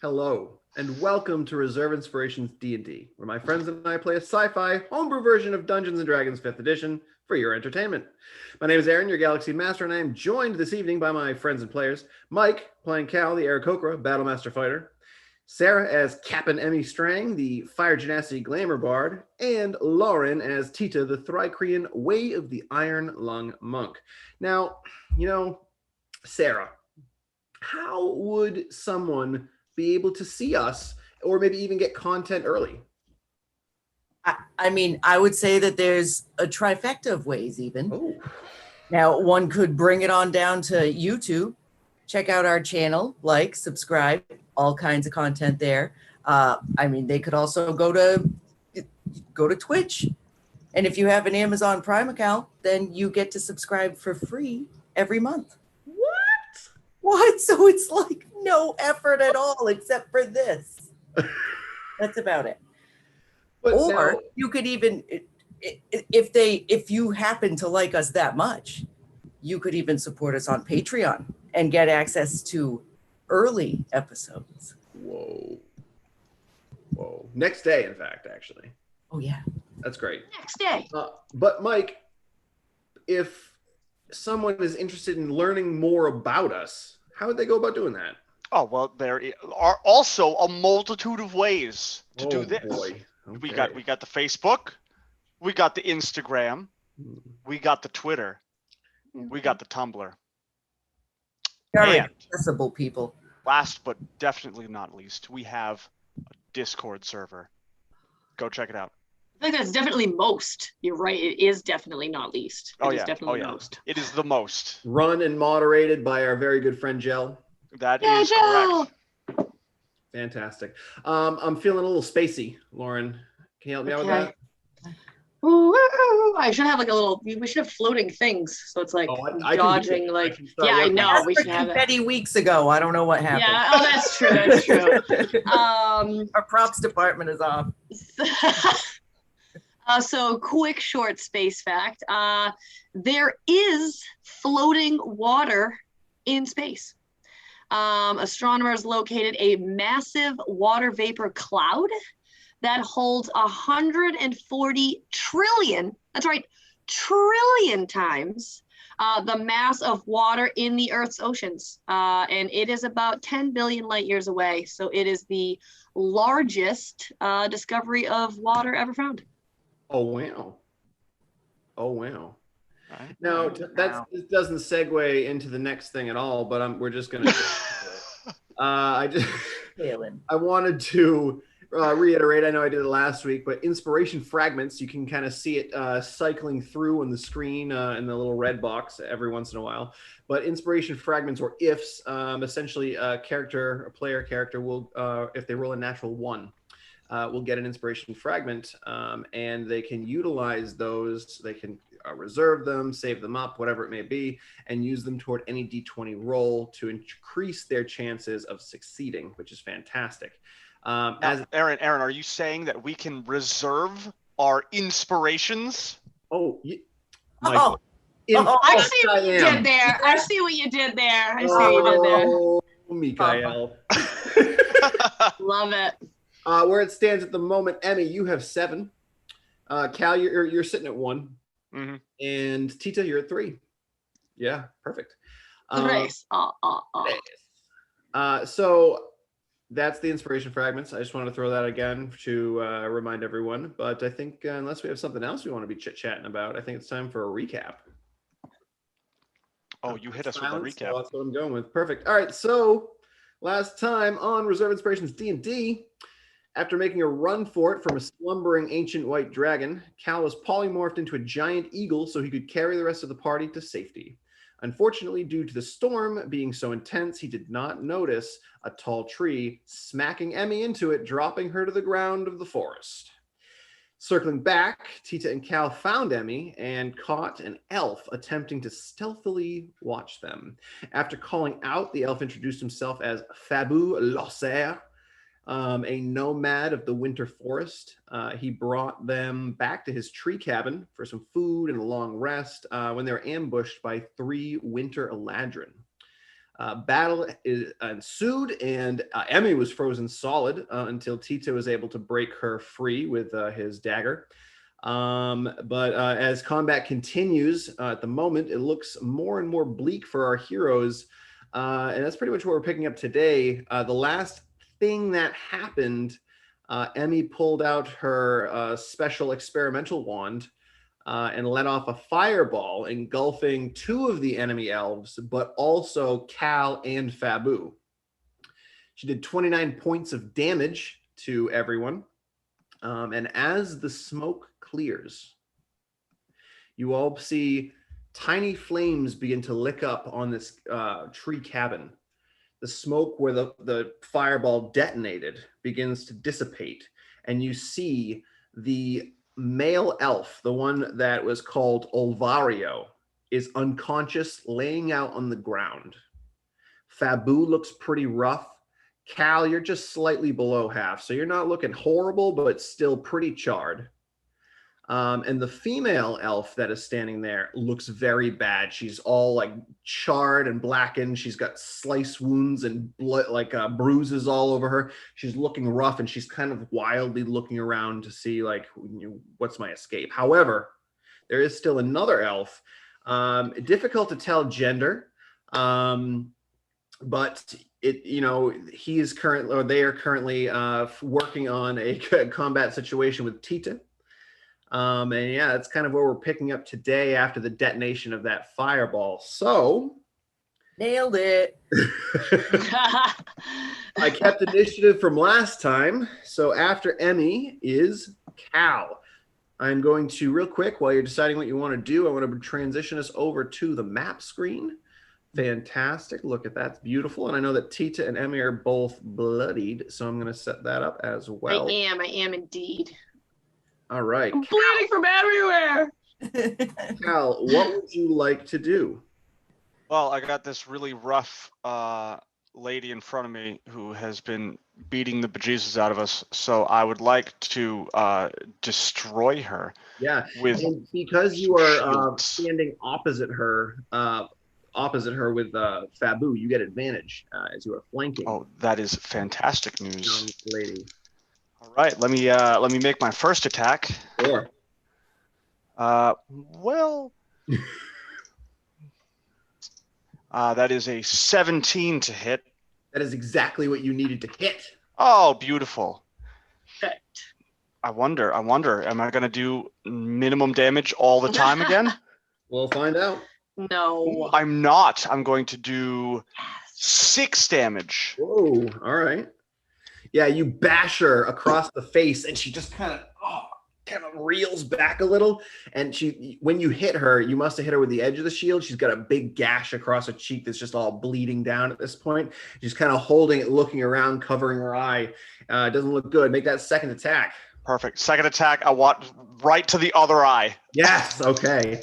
Hello, and welcome to Reserve Inspirations D&D, where my friends and I play a sci-fi homebrew version of Dungeons & Dragons 5th edition for your entertainment. My name is Aaron, your Galaxy Master, and I am joined this evening by my friends and players, Mike, playing Cal, the Aarakocra Battlemaster Fighter, Sarah as Captain Emmy Strang, the Fire Genasi Glamour Bard, and Lauren as Tita, the Thrycrean Way of the Iron Lung Monk. Now, Sarah, how would someone be able to see us or maybe even get content early? I would say that there's a trifecta of ways even. Oh. Now, one could bring it on down to YouTube, check out our channel, like, subscribe, all kinds of content there. They could also go to Twitch. And if you have an Amazon Prime account, then you get to subscribe for free every month. What? So it's like no effort at all except for this. That's about it. But or now, you could even, if you happen to like us that much, you could even support us on Patreon and get access to early episodes. Whoa. Next day, in fact, actually. Oh, yeah. That's great. Next day. But Mike, if someone is interested in learning more about us, how would they go about doing that? Oh, well, there are also a multitude of ways to do this. Boy. Okay. We got the Facebook, we got the Instagram, we got the Twitter, we got the Tumblr. Very accessible people. Last but definitely not least, we have a Discord server. Go check it out. I think that's definitely most. You're right. It is definitely not least. It is definitely most. It is the most. Run and moderated by our very good friend Jell. That is correct. Fantastic. I'm feeling a little spacey, Lauren. Can you help me out with that? Ooh, I should have we should have floating things. So it's like dodging, I know. We should have confetti weeks ago. I don't know what happened. Yeah, that's true. That's true. Our props department is off. So quick, short space fact. There is floating water in space. Astronomers located a massive water vapor cloud that holds 140 trillion, that's right, trillion times the mass of water in the Earth's oceans. And it is about 10 billion light years away. So it is the largest discovery of water ever found. Oh, wow. Right. Now, it doesn't segue into the next thing at all, but we're just going to... I wanted to reiterate, I know I did it last week, but inspiration fragments, you can kind of see it cycling through on the screen in the little red box every once in a while. But inspiration fragments, or ifs, essentially a player character will, if they roll a natural 1, will get an inspiration fragment, and they can utilize those. They can reserve them, save them up, whatever it may be, and use them toward any D20 roll to increase their chances of succeeding, which is fantastic. Aaron, are you saying that we can reserve our inspirations? I see what you did there. I see what you did there. Mikael. Love it. Where it stands at the moment, Emmy, you have 7. Cal, you're sitting at 1. Mm-hmm. And Tita, you're at 3. Yeah, perfect. So that's the inspiration fragments. I just wanted to throw that again to remind everyone. But I think unless we have something else we want to be chit-chatting about, I think it's time for a recap. Oh, you hit us with a recap. So that's what I'm going with. Perfect. All right, so last time on Reserve Inspirations D&D, after making a run for it from a slumbering ancient white dragon, Cal was polymorphed into a giant eagle so he could carry the rest of the party to safety. Unfortunately, due to the storm being so intense, he did not notice a tall tree smacking Emmy into it, dropping her to the ground of the forest. Circling back, Tita and Cal found Emmy and caught an elf attempting to stealthily watch them. After calling out, the elf introduced himself as Fabu Losser, a nomad of the winter forest. He brought them back to his tree cabin for some food and a long rest when they were ambushed by 3 Winter Eladrin. Battle ensued, and Emmy was frozen solid until Tita was able to break her free with his dagger. But as combat continues, at the moment, it looks more and more bleak for our heroes. And that's pretty much what we're picking up today. The last thing that happened, Emmy pulled out her special experimental wand and let off a fireball, engulfing 2 of the enemy elves, but also Cal and Fabu. She did 29 points of damage to everyone. And as the smoke clears, you all see tiny flames begin to lick up on this tree cabin. The smoke where the fireball detonated begins to dissipate, and you see the male elf, the one that was called Olvario, is unconscious, laying out on the ground. Fabu looks pretty rough. Cal, you're just slightly below half, so you're not looking horrible, but still pretty charred. And the female elf that is standing there looks very bad. She's all like charred and blackened. She's got slice wounds and blood, like bruises all over her. She's looking rough, and she's kind of wildly looking around to see like, what's my escape. However, there is still another elf. Difficult to tell gender, but he is currently, or they are currently working on a combat situation with Tita. And yeah, that's kind of where we're picking up today after the detonation of that fireball. So Nailed it. I kept initiative from last time. So after Emmy is Cal. I'm going to, real quick, while you're deciding what you want to do, I want to transition us over to the map screen. Fantastic. Look at that. It's beautiful. And I know that Tita and Emmy are both bloodied, so I'm going to set that up as well. I am indeed. All right. I'm bleeding from everywhere. Cal, what would you like to do? Well, I got this really rough lady in front of me who has been beating the bejesus out of us, so I would like to destroy her. Yeah, with and because you are shields. standing opposite her with Fabu, you get advantage as you are flanking. Oh, that is fantastic news. Young lady. All right, let me make my first attack. Sure. Well, that is a 17 to hit. That is exactly what you needed to hit. Oh, beautiful. Perfect. I wonder, am I going to do minimum damage all the time again? We'll find out. No. I'm not. I'm going to do 6 damage. Whoa, all right. Yeah, you bash her across the face, and she just kind of reels back a little. And when you hit her, you must have hit her with the edge of the shield. She's got a big gash across her cheek that's just all bleeding down at this point. She's kind of holding it, looking around, covering her eye. It doesn't look good. Make that second attack. Perfect. Second attack, I want right to the other eye. Yes, okay.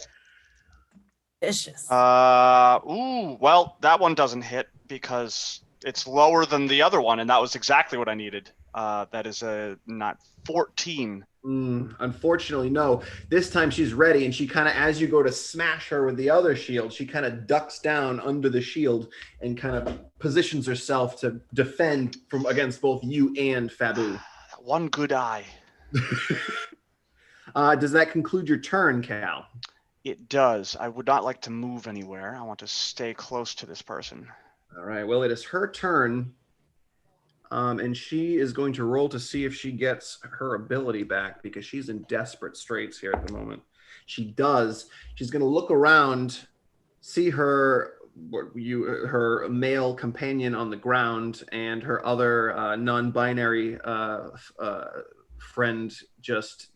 Vicious. Well, that one doesn't hit because it's lower than the other one, and that was exactly what I needed. That is not 14. Unfortunately, no. This time she's ready, and she kind of, as you go to smash her with the other shield, she kind of ducks down under the shield and kind of positions herself to defend from against both you and Fabu. One good eye. Does that conclude your turn, Cal? It does. I would not like to move anywhere. I want to stay close to this person. All right. Well, it is her turn. And she is going to roll to see if she gets her ability back because she's in desperate straits here at the moment. She does. She's going to look around, see her male companion on the ground and her other non-binary friend just,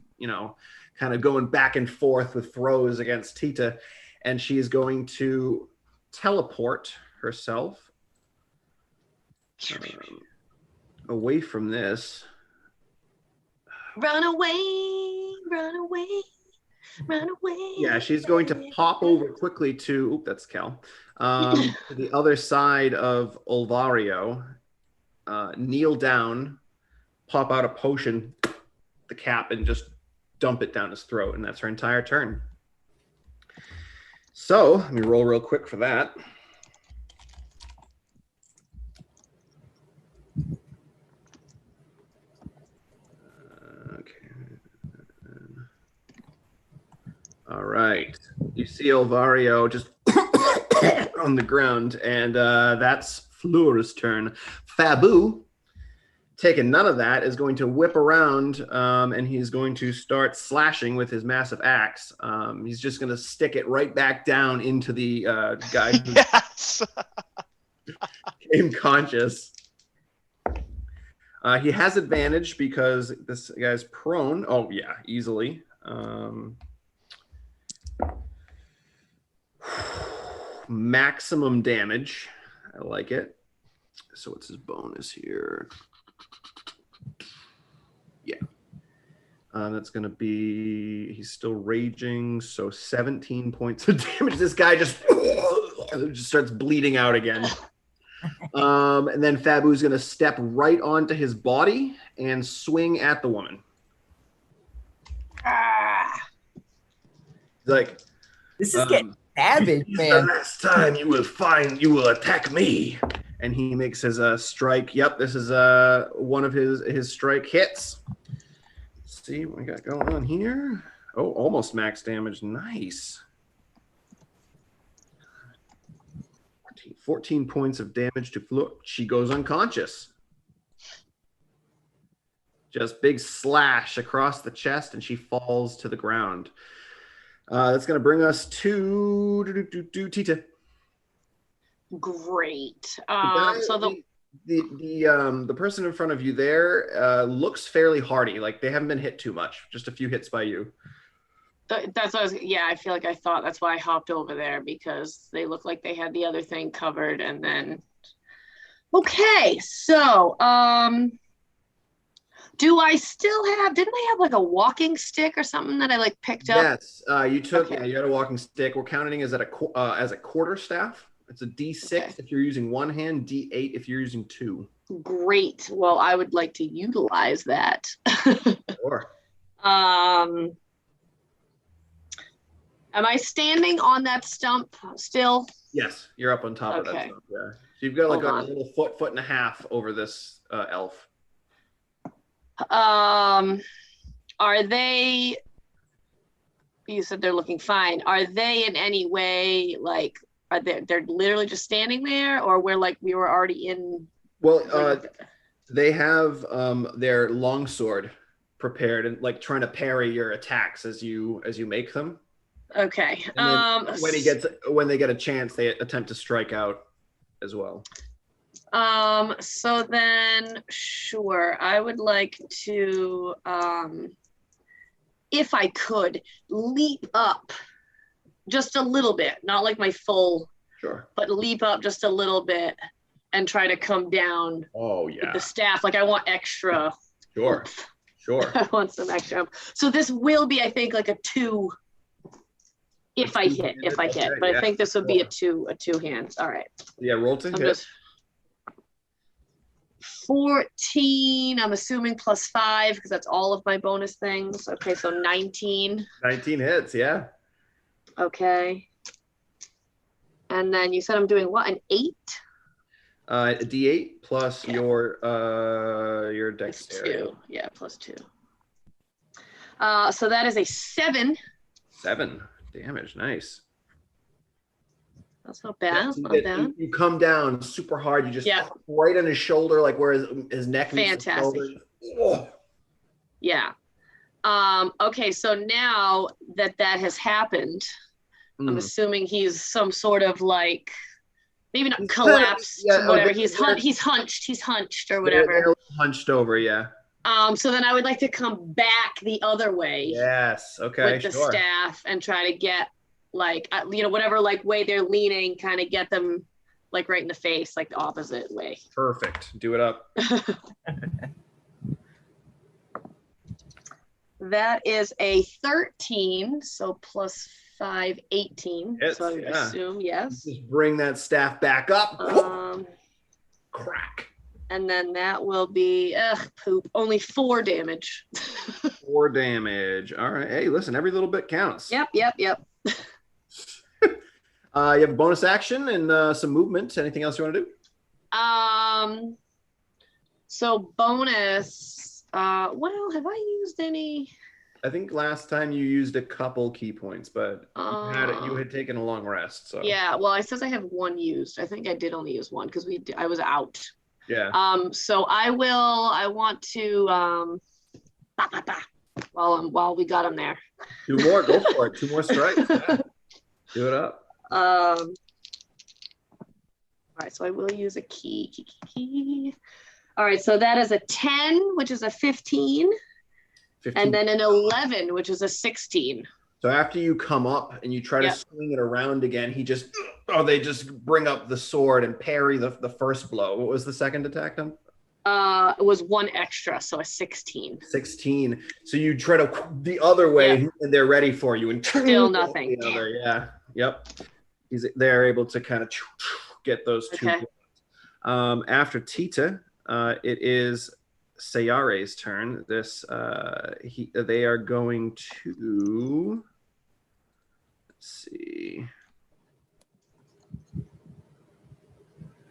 kind of going back and forth with throws against Tita. And she is going to teleport herself away from this. Run away, run away, run away. Yeah, she's going to pop over quickly to, that's Cal, to the other side of Olvario, kneel down, pop out a potion, the cap, and just dump it down his throat, and that's her entire turn. So, let me roll real quick for that. All right. You see Elvario just on the ground, and that's Fleur's turn. Fabu, taking none of that, is going to whip around, and he's going to start slashing with his massive axe. He's just going to stick it right back down into the guy who Yes. became conscious. He has advantage because this guy's prone. Oh, yeah, easily. Maximum damage. I like it. So what's his bonus here? Yeah. That's going to be, he's still raging, so 17 points of damage. This guy just starts bleeding out again. And then Fabu's going to step right onto his body and swing at the woman. Like, This is getting savage, the man. last time you will attack me. And he makes his strike. Yep, this is one of his strike hits. Let's see what we got going on here. Oh, almost max damage. Nice. 14 points of damage to Flo. She goes unconscious. Just big slash across the chest, and she falls to the ground. That's going to bring us to Tita. Great. So the person in front of you there looks fairly hardy. Like they haven't been hit too much. Just a few hits by you. That's what I feel like I thought. That's why I hopped over there, because they look like they had the other thing covered. And then, okay, so do I still have? Didn't I have like a walking stick or something that I like picked up? Yes, you took. Okay. Yeah, you had a walking stick. We're counting as a quarter staff. It's a D6 if you're using one hand, D8 if you're using two. Great. Well, I would like to utilize that. Sure. Am I standing on that stump still? Yes, you're up on top of that Okay. stuff. Yeah. So you've got like Hold a on. little foot and a half over this elf. Are they? You said they're looking fine. Are they in any way like? Are they're literally just standing there, or we were already in? Well, they have their longsword prepared and like trying to parry your attacks as you make them. Okay. And then when they get a chance, they attempt to strike out as well. So then, sure, I would like to, if I could, leap up just a little bit, not like my full, Sure. but leap up just a little bit and try to come down Oh yeah. with the staff. Like I want extra. Sure. Sure. I want some extra. So this will be, I think, like a 2. If I hit, Okay, but yeah, I think this would be a sure. 2 hands. All right. Yeah, roll to I'm hit. just 14, I'm assuming +5 because that's all of my bonus things. Okay, so 19. 19 hits, yeah. Okay. And then you said I'm doing what? An 8? A D8 plus Yeah. your Plus dexterity. 2. Yeah, +2. So that is a 7. 7 damage, nice. That's not bad. That's not You- bad. You come down super hard. You just Yeah. right on his shoulder, like where his neck meets the Fantastic. shoulder. Oh. Yeah. Okay, so now that has happened, I'm Mm. assuming he's some sort of like, maybe not He's collapsed, kind of- yeah, whatever. okay, He's hunched or whatever. They're hunched over, yeah. So then I would like to come back the other way Yes. Okay. with the Sure. staff and try to get like, whatever like way they're leaning, kind of get them like right in the face, like the opposite way. Perfect. Do it up. That is a 13, so +5, 18. Hits, So I would yeah. assume, yes. Just bring that staff back up. Crack. And then that will be poop. Only 4 damage. 4 damage. All right. Hey, listen, every little bit counts. Yep. You have a bonus action and some movement. Anything else you want to do? So bonus. Well, have I used any? I think last time you used a couple key points, but you had taken a long rest. So yeah, well, it says I have one used. I think I did only use one because I was out. yeah. So I want to while we got him there. 2 more, go for it. 2 more strikes. Yeah. Do it up. All right, so I will use a key. All right, so that is a 10, which is a 15. 15. And then an 11, which is a 16. So after you come up and you try to swing it around again, they just bring up the sword and parry the first blow. What was the second attack then? It was 1 extra, so a 16. 16. So you try to the other way, and they're ready for you. And still nothing. The other, yeah. Yep. They're able to kind of get those 2 points. After Tita, it is Sayare's turn. They are going to, let's see.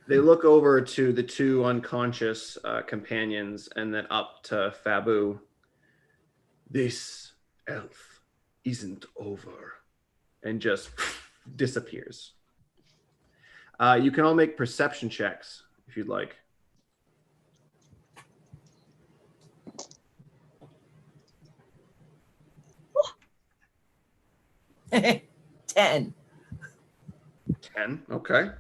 They look over to the 2 unconscious companions and then up to Fabu. This elf isn't over, and just disappears. You can all make perception checks if you'd like. 10. 10. Okay.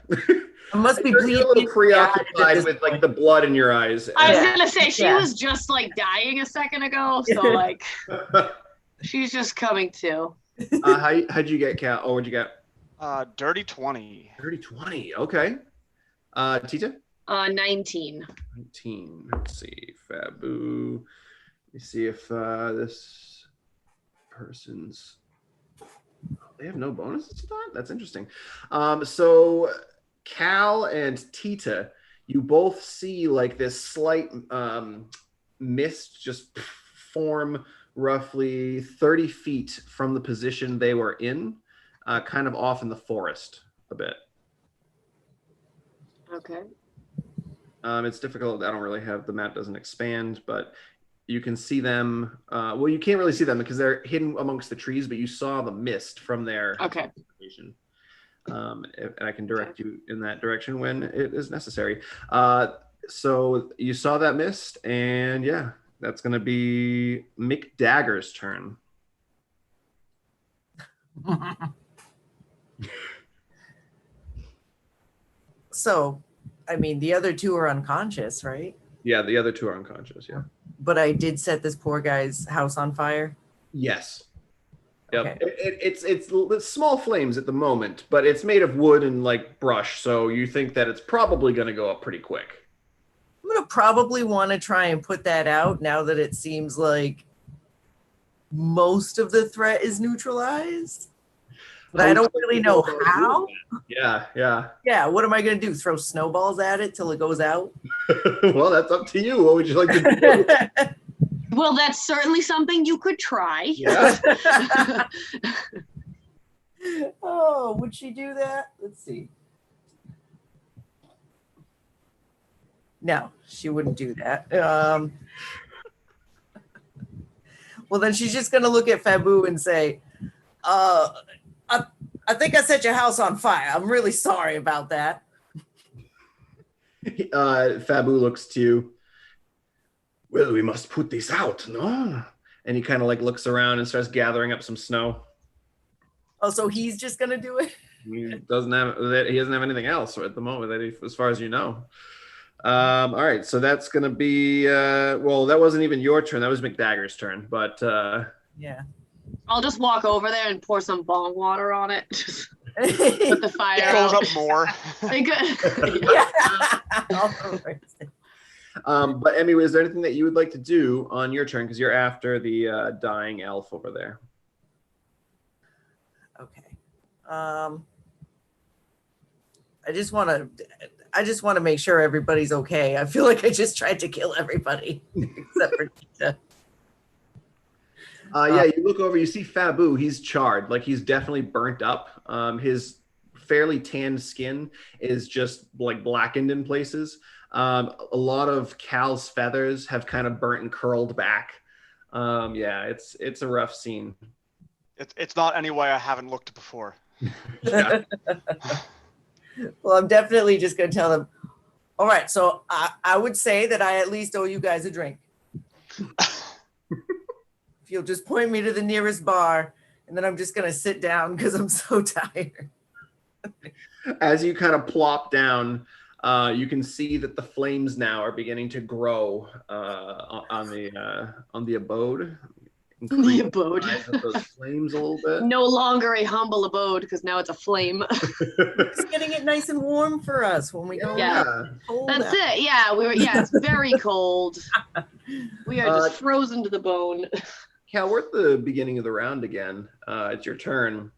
I must be You're a little preoccupied with like the blood in your eyes. I was gonna say she was just like dying a second ago, so like she's just coming to. How'd you get, Cal? Oh, what'd you get? Dirty 20. Dirty 20. Okay. Tita? 19. 19. Let's see. Fabu. Let me see if this person's. They have no bonuses to that? That's interesting. So Cal and Tita, you both see like this slight mist just form roughly 30 feet from the position they were in, kind of off in the forest a bit. Okay. It's difficult. I don't really have, the map doesn't expand, but you can see them. Well, you can't really see them because they're hidden amongst the trees, but you saw the mist from their location. And I can direct you in that direction when it is necessary. So you saw that mist, and yeah, that's going to be Mick Dagger's turn. So, I mean, the other 2 are unconscious, right? Yeah, the other 2 are unconscious, yeah. But I did set this poor guy's house on fire? Yes. Yep. Okay. It's small flames at the moment, but it's made of wood and like brush, so you think that it's probably going to go up pretty quick. I'm going to probably want to try and put that out now that it seems like most of the threat is neutralized. But I don't really know how. Yeah. Yeah, what am I going to do? Throw snowballs at it till it goes out? Well, that's up to you. What would you like to do? Well, that's certainly something you could try. Yeah. Oh, would she do that? Let's see. No, she wouldn't do that. Well, then she's just going to look at Fabu and say, I think I set your house on fire. I'm really sorry about that. Fabu looks to you. Well, we must put this out, no? And he kind of like looks around and starts gathering up some snow. Oh, so he's just going to do it? He doesn't have anything else at the moment, as far as you know. All right, so that's going to be, well, that wasn't even your turn. That was McDagger's turn, but. Yeah. I'll just walk over there and pour some bong water on it. Just put the fire out. Goes up more. But Emmy, is there anything that you would like to do on your turn? Because you're after the dying elf over there. Okay. I just want to make sure everybody's okay. I feel like I just tried to kill everybody except for Tita. Yeah, you look over, you see Fabu. He's charred, like he's definitely burnt up. His fairly tanned skin is just like blackened in places. A lot of Cal's feathers have kind of burnt and curled back. Yeah, it's a rough scene. It's not any way I haven't looked before. Yeah. Well, I'm definitely just going to tell them, all right, so I would say that I at least owe you guys a drink. If you'll just point me to the nearest bar, and then I'm just going to sit down because I'm so tired. As you kind of plop down, you can see that the flames now are beginning to grow on the abode. The abode. The size of those flames a little bit. No longer a humble abode because now it's a flame. It's getting it nice and warm for us when we go. Yeah. Cold That's out. it. Yeah, it's very cold. We are just frozen to the bone. Cal, we're at the beginning of the round again. It's your turn.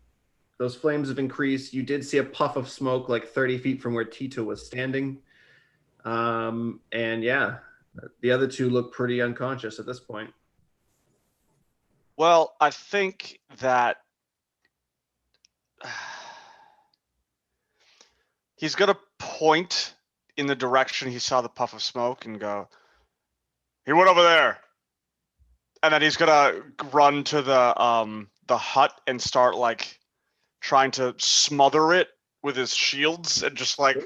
Those flames have increased. You did see a puff of smoke like 30 feet from where Tito was standing. And yeah, the other two look pretty unconscious at this point. Well, I think that he's going to point in the direction he saw the puff of smoke and go, he went over there. And then he's going to run to the hut and start like trying to smother it with his shields and just like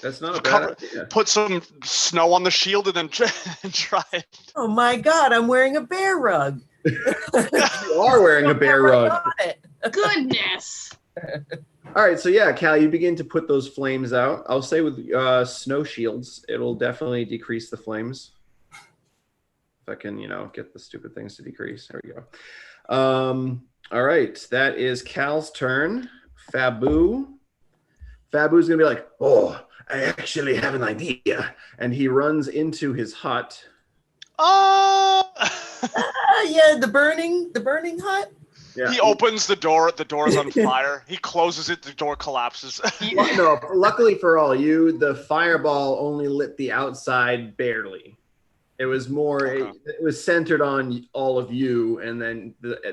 that's not a bad idea. Put some snow on the shield and then try it. Oh my God, I'm wearing a bear rug. You are wearing a bear rug. Goodness. All right, so yeah, Cal, you begin to put those flames out. I'll say with snow shields, it'll definitely decrease the flames. If I can, get the stupid things to decrease. There we go. All right, that is Cal's turn. Fabu. Fabu's gonna be like, oh, I actually have an idea. And he runs into his hut. Oh! Yeah, the burning hut. Yeah. He opens the door is on fire. He closes it, the door collapses. No, luckily for all you, the fireball only lit the outside barely. It was more, it was centered on all of you, and then the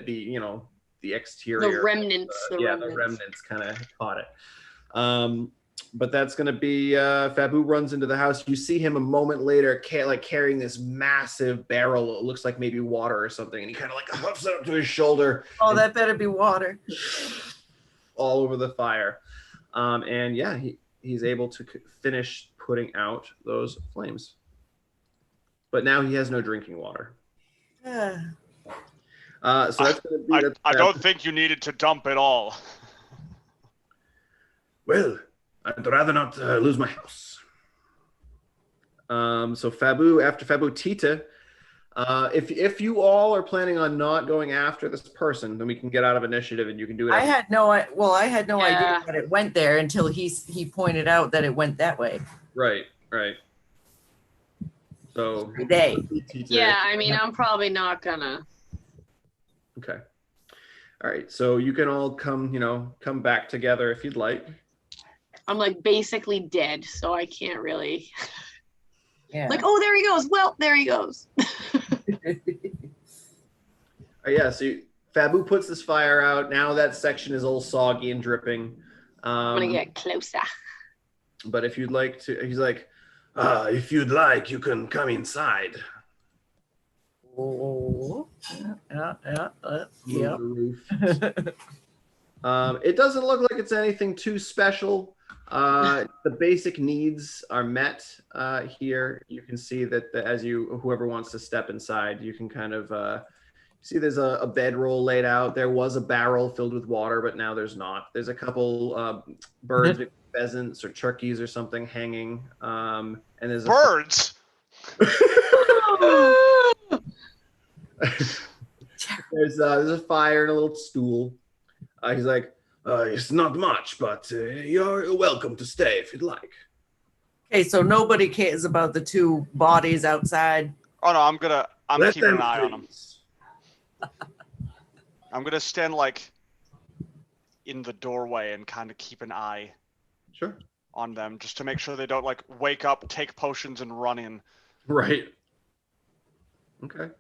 exterior. The remnants. The remnants kind of caught it. But that's going to be Fabu runs into the house. You see him a moment later carrying this massive barrel. It looks like maybe water or something. And he kind of like huffs it up to his shoulder. Oh, that better be water. All over the fire. And yeah, he's able to finish putting out those flames. But now he has no drinking water. So that's going to be... I don't think you needed to dump it all. Well... I'd rather not lose my house. So Fabu, after Fabu, Tita, if you all are planning on not going after this person, then we can get out of initiative and you can do it. I had no idea that it went there until he pointed out that it went that way. Right. So yeah, I mean, I'm probably not gonna. Okay. All right. So you can all come back together if you'd like. I'm like basically dead, so I can't really. Yeah. Like, oh, there he goes. Well, there he goes. Yeah. So Fabu puts this fire out. Now that section is all soggy and dripping. I'm gonna get closer. But if you'd like to, he's like, if you'd like, you can come inside. Oh. Yeah. The roof. It doesn't look like it's anything too special. The basic needs are met here. You can see that whoever wants to step inside, you can kind of see there's a bedroll laid out. There was a barrel filled with water, but now there's not. There's a couple birds, maybe pheasants or turkeys or something hanging. And there's birds. There's a fire and a little stool. He's like, it's not much, but you're welcome to stay if you'd like. Okay, so nobody cares about the two bodies outside. Oh no, I'm keeping an eye on them. I'm gonna stand like in the doorway and kind of keep an eye. Sure. On them, just to make sure they don't like wake up, take potions, and run in. Right. Okay.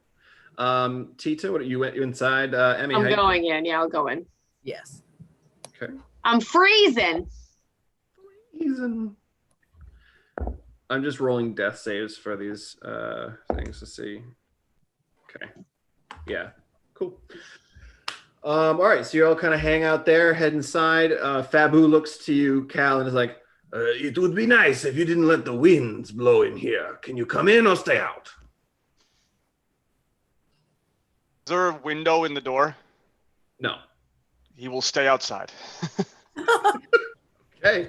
Tita, what you inside? Emmy, I'm going in. Yeah, I'll go in. Yes. Okay. I'm freezing. I'm just rolling death saves for these things to see. Okay. Yeah. Cool. All right, so you all kind of hang out there, head inside. Fabu looks to you, Cal, and is like, it would be nice if you didn't let the winds blow in here. Can you come in or stay out? Is there a window in the door? No. He will stay outside. Okay.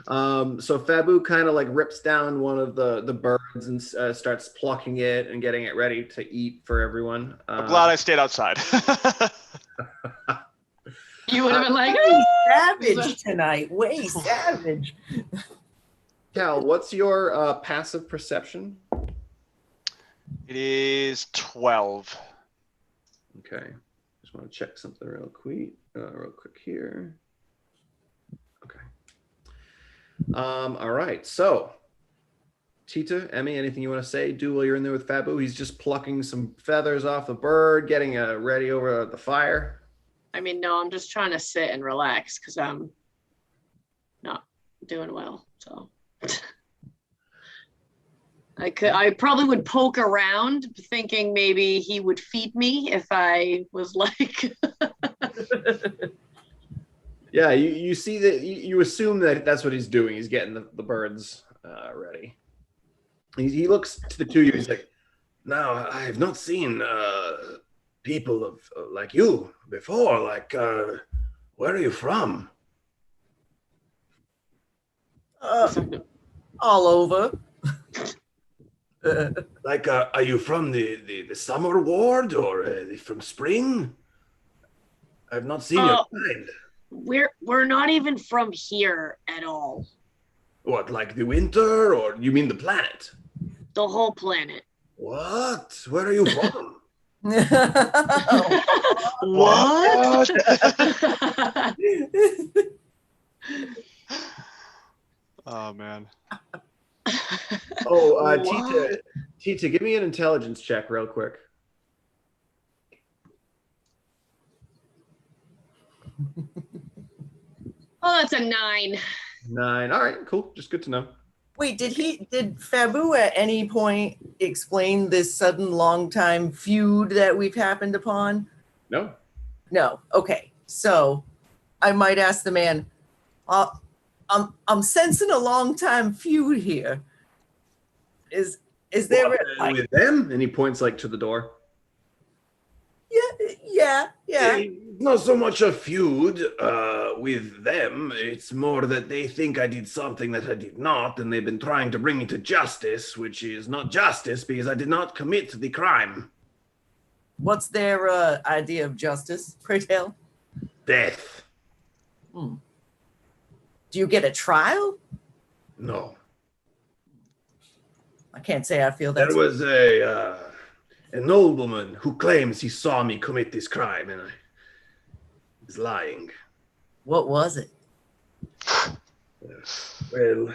So Fabu kind of like rips down one of the birds and starts plucking it and getting it ready to eat for everyone. I'm glad I stayed outside. You would have been like, Way savage tonight. Way savage. Cal, what's your passive perception? It is 12. Okay. Just want to check something real quick here. Okay. All right. So, Tita, Emmy, anything you want to say? Do while you're in there with Fabu? He's just plucking some feathers off the bird, getting ready over the fire. I mean, no, I'm just trying to sit and relax because I'm not doing well. So I probably would poke around thinking maybe he would feed me if I was like. Yeah, you see that you assume that that's what he's doing. He's getting the birds ready. He looks to the two of you. He's like, "Now I have not seen people of like you before. Like, where are you from?" All over. Like, are you from the summer ward or from spring? I've not seen your kind. We're not even from here at all. What, like the winter, or you mean the planet? The whole planet. What? Where are you from? What? Oh, man. Oh, Tita, give me an intelligence check real quick. Oh, that's a 9. 9. All right, cool. Just good to know. Wait, did Fabu at any point explain this sudden long time feud that we've happened upon? No. No. Okay. So I might ask the man, I'm sensing a long time feud here. Is there with them? And he points like to the door. Yeah. Not so much a feud with them. It's more that they think I did something that I did not, and they've been trying to bring me to justice, which is not justice because I did not commit the crime. What's their idea of justice, pray tell? Death. Do you get a trial? No. I can't say I feel that. There was a nobleman who claims he saw me commit this crime, and he's lying. What was it? Well,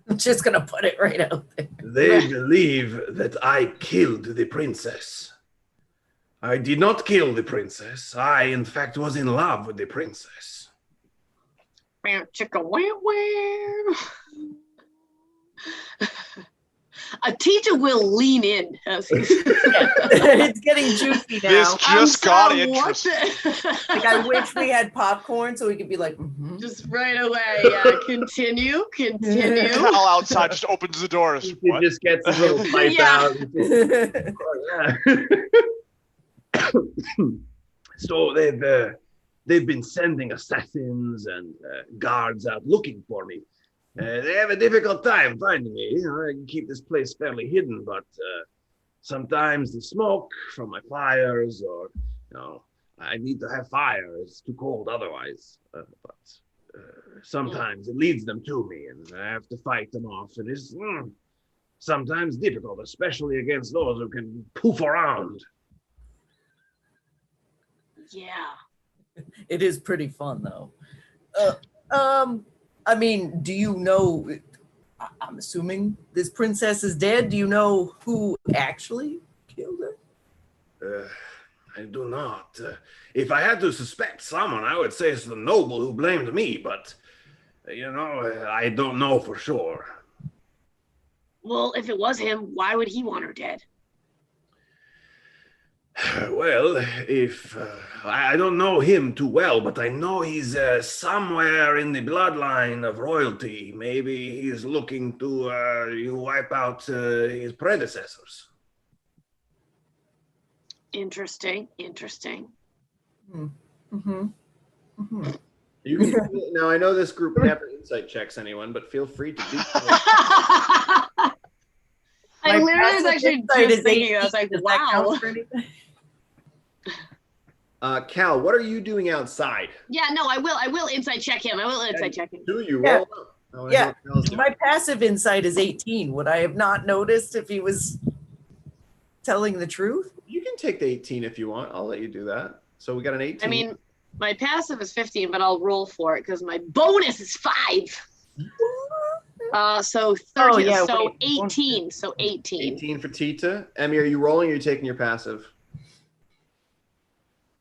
I'm just gonna put it right out there. they believe that I killed the princess. I did not kill the princess. I, in fact, was in love with the princess. Chicka wow wow. A teacher will lean in. As he's It's getting juicy now. This just got interesting. Like, I wish we had popcorn so we could be like, Just right away. Yeah. Continue. Cal outside just opens the doors. He What? just gets his little pipe Yeah. out. So they've been sending assassins and guards out looking for me. They have a difficult time finding me. You know, I can keep this place fairly hidden, but sometimes the smoke from my fires, or I need to have fire. It's too cold otherwise. But sometimes it leads them to me, and I have to fight them off. And it's sometimes difficult, especially against those who can poof around. Yeah. It is pretty fun though. I mean, do you know, I'm assuming this princess is dead. Do you know who actually killed her? I do not. If I had to suspect someone, I would say it's the noble who blamed me, but, I don't know for sure. Well, if it was him, why would he want her dead? Well, if I don't know him too well, but I know he's somewhere in the bloodline of royalty. Maybe he's looking to wipe out his predecessors. Interesting. Interesting. Mm-hmm. Mm-hmm. You can now. I know this group never insight checks anyone, but feel free to do so. I My literally was passive actually insight just is thinking, I 18. was like, Does that count wow. for anything? Cal, what are you doing outside? Yeah, no, I will insight check him. I will insight check him. Do you Yeah. roll up? I wanna hear Yeah, what Cal's doing. my passive insight is 18. Would I have not noticed if he was telling the truth? You can take the 18 if you want. I'll let you do that. So we got an 18. I mean, my passive is 15, but I'll roll for it because my bonus is 5. So 13. Oh, yeah, so wait. 18. So 18. 18 for Tita. Emmy, are you rolling or are you taking your passive?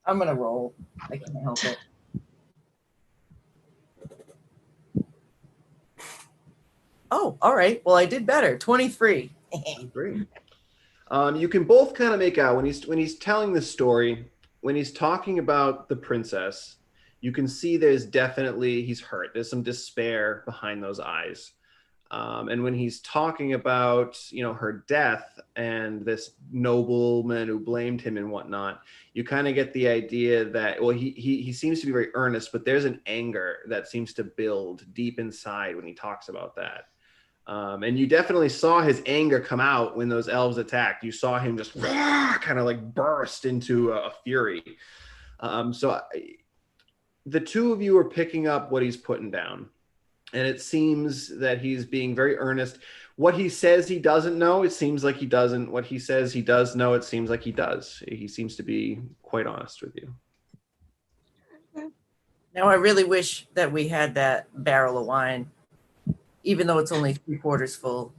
I'm going to roll. I can't help it. Oh, all right. Well, I did better. 23. Great. You can both kind of make out when he's telling the story, when he's talking about the princess, you can see he's hurt. There's some despair behind those eyes. And when he's talking about, her death and this nobleman who blamed him and whatnot, you kind of get the idea that, well, he seems to be very earnest, but there's an anger that seems to build deep inside when he talks about that. And you definitely saw his anger come out when those elves attacked. You saw him just kind of like burst into a fury. So the two of you are picking up what he's putting down. And it seems that he's being very earnest. What he says he doesn't know, it seems like he doesn't. What he says he does know, it seems like he does. He seems to be quite honest with you. Now, I really wish that we had that barrel of wine, even though it's only 3/4 full.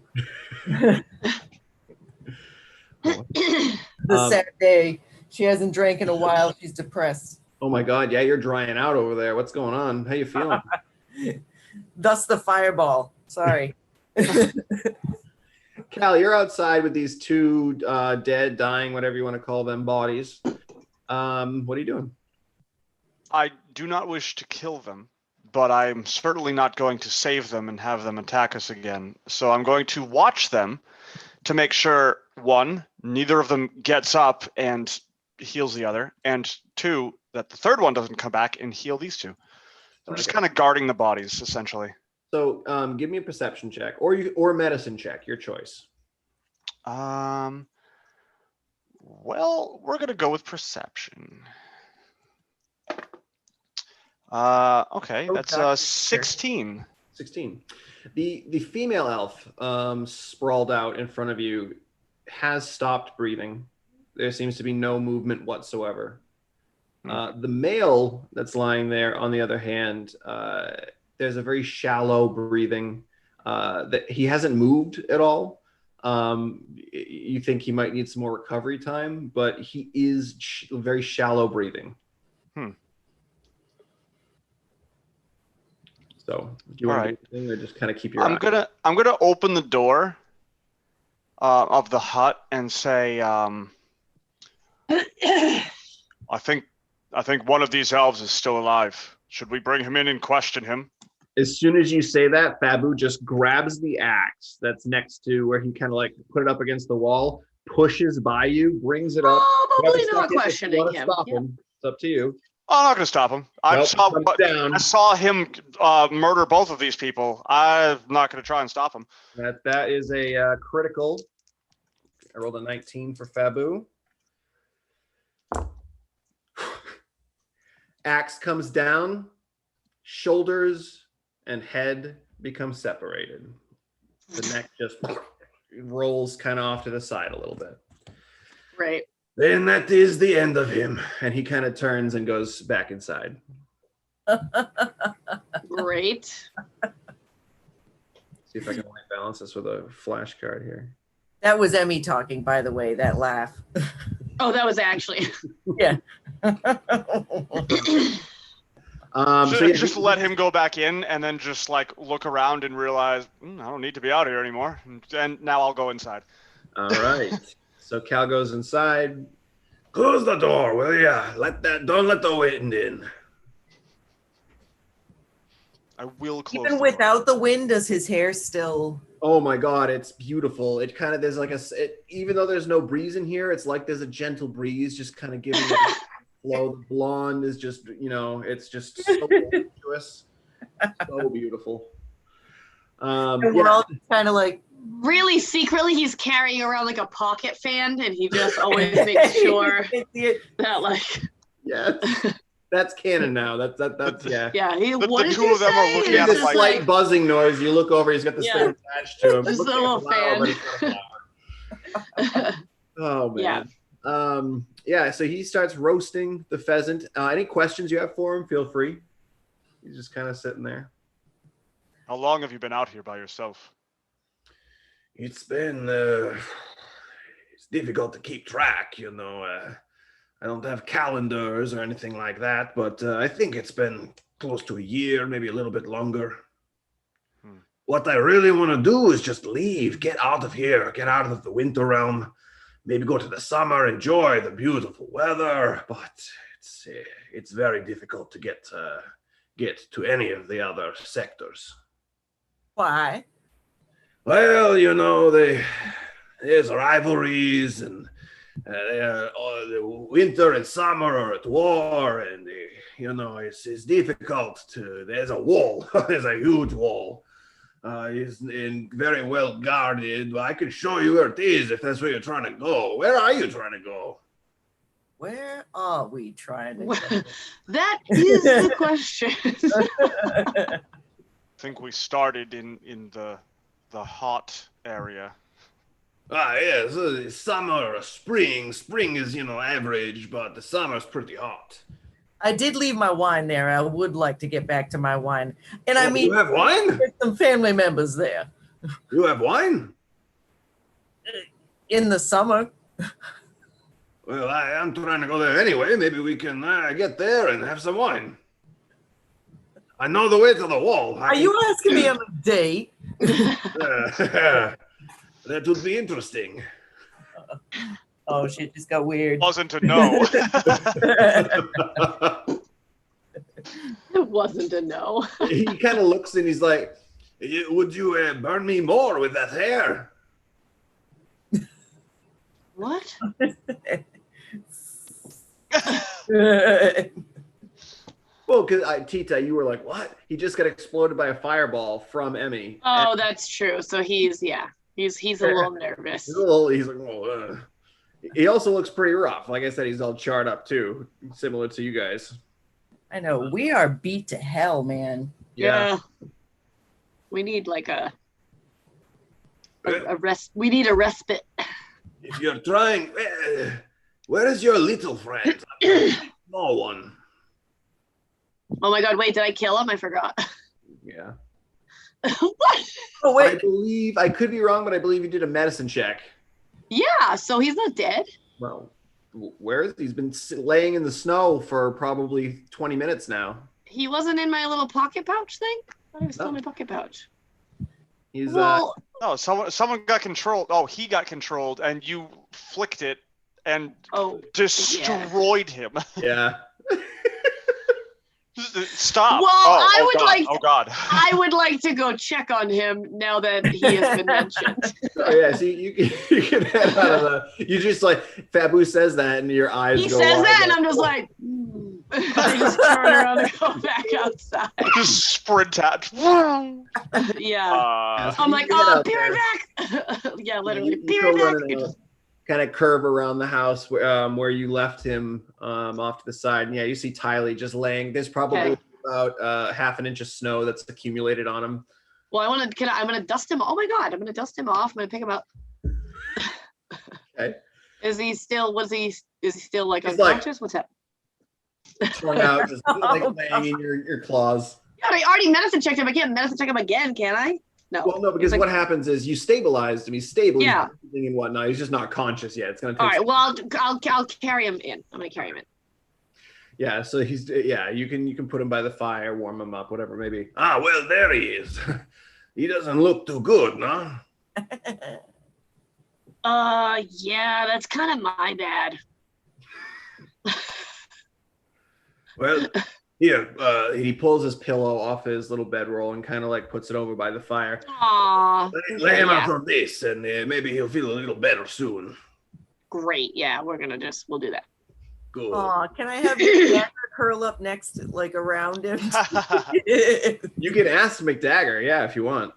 The sad day. She hasn't drank in a while. She's depressed. Oh my God. Yeah, you're drying out over there. What's going on? How you feeling? Thus the fireball. Sorry. Cal, you're outside with these two dead, dying, whatever you want to call them, bodies. What are you doing? I do not wish to kill them, but I'm certainly not going to save them and have them attack us again. So I'm going to watch them to make sure, one, neither of them gets up and heals the other, and two, that the third one doesn't come back and heal these two. I'm just kind of guarding the bodies, essentially. So give me a perception check or medicine check, your choice. Well, we're going to go with perception. Okay, that's 16. 16. The female elf sprawled out in front of you has stopped breathing. There seems to be no movement whatsoever. The male that's lying there, on the other hand, there's a very shallow breathing. That he hasn't moved at all. You think he might need some more recovery time, but he is very shallow breathing. So, do you want to do anything or just kind of keep your eye? I'm gonna open the door of the hut and say, I think one of these elves is still alive. Should we bring him in and question him? As soon as you say that, Fabu just grabs the axe that's next to where he kind of like put it up against the wall, pushes by you, brings it up. Probably not questioning him. Stop him. It's up to you. I'm not going to stop him. I saw him murder both of these people. I'm not going to try and stop him. That is a critical. I rolled a 19 for Fabu. Axe comes down, shoulders and head become separated. The neck just rolls kind of off to the side a little bit. Right. Then that is the end of him. And he kind of turns and goes back inside. Great. See if I can white balance this with a flashcard here. That was Emmy talking, by the way, that laugh. Oh, that was actually. Yeah. Just let him go back in and then just like look around and realize, I don't need to be out here anymore. And now I'll go inside. All right. So Cal goes inside. Close the door, will ya? Don't let the wind in. I will close Even the door. without the wind, does his hair still? Oh my God, it's beautiful. It kind of, there's like even though there's no breeze in here, it's like there's a gentle breeze just kind of giving it a flow. The blonde is just, it's just so voluptuous. So beautiful. And we're all kind of like, Really secretly, he's carrying around like a pocket fan, and he just always makes sure that like. Yeah, that's canon now. That's yeah. Yeah, The two of them are looking at There's him a like, slight buzzing noise. You look over, he's got this thing attached to him. Just It looks a little like a flower, but it's not a flower. Oh man. Yeah. So he starts roasting the pheasant. Any questions you have for him? Feel free. He's just kind of sitting there. how long have you been out here by yourself? It's been it's difficult to keep track, I don't have calendars or anything like that, but I think it's been close to a year, maybe a little bit longer. What I really want to do is just leave, get out of here, get out of the winter realm, maybe go to the summer, enjoy the beautiful weather, but it's very difficult to get to any of the other sectors. why? Well, there's rivalries, and the winter and summer are at war, and it's difficult to. There's a wall. There's a huge wall. It's very well guarded. I can show you where it is if that's where you're trying to go. Where are you trying to go? Where are we trying to go? That is the question. I think we started in the hot area. Yes, summer or spring. Spring is, average, but the summer's pretty hot. I did leave my wine there. I would like to get back to my wine. And I mean, you have wine? there's some family members there. You have wine? In the summer. Well, I am trying to go there anyway. Maybe we can get there and have some wine. I know the way to the wall. Are you asking me on a date? That would be interesting. Oh, shit just got weird. Wasn't a no. It wasn't a no. He kind of looks and he's like, Would you burn me more with that hair? What? well, because Tita, you were like, what? He just got exploded by a fireball from Emmy. Oh, that's true. So he's a little nervous. He's like, oh, He also looks pretty rough. Like I said, he's all charred up too, similar to you guys. I know. We are beat to hell, man. Yeah. We need like a rest. We need a respite. If you're trying, where is your little friend? Small one. Oh my God! Wait, did I kill him? I forgot. Yeah. What? Oh, I wait. believe, I could be wrong, but I believe you did a medicine check. Yeah. So he's not dead. Well, where is he? He's been laying in the snow for probably 20 minutes now. He wasn't in my little pocket pouch thing. I thought he was still in my pocket pouch. He's Well, No, someone got controlled. Oh, he got controlled, and you flicked it and destroyed him. yeah. Stop. Well, I would God. like. Oh God. I would like to go check on him now that he has been mentioned. Oh yeah, so you can head out of the. You just like Fabu says that, and your eyes. He go says wide, that, and like, I'm just like, I just turn around and go back outside. Just sprint out. Yeah. so I'm you like, can get oh, out be there. right back. Yeah, literally, You be go right running back. out, kind of curve around the house where you left him off to the side. And yeah, you see Tylee just laying. There's probably about half an inch of snow that's accumulated on him. Well, I'm gonna dust him. Oh my God, I'm gonna dust him off. I'm gonna pick him up. Okay. Is he still? Is he still like He's like- unconscious? What's up? Tongue out, just like laying in your claws. God, I already medicine checked him. I can't medicine check him again, can I? No. Well, no, because He's like, what happens is you stabilized him. He's stable. Yeah. He's breathing and whatnot. He's just not conscious yet. It's gonna take. all right. Well, I'll carry him in. I'm gonna carry him in. Yeah. So you can put him by the fire, warm him up, whatever, maybe. Ah, well, there he is. He doesn't look too good, no? Yeah, that's kind of my bad. Well, here, He pulls his pillow off his little bedroll and kind of like puts it over by the fire. Aw. lay him yeah. out on this, and maybe he'll feel a little better soon. Great. Yeah, we'll do that. Good. Aw, can I have McDagger curl up next, like around him? You can ask McDagger, yeah, if you want.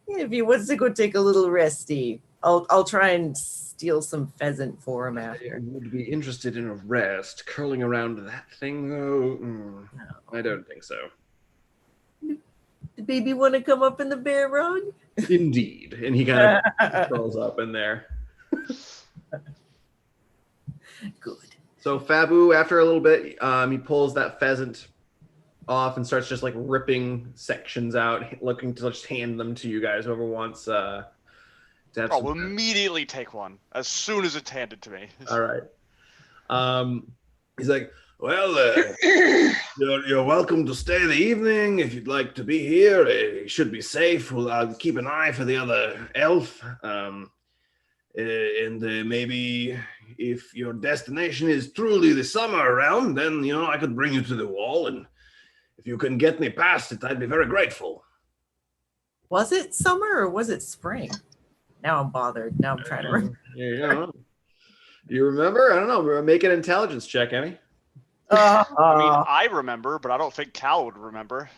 If he wants to go take a little resty, I'll try and steal some pheasant for him after. Would be interested in a rest. Curling around that thing, though? I don't think so. The baby want to come up in the bear rug? Indeed. And he kind of curls up in there. Good. So Fabu, after a little bit, he pulls that pheasant off and starts just like ripping sections out, looking to just hand them to you guys. Whoever wants to have I'll immediately take one as soon as it's handed to me. All right. He's like, well, you're welcome to stay the evening. If you'd like to be here, you should be safe. I'll keep an eye for the other elf. And maybe if your destination is truly the summer realm, then, I could bring you to the wall. And if you can get me past it, I'd be very grateful. Was it summer or was it spring? Now I'm bothered. Now I'm trying to remember. You remember? I don't know. Make an intelligence check, Emmy. I mean, I remember, but I don't think Cal would remember.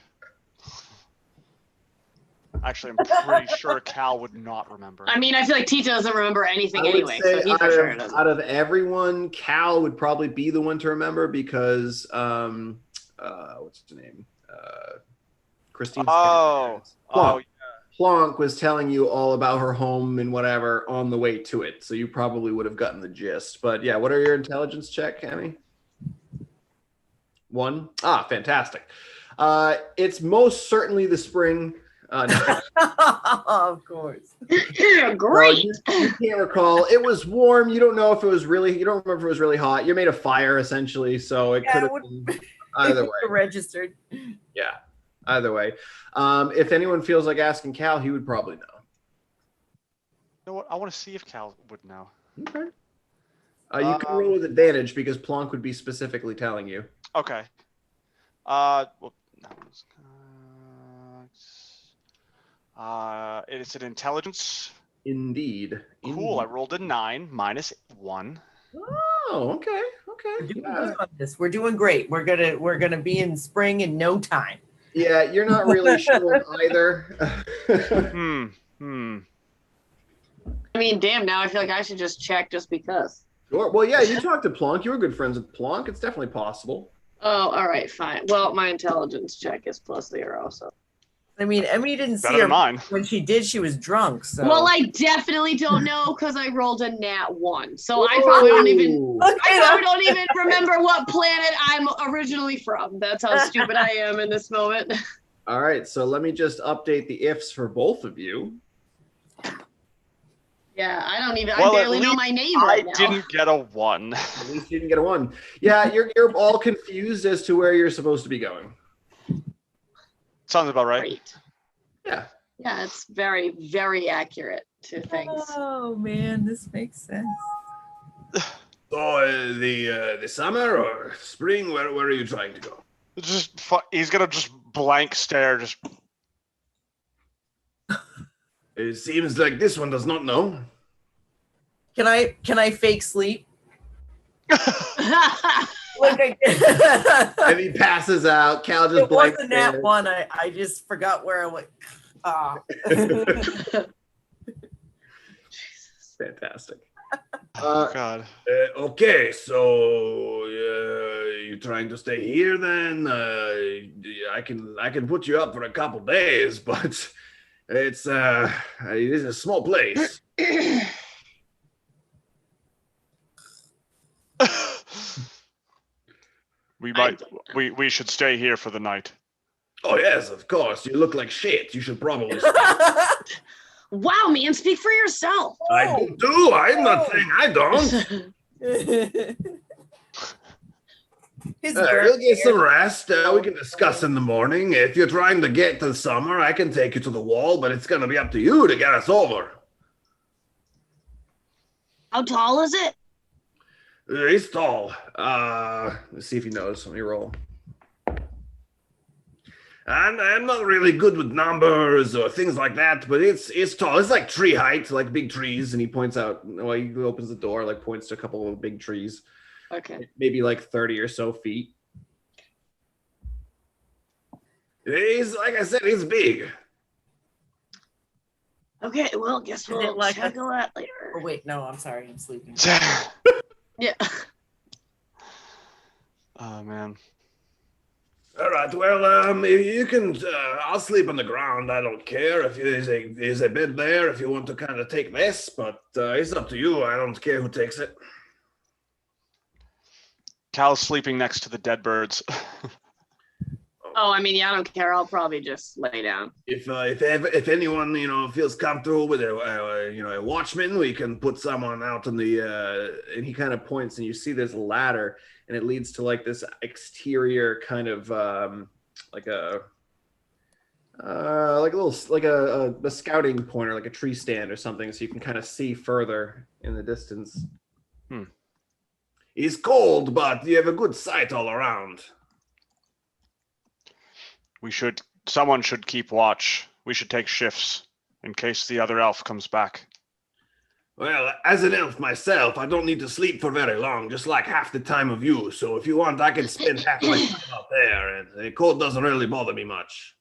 Actually, I'm pretty sure Cal would not remember. I mean, I feel like Tita doesn't remember anything I would anyway, say so he for sure doesn't. out of everyone, Cal would probably be the one to remember because what's his name? Christine. Oh, Plonk. Plonk was telling you all about her home and whatever on the way to it, so you probably would have gotten the gist. But yeah, what are your intelligence check, Emmy? 1. Fantastic. It's most certainly the spring. No. Of course. Great. Well, you can't recall. It was warm. You don't know if it was really. You don't remember if it was really hot. You made a fire essentially, so it could have been either way. Registered. Yeah, either way. If anyone feels like asking Cal, he would probably know. You know what? I want to see if Cal would know. Okay. You can roll with advantage because Plonk would be specifically telling you. Okay. Well, that was. It's an intelligence. Indeed. Cool. I rolled a 9 minus 1. Oh, okay. We're doing good on this. We're doing great. We're gonna be in spring in no time. Yeah, you're not really sure either. I mean, damn, now I feel like I should just check just because. Sure. Well, yeah, you talked to Plonk. You were good friends with Plonk. It's definitely possible. Oh, all right, fine. Well, my intelligence check is +0, so. I mean, Emmy didn't see Better her than mine. when she did. She was drunk. So. Well, I definitely don't know because I rolled a nat 1, so I probably don't even. I probably don't even remember what planet I'm originally from. That's how stupid I am in this moment. All right, so let me just update the ifs for both of you. Yeah, I don't even. Well, I barely know my name right now. I didn't get a 1. At least you didn't get a 1. Yeah, you're all confused as to where you're supposed to be going. Sounds about right. Great. Yeah. Yeah, it's very, very accurate to things. Oh man, this makes sense. So the summer or spring, where are you trying to go? He's gonna just blank stare. Just. It seems like this one does not know. Can I fake sleep? Look, And he passes out. Cal just it blanks. wasn't that one. I just forgot where I went. Fantastic. Oh God. Okay, so you're trying to stay here then? I can put you up for a couple days, but it is a small place. We should stay here for the night. Oh yes, of course. You look like shit. You should probably. Wow, man, speak for yourself. I do. I'm not saying I don't. You'll get some rest. We can discuss in the morning. If you're trying to get to the summer, I can take you to the wall, but it's going to be up to you to get us over. How tall is it? He's tall. Let's see if you knows. Let me roll. And I'm not really good with numbers or things like that, but it's tall. It's like tree height, like big trees. And he points out, well, he opens the door, like points to a couple of big trees. Okay. Maybe like 30 or so feet. He's, like I said, he's big. Okay, well, guess Is it we'll like tackle that Oh, later. wait, no, I'm sorry. I'm sleeping. Yeah. Oh man. All right, well, you can. I'll sleep on the ground. I don't care if there's a bed there. If you want to kind of take this, but it's up to you. I don't care who takes it. Cal's sleeping next to the dead birds. Oh, I mean, yeah, I don't care. I'll probably just lay down. If anyone feels comfortable with a watchman, we can put someone out on the. And he kind of points, and you see this ladder, and it leads to like this exterior kind of like a scouting point, or like a tree stand or something, so you can kind of see further in the distance. It's cold, but you have a good sight all around. Someone should keep watch. We should take shifts in case the other elf comes back. Well, as an elf myself, I don't need to sleep for very long, just like half the time of you. So if you want, I can spend half my time out there, and the cold doesn't really bother me much.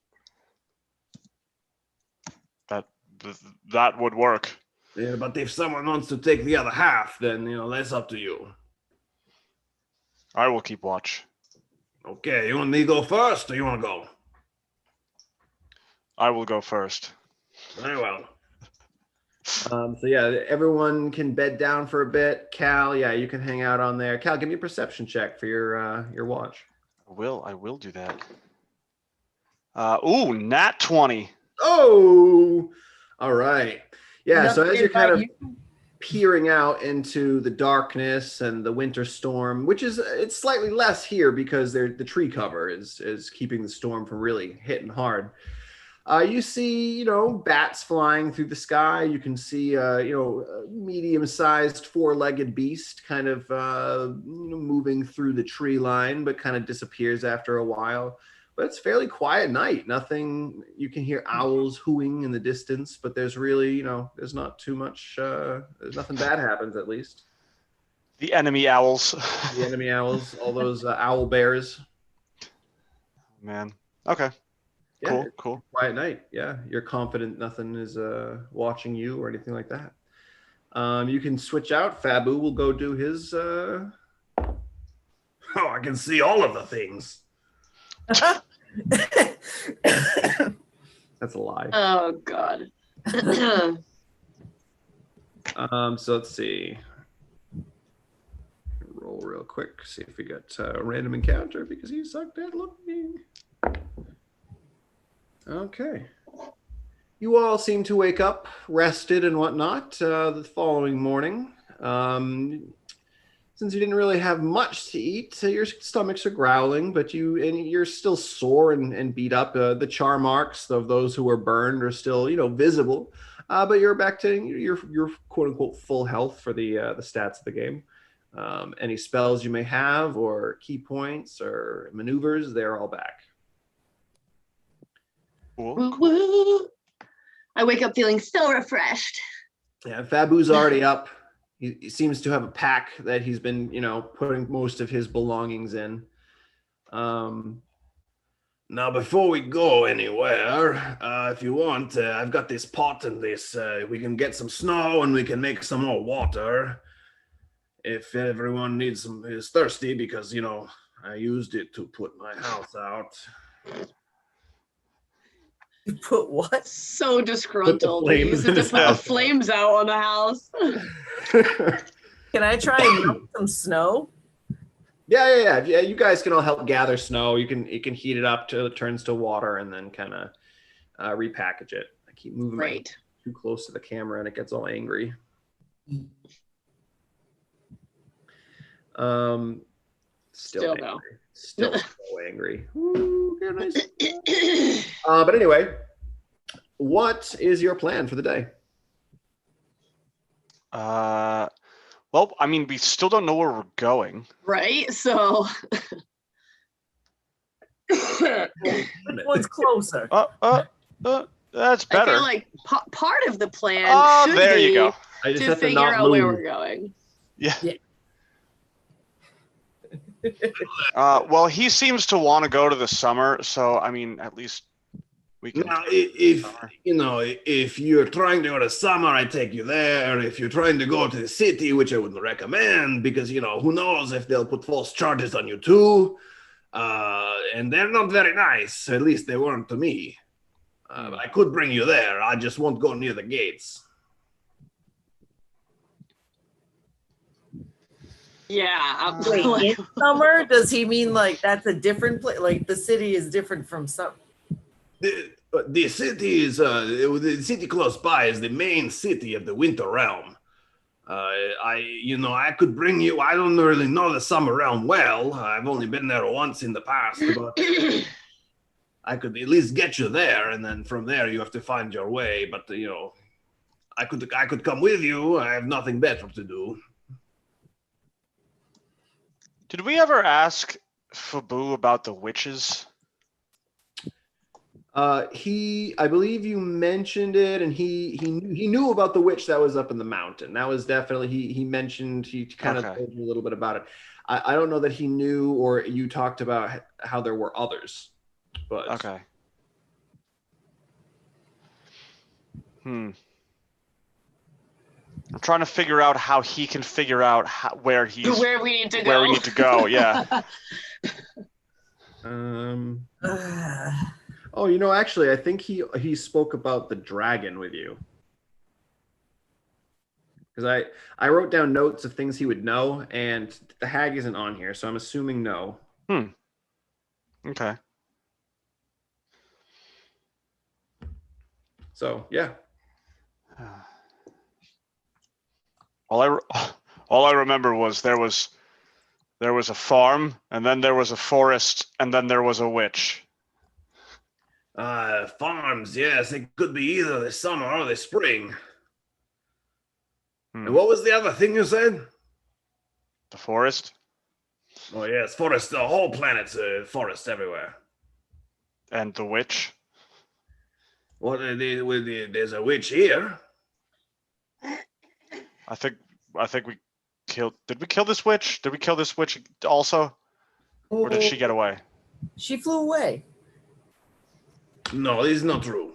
That would work. Yeah, but if someone wants to take the other half, then that's up to you. I will keep watch. Okay, you want me to go first, or you want to go? I will go first. Very well. So yeah, everyone can bed down for a bit. Cal, yeah, you can hang out on there. Cal, give me a perception check for your watch. I will do that. Nat 20. Oh, all right. Yeah, so as Nothing you're kind of about you. peering out into the darkness and the winter storm, which it's slightly less here because the tree cover is keeping the storm from really hitting hard. You see, bats flying through the sky. You can see, a medium-sized four-legged beast kind of moving through the tree line, but kind of disappears after a while. But it's a fairly quiet night. Nothing. You can hear owls hooting in the distance, but there's really, there's not too much. There's nothing bad happens, at least. The enemy owls. The enemy owls, all those owl bears. Man. Okay. Yeah, Cool. Quiet night. Yeah, you're confident nothing is watching you or anything like that. You can switch out. Fabu will go do his. Oh, I can see all of the things. That's a lie. Oh, God. So let's see. Roll real quick. See if we got a random encounter because he sucked at looking. Okay. You all seem to wake up rested and whatnot the following morning. Since you didn't really have much to eat, your stomachs are growling, but you're still sore and beat up. The char marks of those who were burned are still, visible. But you're back to your quote unquote full health for the stats of the game. Any spells you may have or key points or maneuvers, they're all back. Woo, woo. I wake up feeling so refreshed. Yeah, Fabu's already up. He seems to have a pack that he's been, putting most of his belongings in. Now, before we go anywhere, if you want, I've got this pot and this. We can get some snow and we can make some more water. If everyone is thirsty, because I used it to put my house out. You put what? So disgruntled. Put the He flames used in to his put the house. flames out on the house. Can I try and melt some snow? Yeah. You guys can all help gather snow. You can heat it up till it turns to water, and then kind of repackage it. I keep moving Great. too close to the camera, and it gets all angry. Still Still, angry. Still so angry. Ooh, very nice. But anyway, what is your plan for the day? Well, I mean, we still don't know where we're going. Right? So Which one's closer? That's I better. feel like part of the plan Oh, should there you be go. I just to have to figure not out where move. we're going. Yeah. Yeah. Well, he seems to want to go to the summer, so I mean, at least we can. Now, if you're trying to go to summer, I take you there. If you're trying to go to the city, which I wouldn't recommend, because who knows if they'll put false charges on you too. And they're not very nice. At least they weren't to me. But I could bring you there. I just won't go near the gates. Yeah. Wait, in summer? Does he mean like that's a different place? Like the city is different from some. The city is the city close by is the main city of the Winter Realm. I could bring you. I don't really know the Summer Realm well. I've only been there once in the past, but I could at least get you there, and then from there you have to find your way. But I could come with you. I have nothing better to do. Did we ever ask Fabu about the witches? I believe you mentioned it, and he knew about the witch that was up in the mountain. That was definitely he mentioned. He kind of told you a little bit about it. I don't know that he knew or you talked about how there were others, but Okay. I'm trying to figure out how he can figure out where we need to go. Yeah. Oh, actually, I think he spoke about the dragon with you. Because I wrote down notes of things he would know, and the hag isn't on here, so I'm assuming no. Okay. So, yeah. All I remember was there was a farm, and then there was a forest, and then there was a witch. Farms, yes, it could be either the summer or the spring. And what was the other thing you said? The forest. Oh yes, forest. The whole planet's forest everywhere. And the witch. What? There's a witch here. I think we killed. Did we kill this witch? Did we kill this witch also, or did she get away? She flew away. No, this is not true.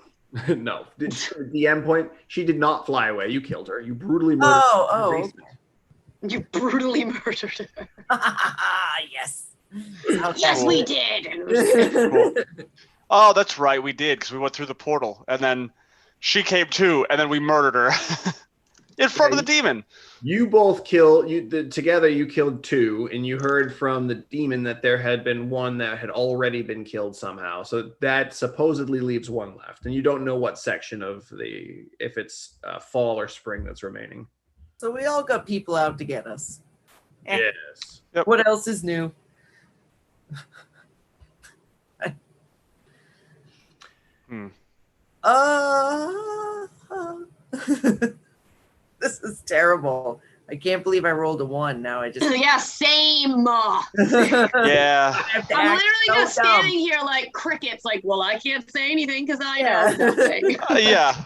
No, the end point. She did not fly away. You killed her. You brutally murdered her. Oh, okay. You brutally murdered her. Yes. Yes, we did. Cool. Oh, that's right, we did, because we went through the portal, and then she came too, and then we murdered her in front of the demon. You both killed. Together you killed two, and you heard from the demon that there had been one that had already been killed somehow. So that supposedly leaves one left, and you don't know what section of if it's fall or spring that's remaining. So we all got people out to get us. Yes. Yep. What else is new? This is terrible. I can't believe I rolled a 1. Now I just Yeah, same. Yeah. I'm literally just standing here like crickets. Like, well, I can't say anything because I know nothing. Yeah.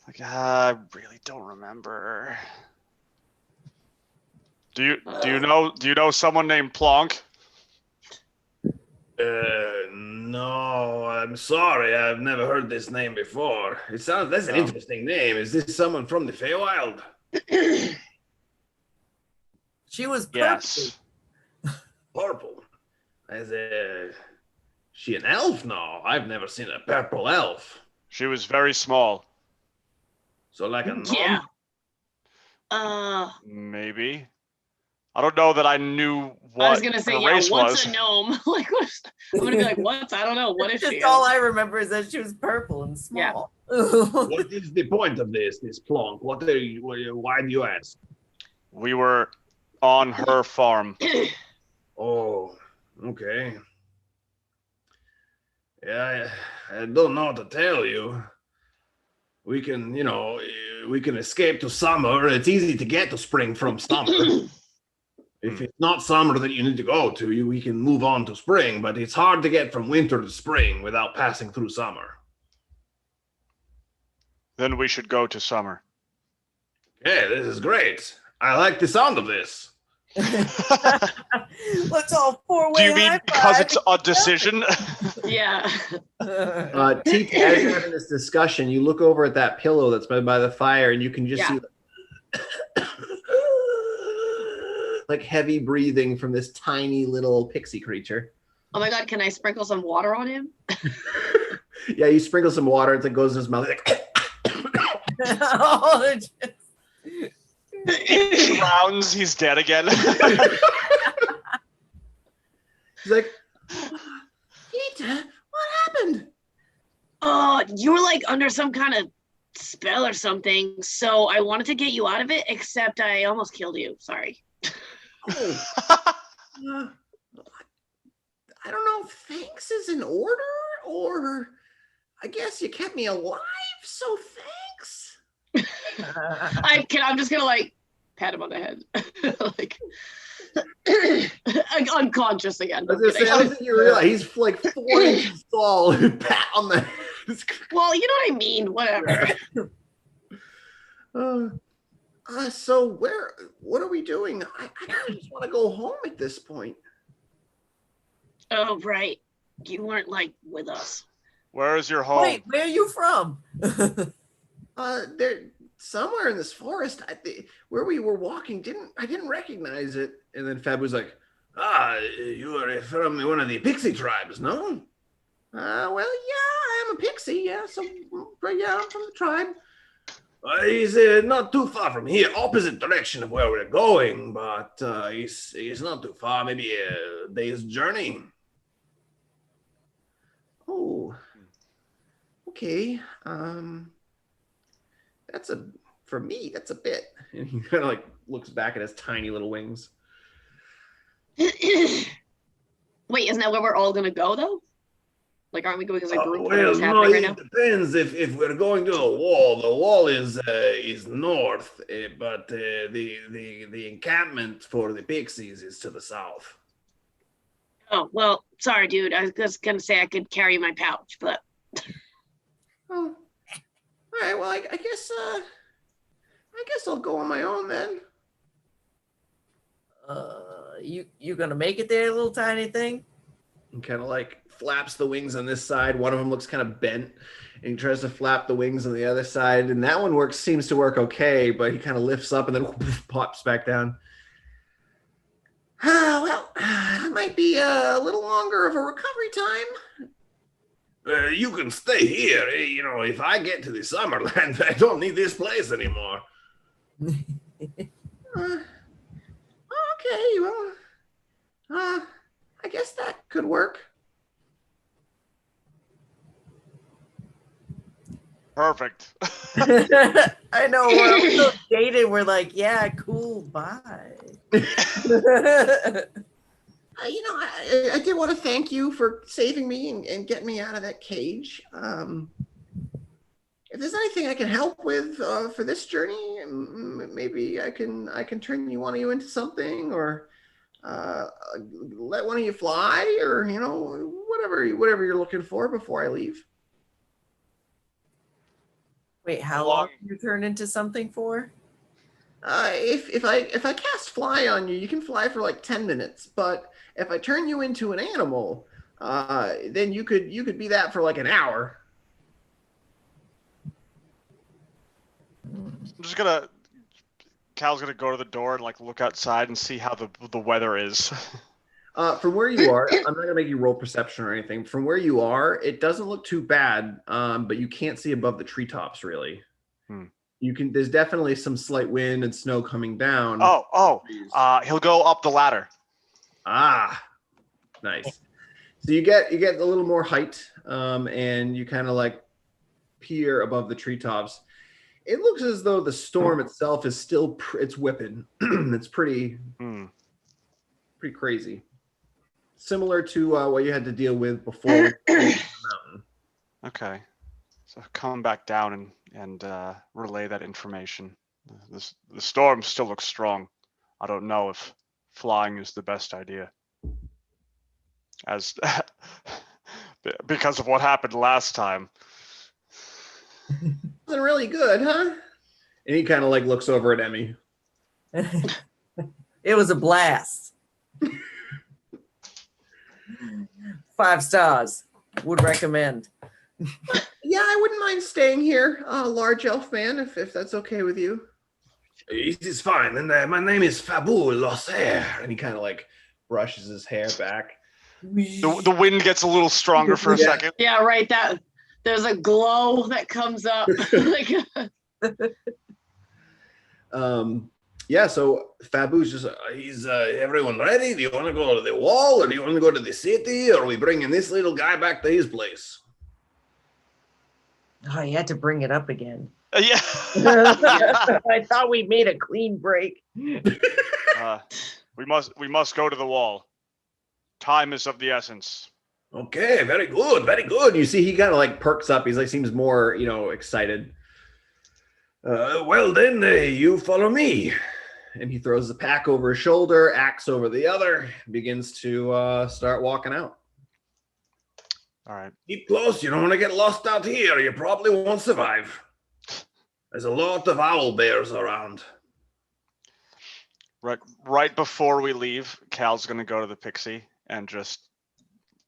Like, I really don't remember. Do you know someone named Plonk? No, I'm sorry. I've never heard this name before. That's an interesting name. Is this someone from the Feywild? She was purple. Yes. Purple. She an elf? No, I've never seen a purple elf. She was very small. So like a gnome? Yeah. Maybe. I don't know that I knew what I was gonna say, her race what's was. a gnome? Like, I'm gonna be like, what? I don't know. What is Just she? all I remember is that she was purple and small. What is the point of this plonk? Why do you ask? We were on her farm. Oh, okay. Yeah, I don't know what to tell you. We can, we can escape to summer. It's easy to get to spring from summer. If it's not summer that you need to go to, we can move on to spring, but it's hard to get from winter to spring without passing through summer. Then we should go to summer. Yeah, this is great. I like the sound of this. Let's all four-way Do you mean because it's a decision? Yeah. Tita, as you're having this discussion, you look over at that pillow that's by the fire, and you can just see like heavy breathing from this tiny little pixie creature. Oh my God, can I sprinkle some water on him? Yeah, you sprinkle some water, it goes in his mouth. Like, Oh, Drowns, he's dead again. he's like, Tita, what happened? Oh, you were like under some kind of spell or something. So I wanted to get you out of it, except I almost killed you. Sorry. Oh. I don't know if thanks is in order, or I guess you kept me alive, so thanks. I'm just gonna like pat him on the head, like unconscious again. I was gonna say, I don't think you realize he's like 4 inches tall. Pat on the head. Well, you know what I mean. Whatever. So what are we doing? I kind of just want to go home at this point. Oh, right. You weren't like with us. Where is your home? Wait, where are you from? There somewhere in this forest. Where we were walking, I didn't recognize it. And then Fab was like, You are from one of the pixie tribes, no? well, yeah, I am a pixie, yeah. So, but yeah, I'm from the tribe. He's not too far from here, opposite direction of where we're going, but he's not too far, maybe a day's journey. Oh, okay. For me, that's a bit. And he kind of like looks back at his tiny little wings. Wait, isn't that where we're all gonna go though? Like, aren't we going as a group? Well, no, happening right it now? depends if we're going to a wall. The wall is north, but the encampment for the pixies is to the south. Oh, well, sorry, dude. I was just gonna say I could carry my pouch, but Oh, all right. Well, I guess I'll go on my own then. You gonna make it there, little tiny thing? And kind of like flaps the wings on this side. One of them looks kind of bent, and he tries to flap the wings on the other side, and that one seems to work okay, but he kind of lifts up and then pops back down. Well, it might be a little longer of a recovery time. You can stay here. If I get to the Summerland, I don't need this place anymore. Okay, well, I guess that could work. Perfect. I know, we're so dated. We're like, yeah, cool, bye. I did want to thank you for saving me and getting me out of that cage. If there's anything I can help with for this journey, maybe I can turn one of you into something, or let one of you fly, or whatever you're looking for before I leave. Wait, how long do you turn into something for? If I cast fly on you, you can fly for like 10 minutes. But if I turn you into an animal, then you could be that for like an hour. Cal's gonna go to the door and like look outside and see how the weather is. From where you are, I'm not gonna make you roll perception or anything. From where you are, it doesn't look too bad, but you can't see above the treetops really. There's definitely some slight wind and snow coming down. He'll go up the ladder. Nice. So you get a little more height, and you kind of like peer above the treetops. It looks as though the storm itself is still it's whipping. It's pretty crazy. Similar to what you had to deal with before the mountain. Okay. So come back down and relay that information. The storm still looks strong. I don't know if flying is the best idea. As because of what happened last time. Wasn't really good, huh? And he kind of like looks over at Emmy. It was a blast. 5 stars. Would recommend. Yeah, I wouldn't mind staying here, large elf man, if that's okay with you. It is fine. And my name is Fabul Loser. And he kind of like brushes his hair back. The wind gets a little stronger for a second. Yeah, right. That there's a glow that comes up. Like, Yeah, so Fabu's just Is everyone ready? Do you want to go to the wall, or do you want to go to the city, or are we bringing this little guy back to his place? Oh, you had to bring it up again. Yeah. I thought we made a clean break. We must go to the wall. Time is of the essence. Okay, very good, very good. you see he kind of like perks up. He's like seems more, excited. Well then, you follow me. And he throws the pack over his shoulder, axe over the other, begins to start walking out. All right. Keep close. You don't want to get lost out here. You probably won't survive. There's a lot of owl bears around. Right before we leave, Cal's gonna go to the pixie and just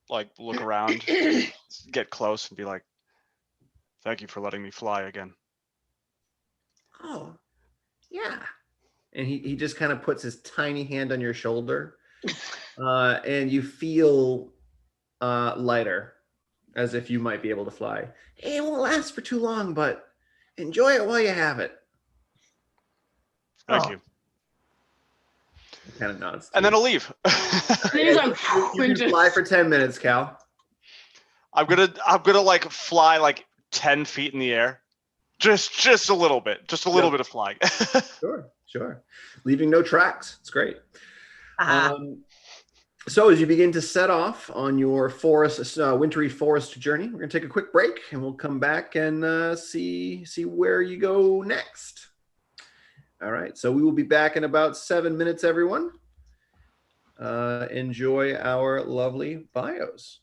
like look around, get close, and be like, "Thank you for letting me fly again." Oh, yeah. And he just kind of puts his tiny hand on your shoulder, and you feel lighter, as if you might be able to fly. It won't last for too long, but enjoy it while you have it. Thank you. He kind of nods. And then I'll leave. he's like, You can fly for 10 minutes, Cal. I'm gonna like fly like 10 feet in the air. Just a little bit. Just a little bit of flying. Sure. Leaving no tracks. It's great. So as you begin to set off on your wintry forest journey, we're going to take a quick break and we'll come back and see where you go next. All right. So we will be back in about 7 minutes, everyone. Enjoy our lovely bios.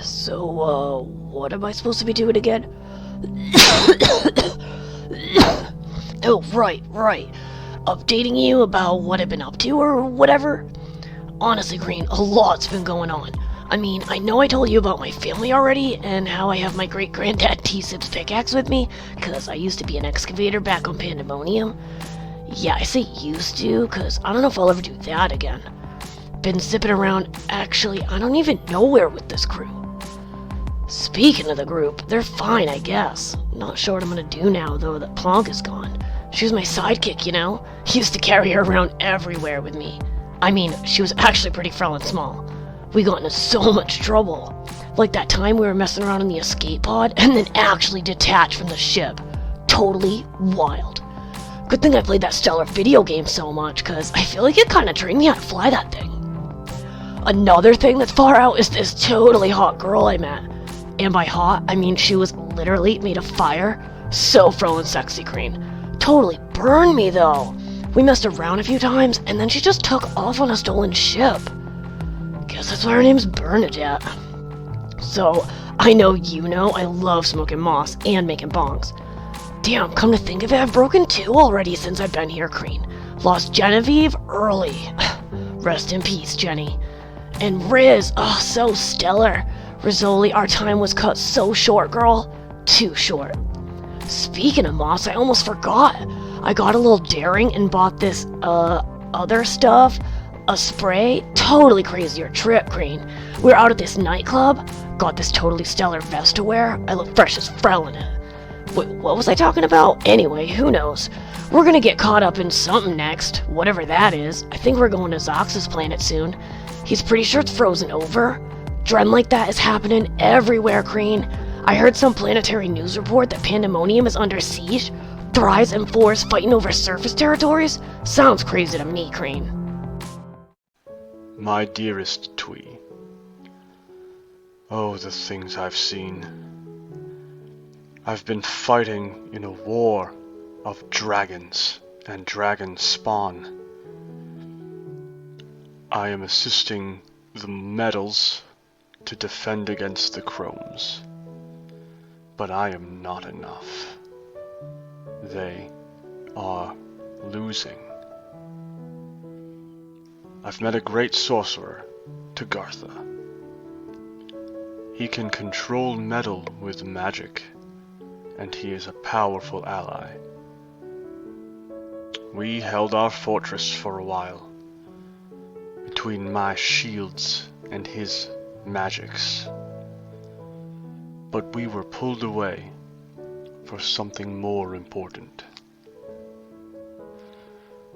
So, what am I supposed to be doing again? Oh, right. Updating you about what I've been up to or whatever? Honestly, Green, a lot's been going on. I mean, I know I told you about my family already, and how I have my great-granddad T-Sip's pickaxe with me, because I used to be an excavator back on Pandemonium. Yeah, I say used to, because I don't know if I'll ever do that again. Been zipping around, actually, I don't even know where with this crew. Speaking of the group, they're fine, I guess. Not sure what I'm gonna do now, though, that Plonk is gone. She was my sidekick, you know? Used to carry her around everywhere with me. I mean, she was actually pretty frail and small. We got into so much trouble. Like that time we were messing around in the escape pod and then actually detached from the ship. Totally wild. Good thing I played that stellar video game so much, cause I feel like it kinda trained me how to fly that thing. Another thing that's far out is this totally hot girl I met. And by hot, I mean she was literally made of fire. So fro and sexy, Green. Totally burned me though. We messed around a few times and then she just took off on a stolen ship. Guess that's why her name's Bernadette. So, I know you know I love smoking moss and making bongs. Damn, come to think of it, I've broken 2 already since I've been here, Green. Lost Genevieve early. Rest in peace, Jenny. And Riz, oh, so stellar. Rizzoli, our time was cut so short, girl. Too short. Speaking of moss, I almost forgot. I got a little daring and bought this, other stuff. A spray. Totally crazier trip, Green. We were out at this nightclub. Got this totally stellar vest to wear. I look fresh as Frel in it. Wait, what was I talking about? Anyway, who knows? We're gonna get caught up in something next. Whatever that is. I think we're going to Zox's planet soon. He's pretty sure it's frozen over. Dread like that is happening everywhere, Green. I heard some planetary news report that Pandemonium is under siege. thrives and fours fighting over surface territories? Sounds crazy to me, Crane. My dearest Twee. Oh, the things I've seen. I've been fighting in a war of dragons and dragon spawn. I am assisting the metals to defend against the chromes. But I am not enough. They are losing. I've met a great sorcerer, Tagartha. He can control metal with magic, and he is a powerful ally. We held our fortress for a while, between my shields and his magics. But we were pulled away for something more important.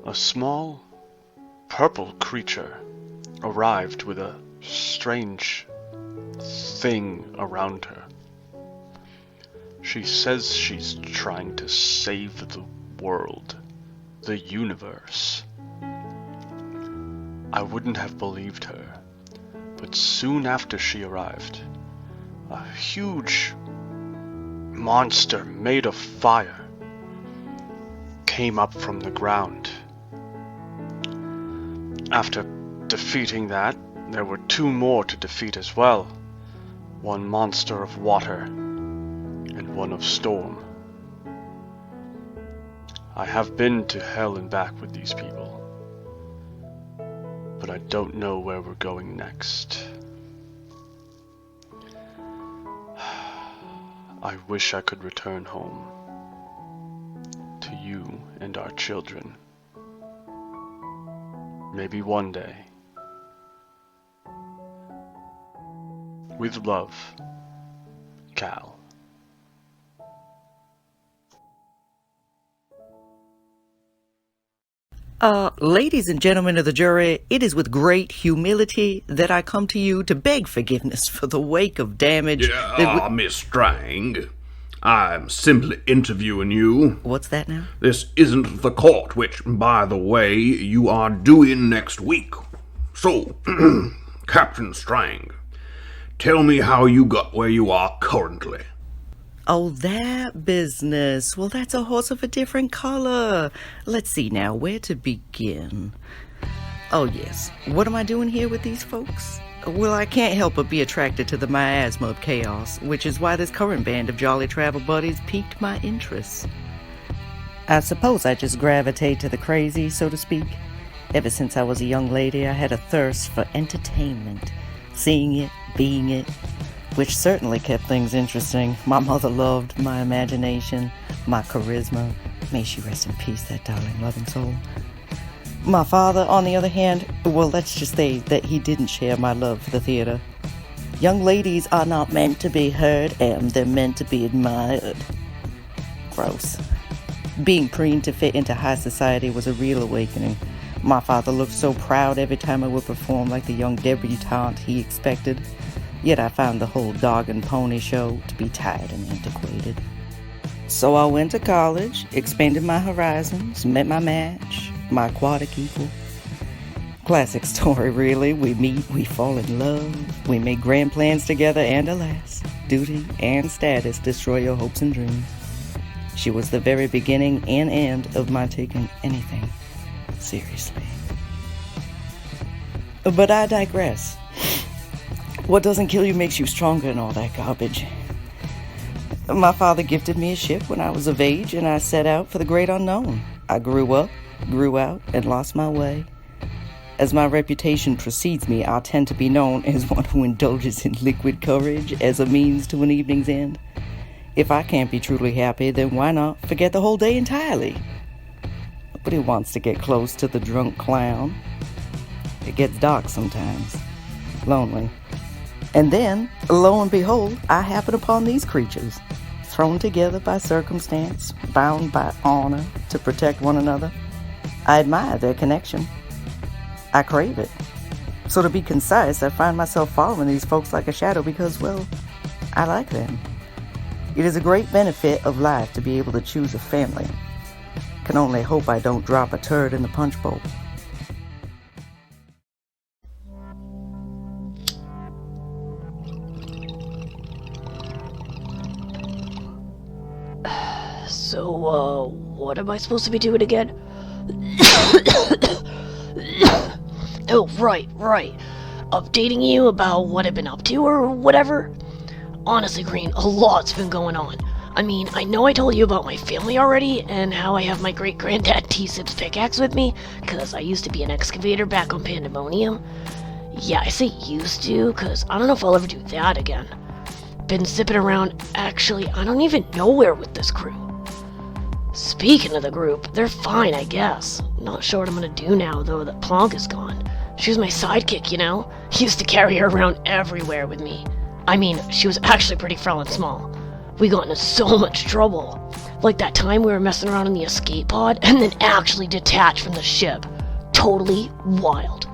A small, purple creature arrived with a strange thing around her. She says she's trying to save the world, the universe. I wouldn't have believed her, but soon after she arrived, a huge monster made of fire came up from the ground. After defeating that, there were two more to defeat as well. One monster of water and one of storm. I have been to hell and back with these people, but I don't know where we're going next. I wish I could return home to you and our children. Maybe one day. With love, Cal. Ladies and gentlemen of the jury, it is with great humility that I come to you to beg forgiveness for the wake of damage. Miss Strang, I'm simply interviewing you. What's that now? This isn't the court, which, by the way, you are doing next week. So, Captain Strang, tell me how you got where you are currently. Oh, that business. Well, that's a horse of a different color. Let's see now, where to begin? Oh, yes. What am I doing here with these folks? Well, I can't help but be attracted to the miasma of chaos, which is why this current band of jolly travel buddies piqued my interest. I suppose I just gravitate to the crazy, so to speak. Ever since I was a young lady, I had a thirst for entertainment, seeing it, being it, which certainly kept things interesting. My mother loved my imagination, my charisma. May she rest in peace, that darling, loving soul. My father, on the other hand, well, let's just say that he didn't share my love for the theater. Young ladies are not meant to be heard, and they're meant to be admired. Gross. Being preened to fit into high society was a real awakening. My father looked so proud every time I would perform like the young debutante he expected. Yet I found the whole dog and pony show to be tired and antiquated. So I went to college, expanded my horizons, met my match, my aquatic equal. Classic story, really. We meet, we fall in love, we make grand plans together, and alas, duty and status destroy your hopes and dreams. She was the very beginning and end of my taking anything seriously. But I digress. What doesn't kill you makes you stronger and all that garbage. My father gifted me a ship when I was of age, and I set out for the great unknown. I grew up, grew out, and lost my way. As my reputation precedes me, I tend to be known as one who indulges in liquid courage as a means to an evening's end. If I can't be truly happy, then why not forget the whole day entirely? Nobody wants to get close to the drunk clown. It gets dark sometimes. Lonely. And then, lo and behold, I happen upon these creatures, thrown together by circumstance, bound by honor to protect one another. I admire their connection. I crave it. So to be concise, I find myself following these folks like a shadow because, well, I like them. It is a great benefit of life to be able to choose a family, can only hope I don't drop a turd in the punch bowl. So, what am I supposed to be doing again? Oh, right. Updating you about what I've been up to or whatever? Honestly, Green, a lot's been going on. I mean, I know I told you about my family already and how I have my great-granddad T-Sip's pickaxe with me, because I used to be an excavator back on Pandemonium. Yeah, I say used to, because I don't know if I'll ever do that again. Been zipping around, actually, I don't even know where with this crew. Speaking of the group, they're fine, I guess. Not sure what I'm gonna do now, though, that Plonk is gone. She was my sidekick, you know? Used to carry her around everywhere with me. I mean, she was actually pretty frail and small. We got into so much trouble. Like that time we were messing around in the escape pod and then actually detached from the ship. Totally wild.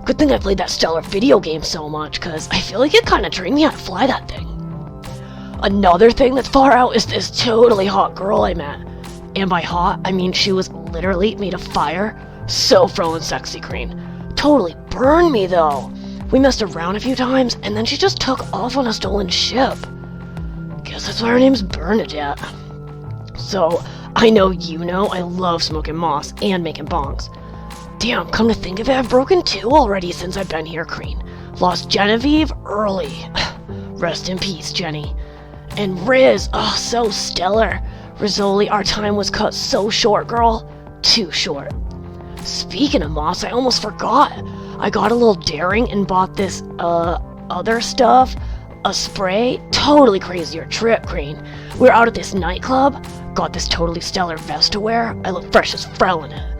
Good thing I played that stellar video game so much, because I feel like it kind of trained me how to fly that thing. Another thing that's far out is this totally hot girl I met. And by hot, I mean she was literally made of fire. So frail and sexy, Green. Totally burned me, though. We messed around a few times, and then she just took off on a stolen ship. Guess that's why her name's Bernadette. So, I know you know I love smoking moss and making bongs. Damn, come to think of it, I've broken 2 already since I've been here, Green. Lost Genevieve early. Rest in peace, Jenny. And Riz, oh, so stellar. Rizzoli, our time was cut so short, girl. Too short. Speaking of moss, I almost forgot. I got a little daring and bought this, other stuff. A spray. Totally crazier trip, Green. We were out at this nightclub. Got this totally stellar vest to wear. I look fresh as Frel in it.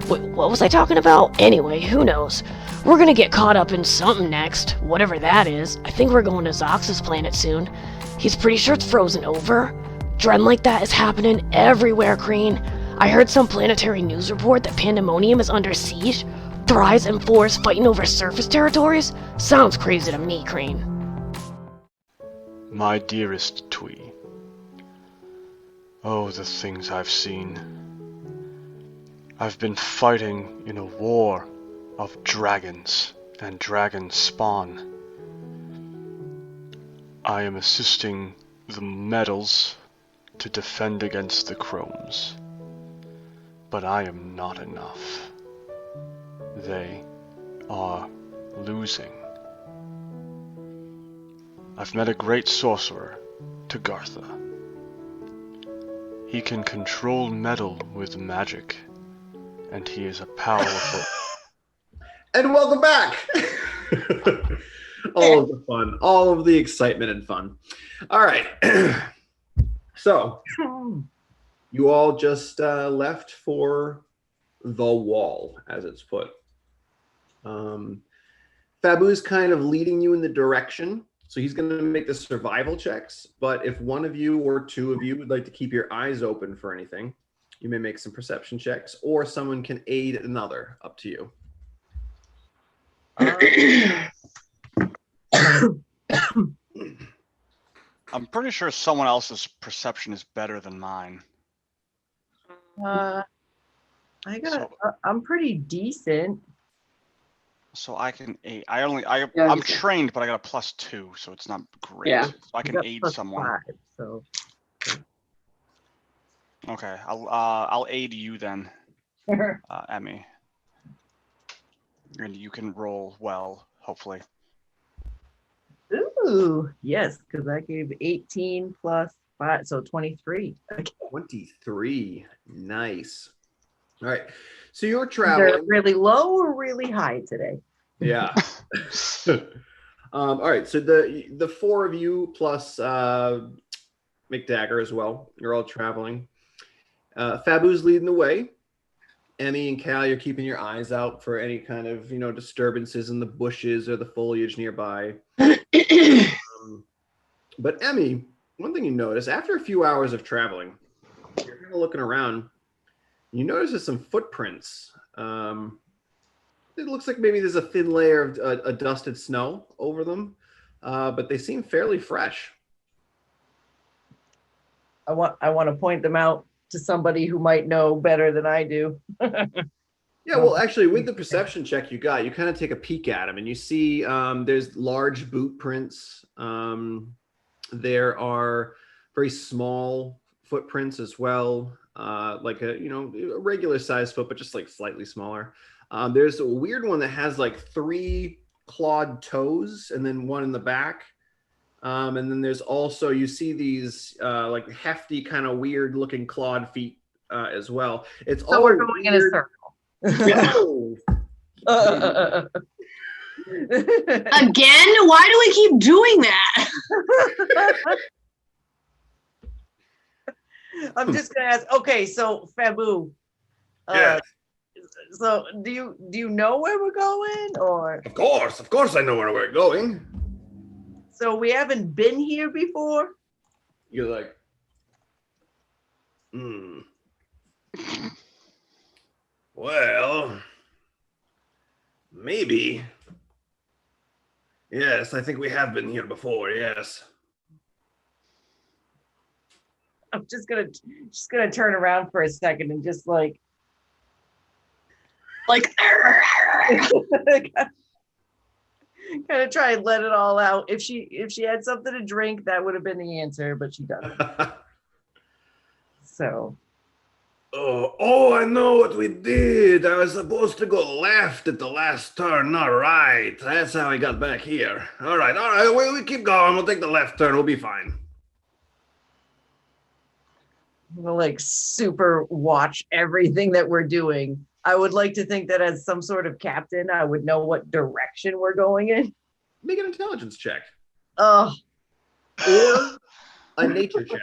Wait, what was I talking about? Anyway, who knows? We're gonna get caught up in something next. Whatever that is. I think we're going to Zox's planet soon. He's pretty sure it's frozen over. Dread like that is happening everywhere, Green. I heard some planetary news report that Pandemonium is under siege. Thrice and Fours fighting over surface territories? Sounds crazy to me, Crane. My dearest Twee. Oh, the things I've seen. I've been fighting in a war of dragons and dragon spawn. I am assisting the metals to defend against the chromes. But I am not enough. They are losing. I've met a great sorcerer, Tagartha. He can control metal with magic, and he is a powerful... And welcome back! All of the fun, all of the excitement and fun. All right. So, you all just left for the wall, as it's put. Fabu's kind of leading you in the direction. So he's going to make the survival checks. But if one of you or two of you would like to keep your eyes open for anything, you may make some perception checks, or someone can aid another. Up to you. I'm pretty sure someone else's perception is better than mine. I'm pretty decent. So I can aid. I'm trained, but I got a +2, so it's not great. Yeah. So I can aid someone. 5, so. Okay, I'll aid you then, Emmy. And you can roll well, hopefully. Ooh, yes, because I gave 18 plus 5, so 23. Okay. 23. Nice. All right. So you're They're traveling. really low or really high today? Yeah. All right. So the 4 of you plus McDagger as well. You're all traveling. Fabu's leading the way. Emmy and Cal, you're keeping your eyes out for any kind of, disturbances in the bushes or the foliage nearby. But Emmy, one thing you notice, after a few hours of traveling, you're kind of looking around, you notice there's some footprints. It looks like maybe there's a thin layer of dusted snow over them, but they seem fairly fresh. I want to point them out to somebody who might know better than I do. Yeah, well, actually, with the perception check you got, you kind of take a peek at him, and you see there's large boot prints. There are very small footprints as well, like a a regular size foot, but just like slightly smaller. There's a weird one that has like 3 clawed toes, and then one in the back. And then there's also, you see these like hefty, kind of weird looking clawed feet as well. It's So all we're going in a weird. circle. Oh. Again? Why do we keep doing that? I'm just gonna ask. Okay, so Fabu. Yeah. So do you know where we're going, or Of course I know where we're going. so we haven't been here before? You're like, Well, maybe. Yes, I think we have been here before, yes. I'm just gonna turn around for a second and just like kind of try and let it all out. If she had something to drink, that would have been the answer, but she doesn't. So Oh, I know what we did. I was supposed to go left at the last turn, not right. That's how I got back here. All right. We keep going. We'll take the left turn. We'll be fine. I'm gonna like super watch everything that we're doing. I would like to think that as some sort of captain, I would know what direction we're going in. make an intelligence check Oh, or a nature check.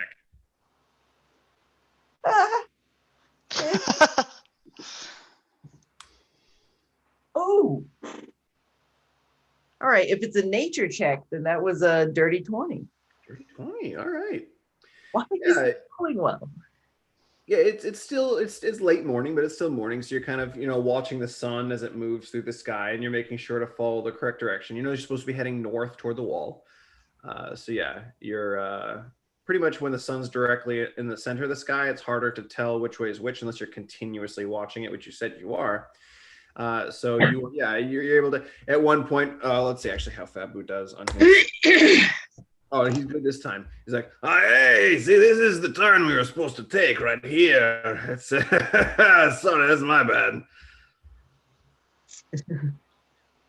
Oh. All right. If it's a nature check, then that was a dirty 20. Dirty 20. All right. Why is it going well? Yeah, it's still it's late morning, but it's still morning. So you're kind of watching the sun as it moves through the sky, and you're making sure to follow the correct direction. You're supposed to be heading north toward the wall. So yeah, you're pretty much when the sun's directly in the center of the sky, it's harder to tell which way is which unless you're continuously watching it, which you said you are. So you're able to at one point. Let's see actually how Fabu does on his. Oh, he's good this time. He's like, Hey, see, this is the turn we were supposed to take right here. It's, sorry, that's my bad.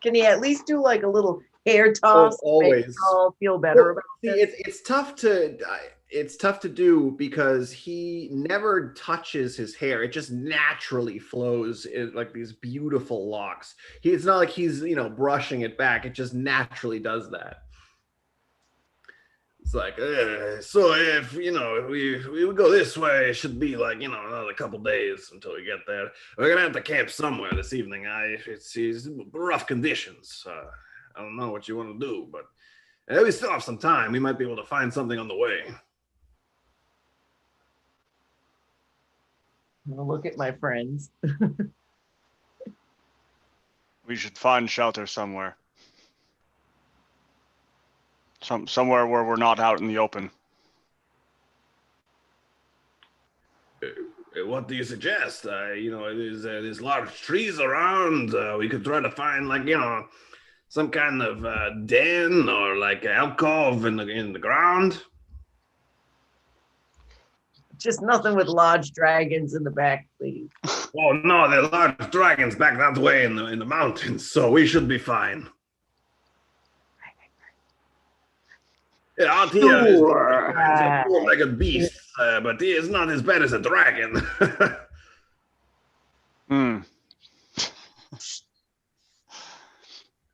Can he at least do like a little hair toss? Always. Make us all feel better about it. It's tough to do because he never touches his hair. It just naturally flows in like these beautiful locks. It's not like he's brushing it back. It just naturally does that. It's like, so if we go this way, it should be like another couple days until we get there. We're gonna have to camp somewhere this evening. It's rough conditions. I don't know what you want to do, but we still have some time. We might be able to find something on the way. I'll look at my friends. We should find shelter somewhere. Somewhere where we're not out in the open. What do you suggest? There's large trees around. We could try to find some kind of den or like alcove in the ground. Just nothing with large dragons in the back, please. Oh no, there are large dragons back that way in the mountains, so we should be fine. Yeah, out here is a four-legged beast, but he is not as bad as a dragon.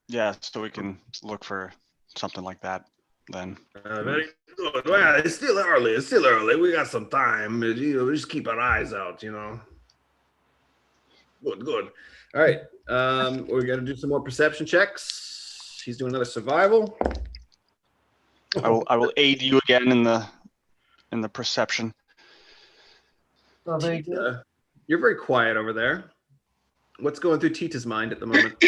Yeah, so we can look for something like that then. Very good. Well, it's still early. We got some time. We just keep our eyes out, Good. all right. We got to do some more perception checks. He's doing another survival. I will aid you again in the perception. Well, very good. You're very quiet over there. What's going through Tita's mind at the moment?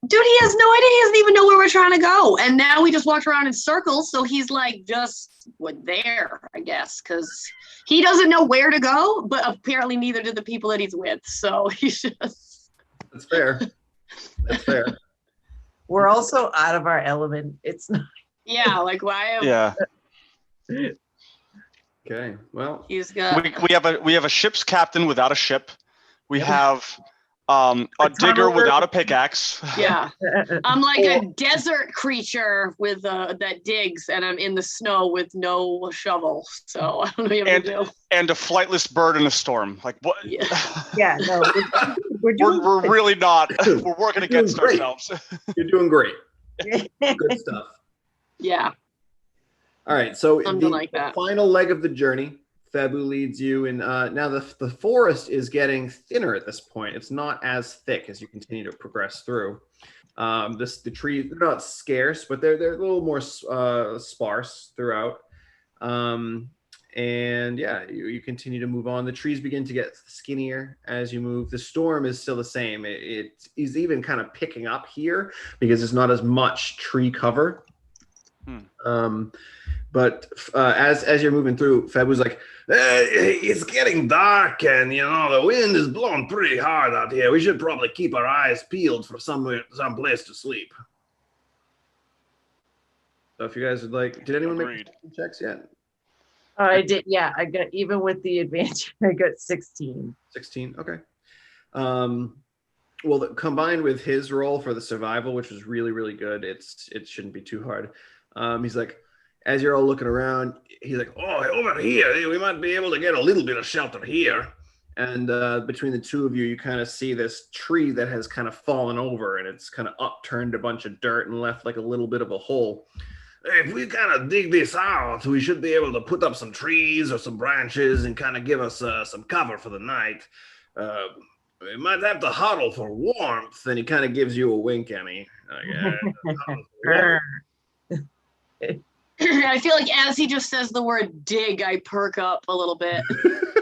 Dude, he has no idea. He doesn't even know where we're trying to go. And now we just walked around in circles. So he's like, just there, I guess, because he doesn't know where to go. But apparently, neither do the people that he's with. So he's just. That's fair. That's fair. We're also out of our element. It's not. Yeah, like why? Yeah. Okay. Well, He's got. We have a ship's captain without a ship. We have a digger tunneler. without a pickaxe. Yeah, I'm like a desert creature with that digs, and I'm in the snow with no shovel. So I don't know what to do. And a flightless bird in a storm. Like what? Yeah. Yeah, no, we're doing We're really not. We're working against great. ourselves. you're doing great. great. Good stuff. Yeah, All right. So something the like that. final leg of the journey, Fabu leads you, and now the forest is getting thinner at this point. It's not as thick as you continue to progress through. The trees, they're not scarce, but they're a little more sparse throughout. And yeah, you continue to move on. The trees begin to get skinnier as you move. The storm is still the same. It is even kind of picking up here because there's not as much tree cover. But as you're moving through, Fabu's like, It's getting dark, and the wind is blowing pretty hard out here. We should probably keep our eyes peeled for some place to sleep. so if you guys would like, did anyone Agreed. make checks yet? I did. Yeah, I got, even with the advantage, I got 16. 16. Okay. Well, combined with his roll for the survival, which was really, really good, it shouldn't be too hard. He's like, as you're all looking around, he's like, Oh, over here, we might be able to get a little bit of shelter here. and between the two of you, you kind of see this tree that has kind of fallen over, and it's kind of upturned a bunch of dirt and left like a little bit of a hole. If we kind of dig this out, we should be able to put up some trees or some branches and kind of give us some cover for the night. We might have to huddle for warmth. Then he kind of gives you a wink, Emmy. I feel like as he just says the word dig, I perk up a little bit.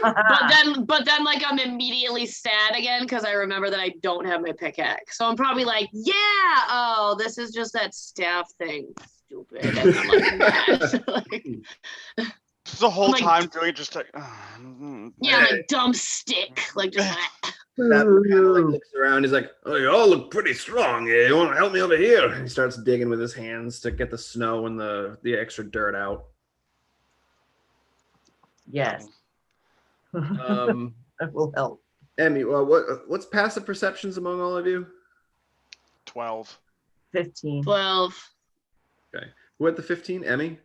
But then like I'm immediately sad again because I remember that I don't have my pickaxe. So I'm probably like, yeah, oh, this is just that staff thing. Stupid. And I'm like, mad. Like, The whole Like- time doing it just like. yeah, I'm like dumb stick. Like just Fabu kind of like looks around. He's like, Oh, you all look pretty strong. You want to help me over here? he starts digging with his hands to get the snow and the extra dirt out. Yes. That will help. Emmy, well, what's passive perceptions among all of you? 12. 15. 12. Who had the 15? Emmy?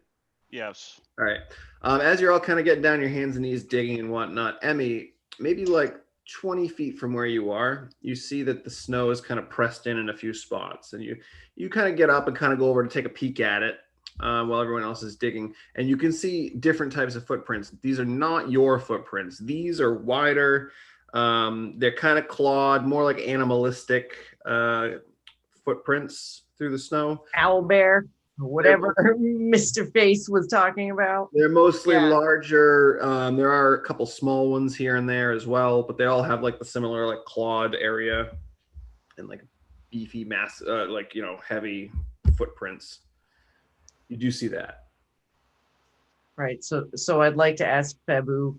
Yes. All right. As you're all kind of getting down your hands and knees digging and whatnot, Emmy, maybe like 20 feet from where you are, you see that the snow is kind of pressed in a few spots, and you kind of get up and kind of go over to take a peek at it while everyone else is digging, and you can see different types of footprints. These are not your footprints. These are wider. They're kind of clawed, more like animalistic footprints through the snow. Owlbear, whatever Mr. Face was talking about. They're mostly Yeah. larger. There are a couple small ones here and there as well, but they all have like the similar like clawed area and like beefy mass, heavy footprints. You do see that. Right. So I'd like to ask Fabu.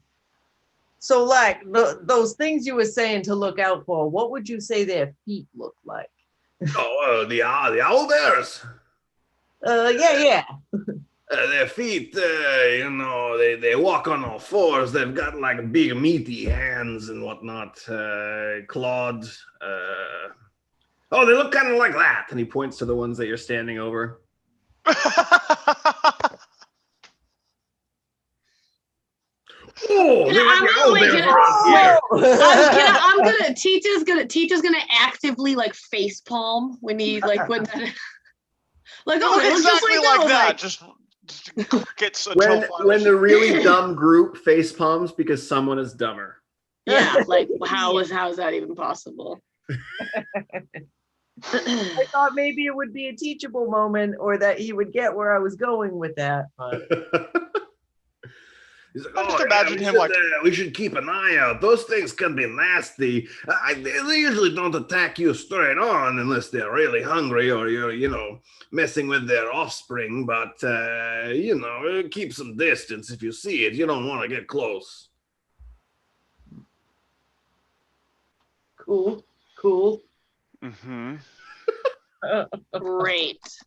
So like those things you were saying to look out for, what would you say their feet look like? Oh, the owl bears. Yeah. Their feet, they walk on all fours. They've got like big meaty hands and whatnot, clawed. Oh, they look kind of like that. And he points to the ones that you're standing over. Oh, Can they got I- the owl wait, bears can I- around here. I'm gonna Teach is gonna actively like face palm when he like when that like No, oh it was just exactly like like that. that. Just gets a When toe the really dumb group face palms because someone is dumber. Yeah, like how is that even possible? I thought maybe it would be a teachable moment or that he would get where I was going with that. But He's like, I just "Oh, imagine him like, we should keep an eye out. Those things can be nasty. They usually don't attack you straight on unless they're really hungry or you're, messing with their offspring. But, keep some distance if you see it. You don't want to get close." Cool. mm-hmm. Great.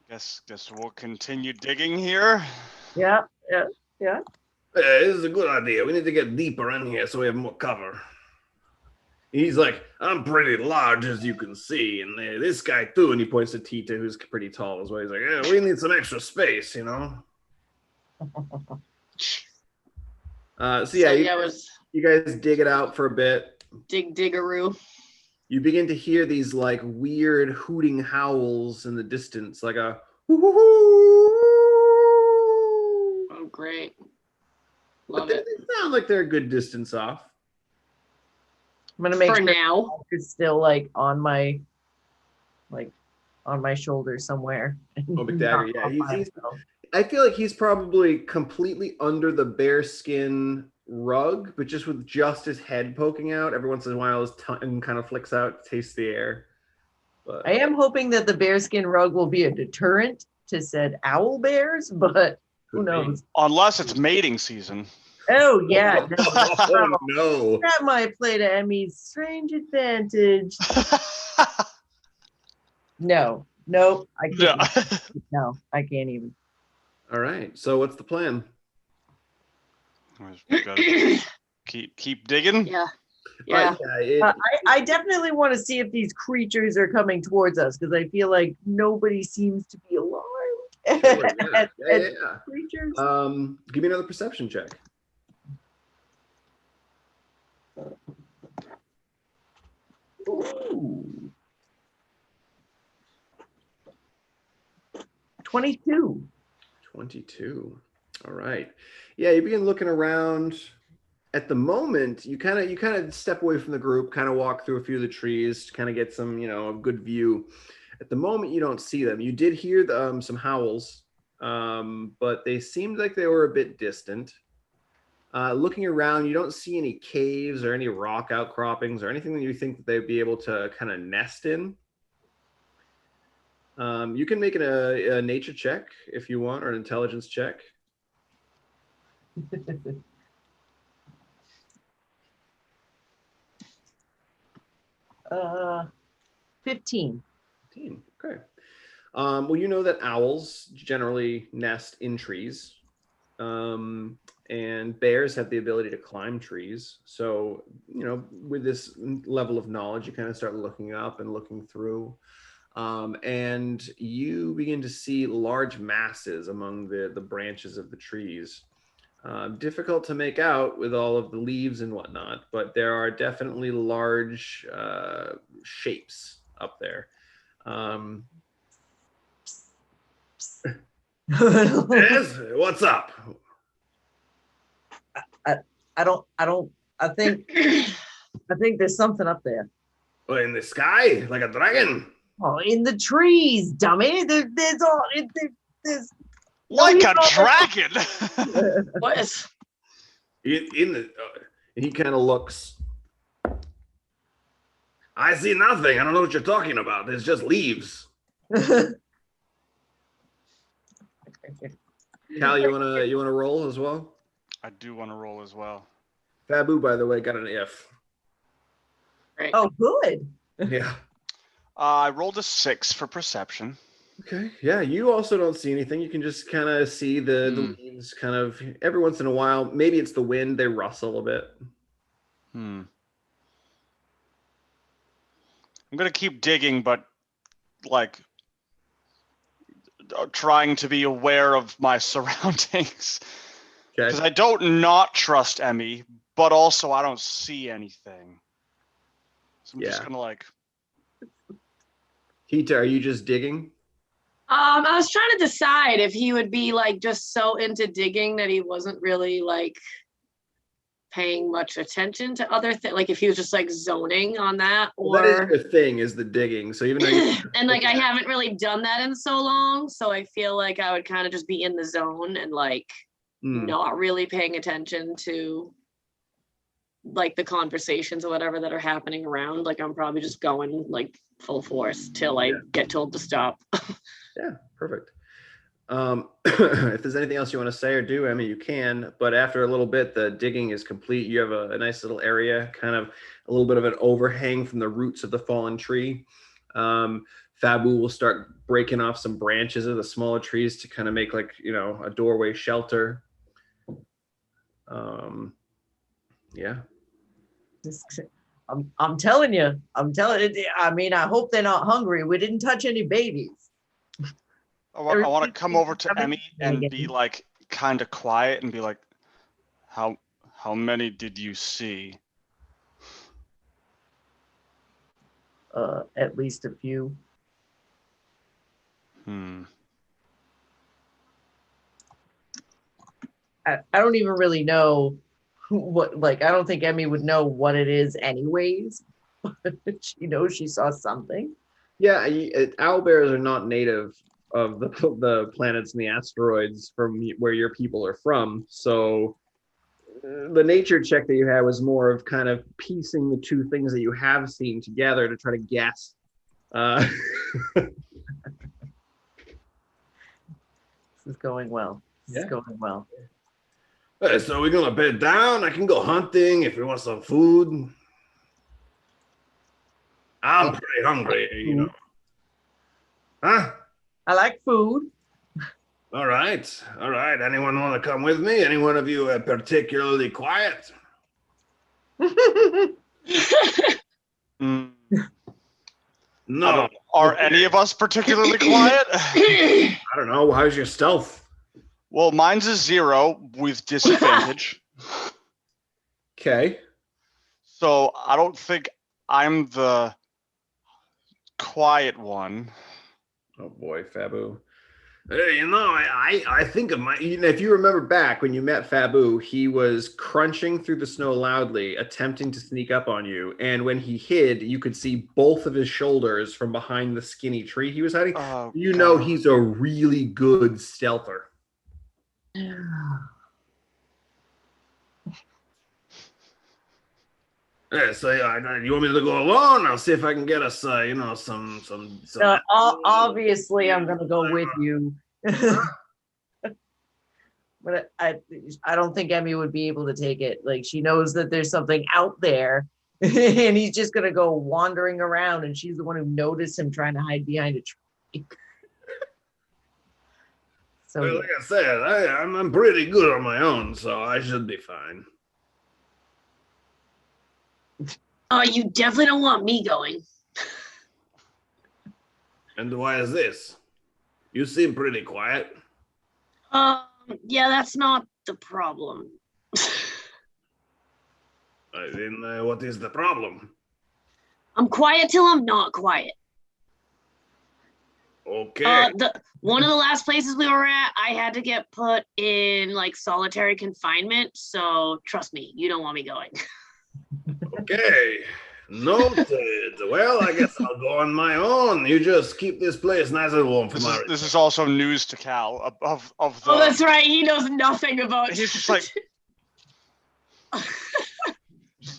Guess we'll continue digging here. Yeah. This is a good idea. We need to get deeper in here so we have more cover. He's like, "I'm pretty large, as you can see, and this guy too." And he points to Tita, who's pretty tall as well. He's like, "Yeah, we need some extra space, So yeah, you guys dig it out for a bit. Diggaroo. You begin to hear these like weird hooting howls in the distance, like a Oh, great. but Love they it. sound like they're a good distance off. I'm gonna make For sure now. it's still like on my shoulder somewhere. Oh, McDagger, yeah, Not by he's himself. I feel like he's probably completely under the bear skin rug, but just with just his head poking out. Every once in a while, his tongue kind of flicks out to taste the air. But I am hoping that the bearskin rug will be a deterrent to said owl bears, but who could be. knows? Unless it's mating season. Oh yeah, no. Oh no! That might play to Emmy's strange advantage. No, I can't. Yeah. No, I can't even. All right. So what's the plan? Gotta keep digging. Yeah. Yeah. Right, I definitely want to see if these creatures are coming towards us because I feel like nobody seems to be alarmed sure, at yeah. creatures. Give me another perception check. Ooh. 22. 22. All right. Yeah, you begin looking around. At the moment, you kind of step away from the group, kind of walk through a few of the trees, kind of get some, a good view. At the moment, you don't see them. You did hear some howls, but they seemed like they were a bit distant. Looking around, you don't see any caves or any rock outcroppings or anything that you think that they'd be able to kind of nest in. You can make a nature check if you want, or an intelligence check. 15. 15. Okay. Well, you know that owls generally nest in trees, and bears have the ability to climb trees. So, with this level of knowledge, you kind of start looking up and looking through. And you begin to see large masses among the branches of the trees. Difficult to make out with all of the leaves and whatnot, but there are definitely large shapes up there. Yes? What's up? I think there's something up there. Oh, in the sky? Like a dragon? Oh, in the trees, dummy. There's Like a dragon. What is? In the... And he kind of looks. I see nothing. I don't know what you're talking about. There's just leaves. Cal, you wanna roll as well? I do want to roll as well. Fabu, by the way, got an if. Right. Oh, good. Yeah. I rolled a 6 for perception. Okay. Yeah, you also don't see anything. You can just kind of see the leaves kind of every once in a while. Maybe it's the wind, they rustle a bit. I'm going to keep digging, but like trying to be aware of my surroundings. Because Okay. I don't not trust Emmy, but also I don't see anything. So I'm just Yeah. going to like... Hita, are you just digging? I was trying to decide if he would be like just so into digging that he wasn't really like paying much attention to other things, like if he was just like zoning on that, Well, or that is the thing, is the digging. So even though you and like I haven't really done that in so long, so I feel like I would kind of just be in the zone and like not really paying attention to like the conversations or whatever that are happening around. Like I'm probably just going like full force till I get told to stop. Yeah, perfect. If there's anything else you want to say or do, Emmy, you can. But after a little bit, the digging is complete. You have a nice little area, kind of a little bit of an overhang from the roots of the fallen tree. Fabu will start breaking off some branches of the smaller trees to kind of make like, a doorway shelter. Yeah. I'm telling you. I mean, I hope they're not hungry. We didn't touch any babies. I want to come over to Emmy and be like kind of quiet and be like, how many did you see? At least a few. I don't even really know what, like, I don't think Emmy would know what it is anyways. She knows she saw something. Yeah, owlbears are not native of the planets and the asteroids from where your people are from. So the nature check that you had was more of kind of piecing the two things that you have seen together to try to guess. This is going well. This is going well. Hey, so we're gonna bed down. I can go hunting if we want some food. I'm pretty hungry, Huh? I like food. All right. Anyone want to come with me? Any one of you particularly quiet? No. Are any of us particularly quiet? I don't know. How's your stealth? Well, mine's a 0 with disadvantage. Okay. So I don't think I'm the quiet one. Oh boy, Fabu. Hey, I think of if you remember back when you met Fabu, he was crunching through the snow loudly, attempting to sneak up on you. And when he hid, you could see both of his shoulders from behind the skinny tree he was hiding. Oh, know he's a really good stealther. Yeah, so you want me to go alone? I'll see if I can get us, some. So obviously, I'm gonna go with you. But I don't think Emmy would be able to take it. Like, she knows that there's something out there, and he's just gonna go wandering around, and she's the one who noticed him trying to hide behind a tree. So well, like I said, I'm pretty good on my own, so I should be fine. Oh, you definitely don't want me going. And why is this? You seem pretty quiet. Yeah, that's not the problem. Then what is the problem? I'm quiet till I'm not quiet. Okay. One of the last places we were at, I had to get put in like solitary confinement. So trust me, you don't want me going. Okay. Noted. Well, I guess I'll go on my own. You just keep this place nice and warm for my return. This is also news to Cal of the. Oh, that's right. He knows nothing about. He's just like.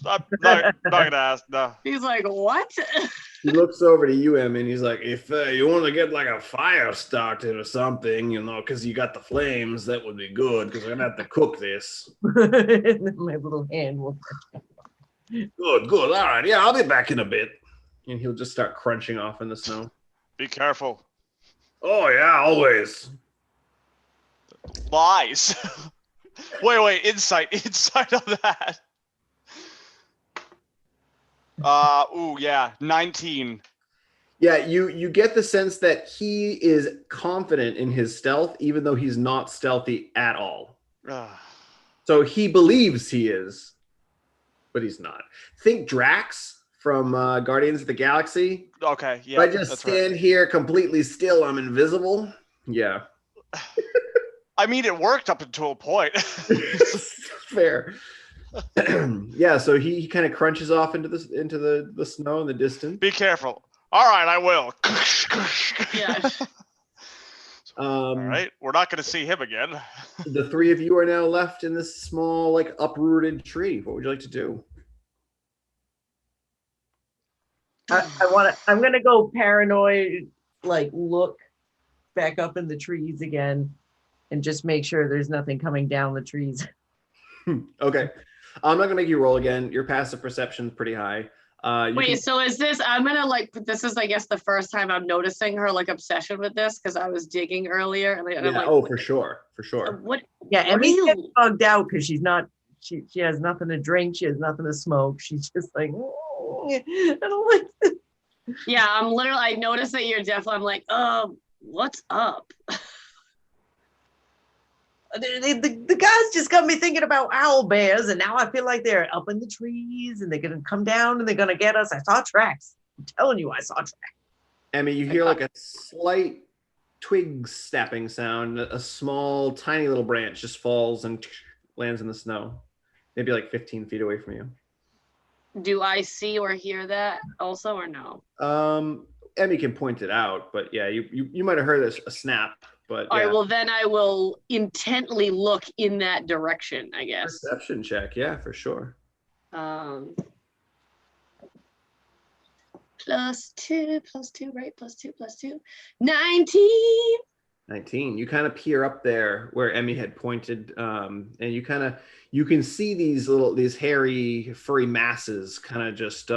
I'm not gonna ask. No. He's like, what? He looks over to you, Em, and he's like, if you want to get like a fire started or something, because you got the flames, that would be good, because we're going to have to cook this. my little hand will. Good. All right. Yeah, I'll be back in a bit. And he'll just start crunching off in the snow. Be careful. Oh, yeah, always. Lies. Wait, insight on that. Yeah, 19. Yeah, you get the sense that he is confident in his stealth, even though he's not stealthy at all. So he believes he is, but he's not. Think Drax from Guardians of the Galaxy. Okay, yeah. If I just stand here completely still, I'm invisible. Yeah. I mean, it worked up until a point. Fair. Yeah, so he kind of crunches off into the snow in the distance. Be careful. All right, I will. Yeah. All right, we're not going to see him again. The three of you are now left in this small, like, uprooted tree. What would you like to do? I'm gonna go paranoid, like look back up in the trees again and just make sure there's nothing coming down the trees. Okay. I'm not gonna make you roll again. Your passive perception's pretty high. Wait, so is this, I'm gonna like, this is, I guess, the first time I'm noticing her like obsession with this, because I was digging earlier and I'm like, oh, for sure. What? Yeah, What Emmy's are you- getting bugged out because she's not, she has nothing to drink, she has nothing to smoke. She's just like, I don't like this. Yeah, I'm literally, I noticed that you're definitely, I'm like, what's up? The guys just got me thinking about owl bears, and now I feel like they're up in the trees and they're gonna come down and they're gonna get us. I saw tracks. I'm telling you, I saw tracks. Emmy, you hear like a slight twig snapping sound. A small, tiny little branch just falls and lands in the snow, maybe like 15 feet away from you. Do I see or hear that also, or no? Emmy can point it out, but yeah, you might have heard a snap. But All yeah. right, well, then I will intently look in that direction, I guess. Perception check, yeah, for sure. +2, right? +2. 19. 19. You kind of peer up there where Emmy had pointed, and you can see these hairy, furry masses kind of just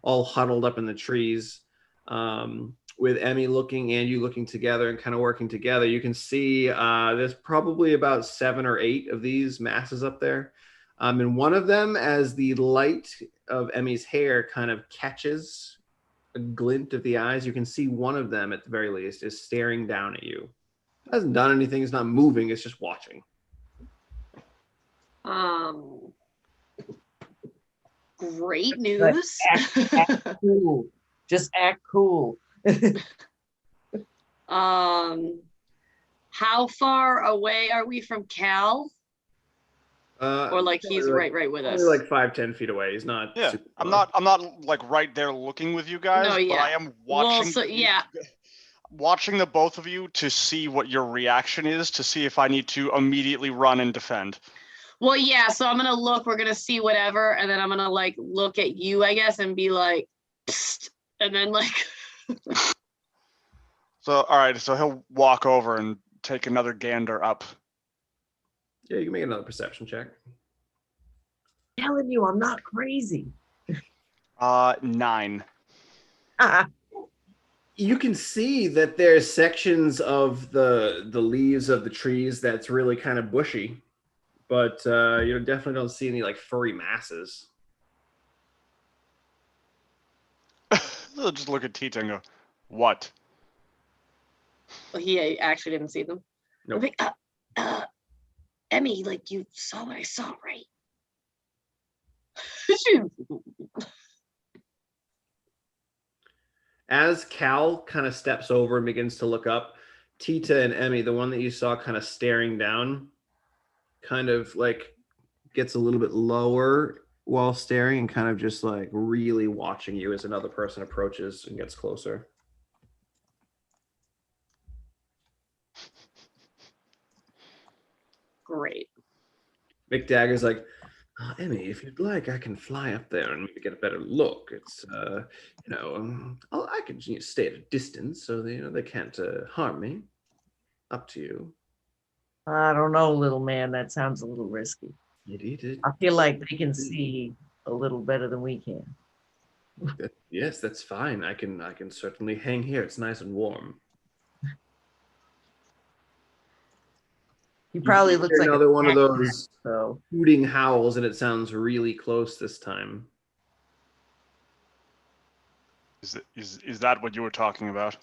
all huddled up in the trees. With Emmy looking and you looking together and kind of working together, you can see there's probably about 7 or 8 of these masses up there. And one of them, as the light of Emmy's hair kind of catches a glint of the eyes, you can see one of them at the very least is staring down at you. It hasn't done anything, it's not moving, it's just watching. Great news. Act cool. Just act cool. How far away are we from Cal? Or like he's right with us? Only like 5-10 feet away. He's not. Yeah, super I'm close. not like right there looking with you guys, No, yeah. but I am watching. Well, so, yeah. Watching the both of you to see what your reaction is, to see if I need to immediately run and defend. Well, yeah. So I'm gonna look. We're gonna see whatever, and then I'm gonna like look at you, I guess, and be like, psst, and then like. So all right, so he'll walk over and take another gander up. Yeah, you can make another perception check. I'm telling you, I'm not crazy. 9. You can see that there's sections of the leaves of the trees that's really kind of bushy, but you definitely don't see any like furry masses. I'll just look at Tita and go, "What?" Well, he actually didn't see them. Nope. Like, Emmy, like you saw what I saw, right? As Cal kind of steps over and begins to look up, Tita and Emmy, the one that you saw kind of staring down, kind of like gets a little bit lower while staring and kind of just like really watching you as another person approaches and gets closer. Great. McDagger's like, Emmy, if you'd like, I can fly up there and maybe get a better look. It's, I can stay at a distance so they can't harm me. Up to you. I don't know, little man. That sounds a little risky. I feel like they can see a little better than we can. Yes, that's fine. I can certainly hang here. It's nice and warm. He probably looks like another one of those so hooting howls, and it sounds really close this time. Is that what you were talking about?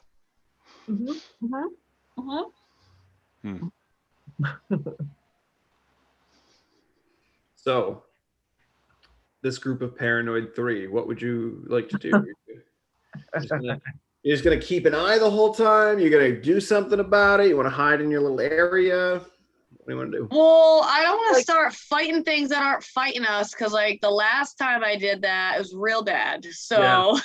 So, this group of Paranoid 3, what would you like to do? You're just gonna keep an eye the whole time? You're gonna do something about it? You want to hide in your little area? What do you want to do? Well, I don't want to start fighting things that aren't fighting us, because like the last time I did that, it was real bad. So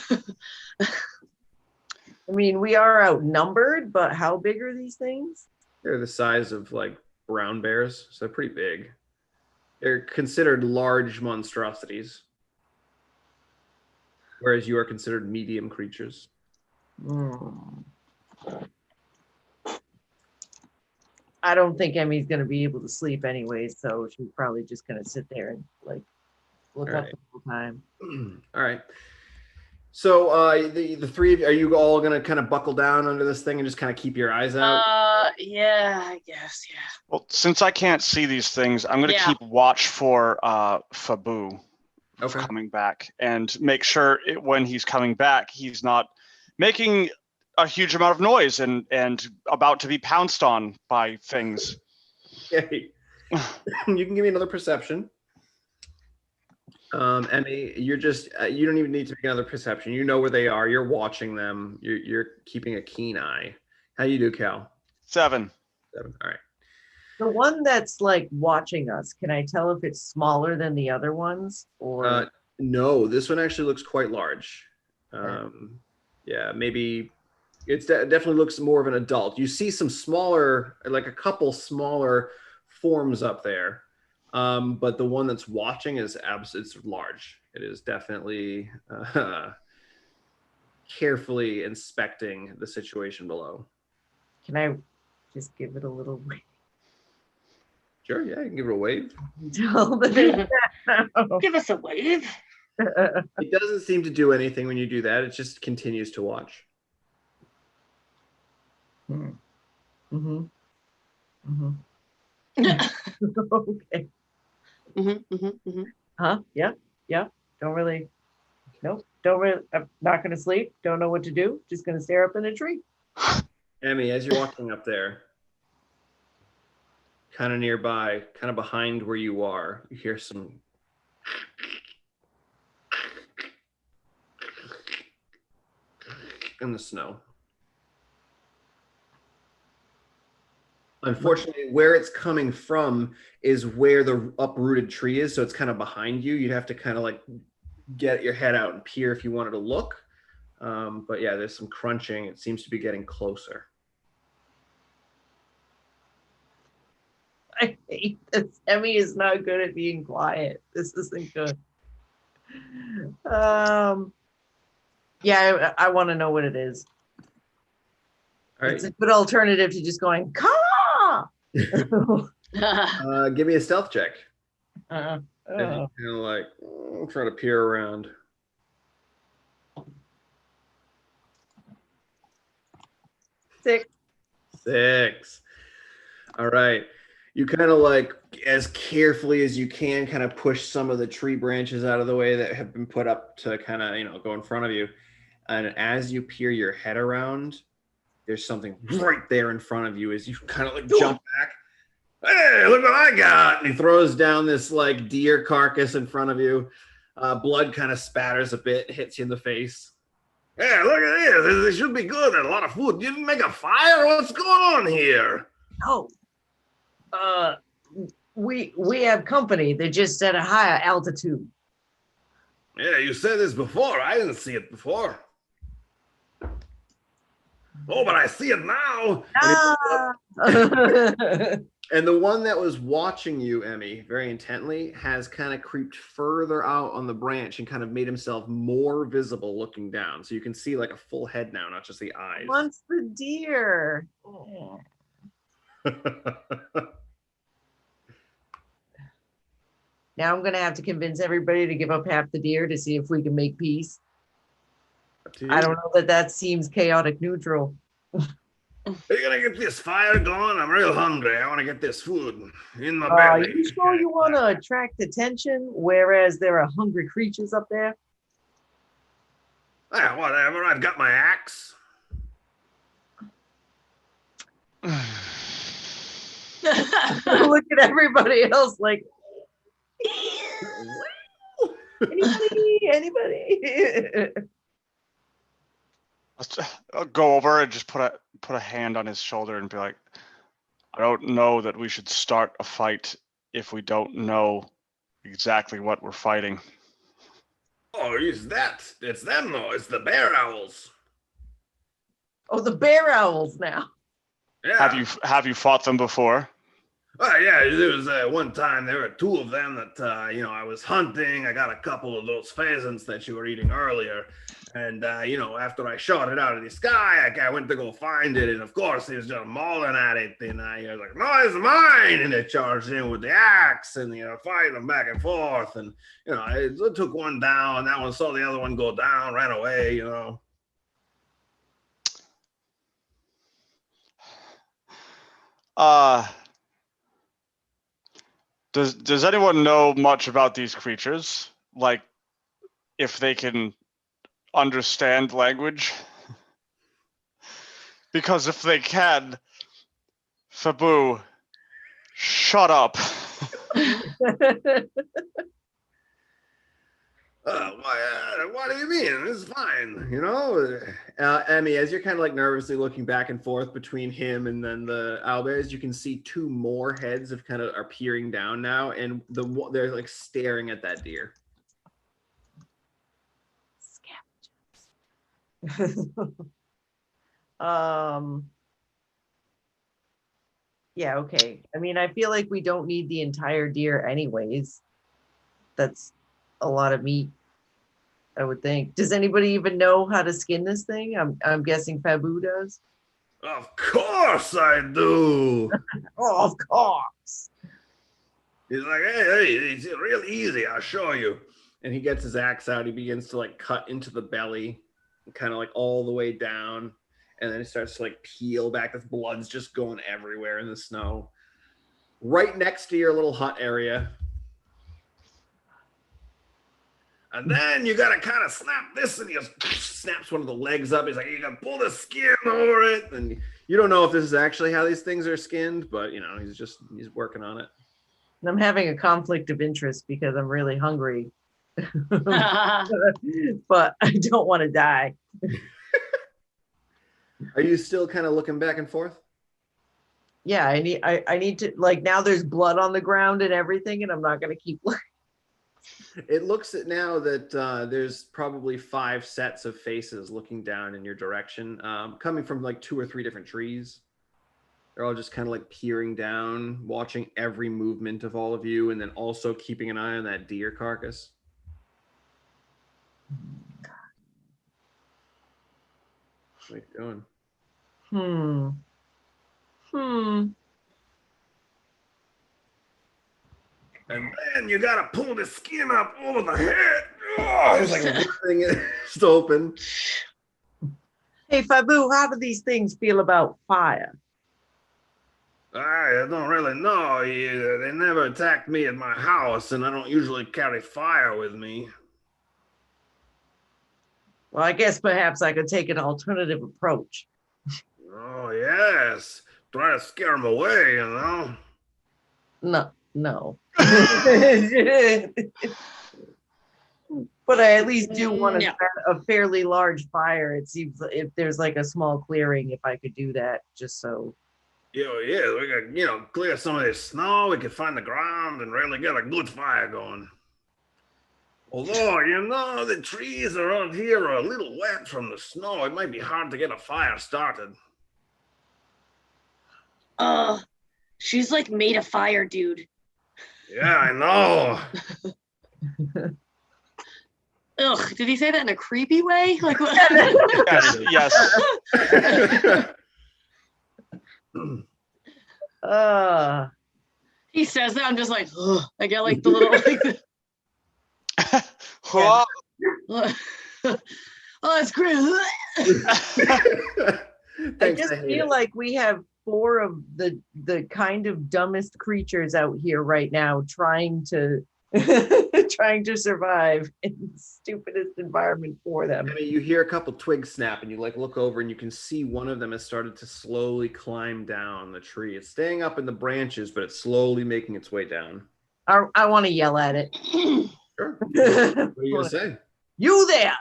I mean, we are outnumbered, but how big are these things? They're the size of like brown bears, so they're pretty big. They're considered large monstrosities, whereas you are considered medium creatures. Hmm. I don't think Emmy's gonna be able to sleep anyway, so she's probably just gonna sit there and like look All up right. the whole time. All right. So the three of you, are you all gonna kind of buckle down under this thing and just kind of keep your eyes out? Yeah, I guess, yeah. Well, since I can't see these things, I'm going to Yeah. keep watch for Fabu Okay. coming back and make sure when he's coming back, he's not making a huge amount of noise and about to be pounced on by things. Okay. You can give me another perception. Emmy, you're just you don't even need to make another perception. You know where they are. You're watching them. You're keeping a keen eye. How you do, Cal? 7. 7. All right. The one that's like watching us, can I tell if it's smaller than the other ones? Or No, this one actually looks quite large. Yeah, maybe it's definitely looks more of an adult. You see some smaller, like a couple smaller forms up there, but the one that's watching is it's large. It is definitely carefully inspecting the situation below. can I just give it a little Sure, yeah, you can give it a wave. tell that Give us a wave. It doesn't seem to do anything when you do that. It just continues to watch. Mm-hmm. Mm-hmm. Okay. Huh? Yeah. Yeah. Don't really. Nope. Don't really. I'm not going to sleep. Don't know what to do. Just going to stare up in a tree. Emmy, as you're walking up there, kind of nearby, kind of behind where you are, you hear some in the snow. Unfortunately, where it's coming from is where the uprooted tree is, so it's kind of behind you. You'd have to kind of like get your head out and peer if you wanted to look. But yeah, there's some crunching. It seems to be getting closer. I hate this. Emmy is not good at being quiet. This isn't good. Yeah, I want to know what it is. All It's right, a good alternative to just going, come on. give me a stealth check. uh, And you kind of like try to peer around. 6. 6. All right. You kind of like, as carefully as you can, kind of push some of the tree branches out of the way that have been put up to kind of, go in front of you. And as you peer your head around, there's something right there in front of you as you kind of like jump back. Hey, look what I got. And he throws down this like deer carcass in front of you. Blood kind of spatters a bit, hits you in the face. Hey, look at this. This should be good. A lot of food. You didn't make a fire? What's going on here? Oh, we have company. They're just at a higher altitude. Yeah, you said this before. I didn't see it before. Oh, but I see it now. And the one that was watching you, Emmy, very intently, has kind of creeped further out on the branch and kind of made himself more visible looking down. So you can see like a full head now, not just the eyes. Wants the deer. Now I'm gonna have to convince everybody to give up half the deer to see if we can make peace. I don't know that seems chaotic neutral. Are you gonna get this fire going? I'm real hungry. I want to get this food in my belly. Are you sure you want to attract attention, whereas there are hungry creatures up there? Ah, whatever. I've got my axe. Look at everybody else like, anybody? I'll go over and just put a hand on his shoulder and be like, I don't know that we should start a fight if we don't know exactly what we're fighting. Oh, it's them though. It's the bear owls. Oh, the bear owls now. Yeah. Have you fought them before? Yeah, there was one time there were two of them that I was hunting. I got a couple of those pheasants that you were eating earlier, and after I shot it out of the sky, I went to go find it, and of course he was just mauling at it, and I was like, "No, it's mine!" And they charged in with the axe, and fighting them back and forth, and I took one down. That one saw the other one go down, ran away. Does anyone know much about these creatures? Like, if they can understand language? Because if they can, Fabu, shut up. What do you mean? It's fine, Emmy, as you're kind of like nervously looking back and forth between him and then the owlbears, you can see two more heads of kind of are peering down now, and they're like staring at that deer. Yeah, okay. I mean, I feel like we don't need the entire deer anyways. That's a lot of meat, I would think. Does anybody even know how to skin this thing? I'm guessing Fabu does. Of course I do. Oh, of course. He's like, hey, it's real easy. I'll show you. And he gets his axe out. He begins to like cut into the belly, kind of like all the way down. And then it starts to like peel back. The blood's just going everywhere in the snow. Right next to your little hut area. And then you gotta kind of snap this, and he just snaps one of the legs up. He's like, you gotta pull the skin over it. And you don't know if this is actually how these things are skinned, but he's working on it. And I'm having a conflict of interest because I'm really hungry. But I don't want to die. Are you still kind of looking back and forth? Yeah, I need to, like, now there's blood on the ground and everything, and I'm not going to keep looking. It looks at now that there's probably 5 sets of faces looking down in your direction, coming from like 2 or 3 different trees. They're all just kind of like peering down, watching every movement of all of you, and then also keeping an eye on that deer carcass. What are you doing? And then you gotta pull the skin up over the head. Oh, It's like ripping it open. Hey, Fabu, how do these things feel about fire? I don't really know. They never attacked me at my house, and I don't usually carry fire with me. Well, I guess perhaps I could take an alternative approach. Oh, yes. Try to scare them away, No. But I at least do want to start a fairly large fire. It seems if there's like a small clearing, if I could do that, just so. Yeah, we could, clear some of this snow. We could find the ground and really get a good fire going. Although, the trees around here are a little wet from the snow. It might be hard to get a fire started. She's like made of fire, dude. Yeah, I know. Ugh, did he say that in a creepy way? Like what? Yes. He says that, I'm just like, ugh. I get like the little like oh, that's great. I just feel like we have 4 of the kind of dumbest creatures out here right now trying to survive in the stupidest environment for them. I mean, you hear a couple twigs snap, and you like look over, and you can see one of them has started to slowly climb down the tree. It's staying up in the branches, but it's slowly making its way down. I want to yell at it. Sure. What are you gonna say? You there?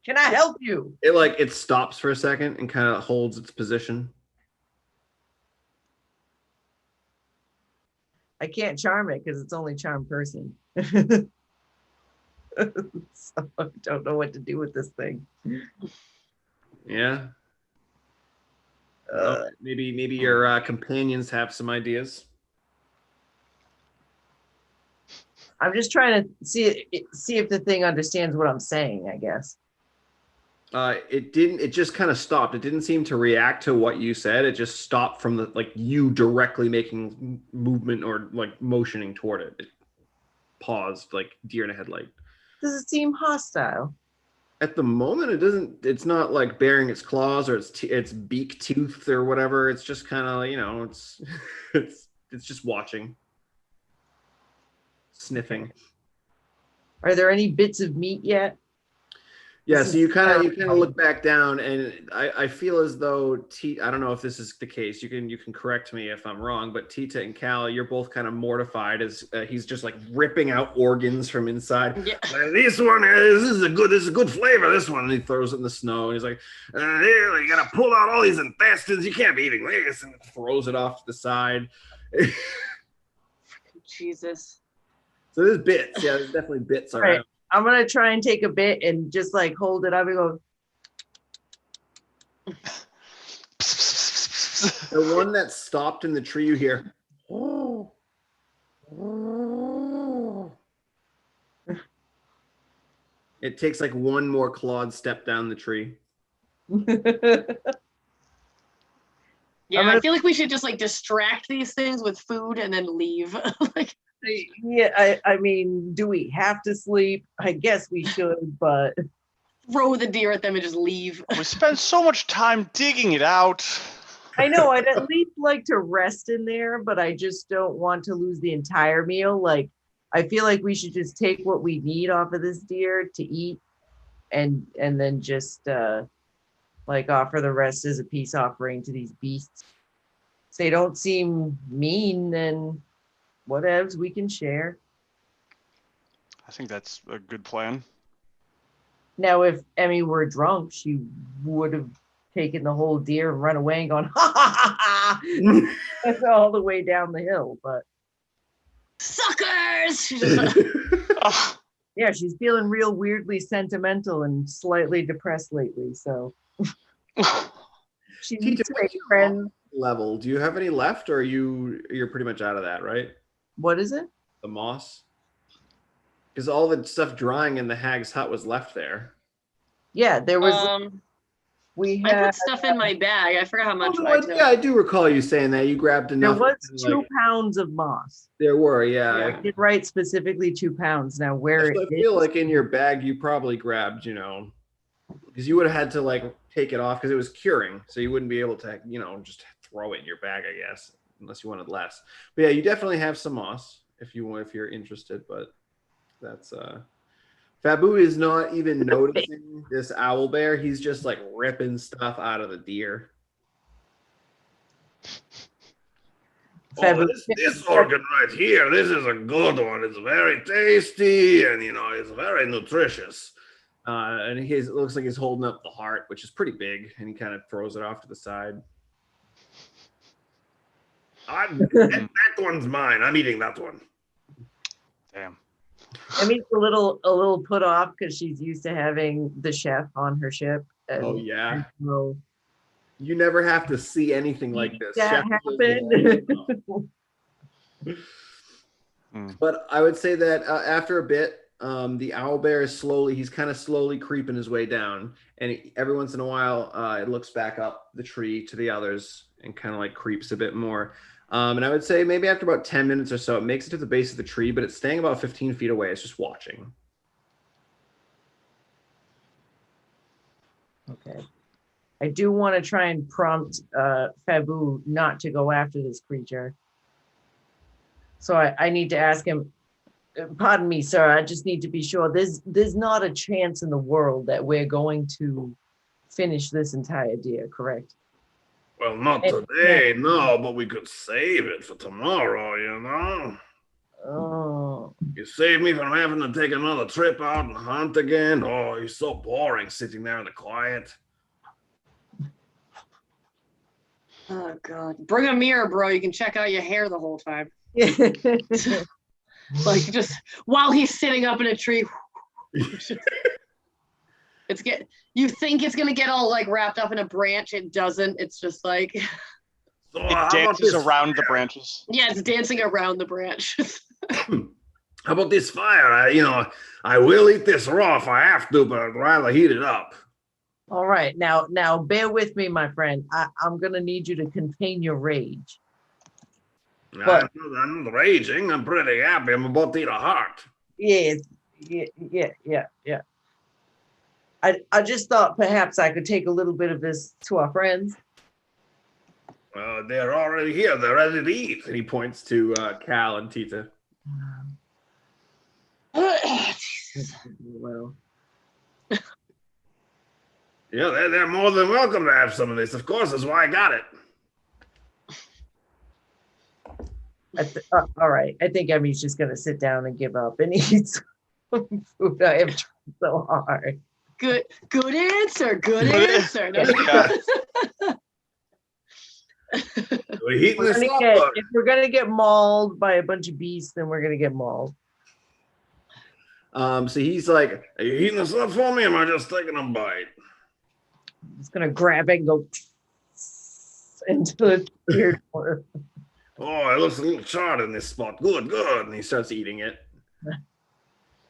Can I help you? It stops for a second and kind of holds its position. I can't charm it because it's only charm person. So I don't know what to do with this thing. Yeah. Maybe your companions have some ideas. I'm just trying to see if the thing understands what I'm saying, I guess. It didn't. It just kind of stopped. It didn't seem to react to what you said. It just stopped from you directly making movement or motioning toward it. It paused like deer in a headlight. Does it seem hostile? At the moment, it doesn't. It's not like baring its claws or its beak tooth or whatever. It's just kind of it's just watching, sniffing. Are there any bits of meat yet? Yeah, so you kind of look back down, and I feel as though I don't know if this is the case. You can correct me if I'm wrong, but Tita and Cal, you're both kind of mortified as he's just ripping out organs from inside. Yeah. This is a good flavor. This one, and he throws it in the snow, and he's like, "Here, you gotta pull out all these intestines. You can't be eating this," and throws it off to the side. Jesus. So there's bits. Yeah, there's definitely bits around. Right. I'm gonna try and take a bit and just hold it up and go. The one that stopped in the tree, you hear. It takes one more clawed step down the tree. Yeah, I feel like we should just distract these things with food and then leave. Yeah, I mean, do we have to sleep? I guess we should, but throw the deer at them and just leave. We spend so much time digging it out. I know I'd at least like to rest in there, but I just don't want to lose the entire meal. I feel like we should just take what we need off of this deer to eat and then just offer the rest as a peace offering to these beasts. If they don't seem mean, then whatevs, we can share. I think that's a good plan. Now, if Emmy were drunk, she would have taken the whole deer and run away and gone, ha ha ha ha, all the way down the hill. But suckers! Yeah, she's feeling real weirdly sentimental and slightly depressed lately. So she needs to make friends. Level. Do you have any left, or you're pretty much out of that, right? What is it? The moss. Because all the stuff drying in the hag's hut was left there. Yeah, there was. I put stuff in my bag. I forgot how much I took. Yeah, I do recall you saying that. You grabbed enough. There was 2 pounds of moss. There were, yeah. I did write specifically 2 pounds. Now, where I feel like in your bag, you probably grabbed, because you would have had to take it off because it was curing. So you wouldn't be able to, just throw it in your bag, I guess, unless you wanted less. But yeah, you definitely have some moss if you're interested. But that's Fabu is not even noticing this owl bear. He's just ripping stuff out of the deer. Oh, this organ right here, this is a good one. It's very tasty and it's very nutritious. And it looks like he's holding up the heart, which is pretty big, and he kind of throws it off to the side. That one's mine. I'm eating that one. Damn. Emmy's a little put off because she's used to having the chef on her ship. Oh yeah. So you never have to see anything like this. That happened. But I would say that after a bit, the owl bear he's kind of slowly creeping his way down, and every once in a while it looks back up the tree to the others and kind of creeps a bit more. And I would say maybe after about 10 minutes or so, it makes it to the base of the tree, but it's staying about 15 feet away. It's just watching. Okay. I do want to try and prompt Fabu not to go after this creature. So I need to ask him, pardon me, sir, I just need to be sure. There's not a chance in the world that we're going to finish this entire deer, correct? Well, not today, no, but we could save it for tomorrow, Oh. You saved me from having to take another trip out and hunt again. Oh, you're so boring sitting there in the quiet. Oh God! Bring a mirror, bro. You can check out your hair the whole time. Just while he's sitting up in a tree. You think it's gonna get all like wrapped up in a branch. It doesn't. It's just like So It how about dances this around the fire? branches. yeah, it's dancing around the branch. How about this fire? I will eat this raw if I have to, but I'd rather heat it up. All right, now bear with me, my friend. I'm gonna need you to contain your rage. But- I'm not raging. I'm pretty happy. I'm about to eat a heart. Yeah. I just thought perhaps I could take a little bit of this to our friends. They're already here. They're ready to eat. And he points to Cal and Tita. Well, Yeah, they're more than welcome to have some of this. Of course, that's why I got it. all right. I think Emmy's just gonna sit down and give up and eat some food. I have tried so hard. Good answer. Good answer. No, We're heating We're this gonna up. if we're gonna get mauled by a bunch of beasts, then we're gonna get mauled. So he's like, Are you heating this up for me, or am I just taking a bite? I'm just gonna grab it and go into the ear door. Oh, it looks a little charred in this spot. Good. and he starts eating it.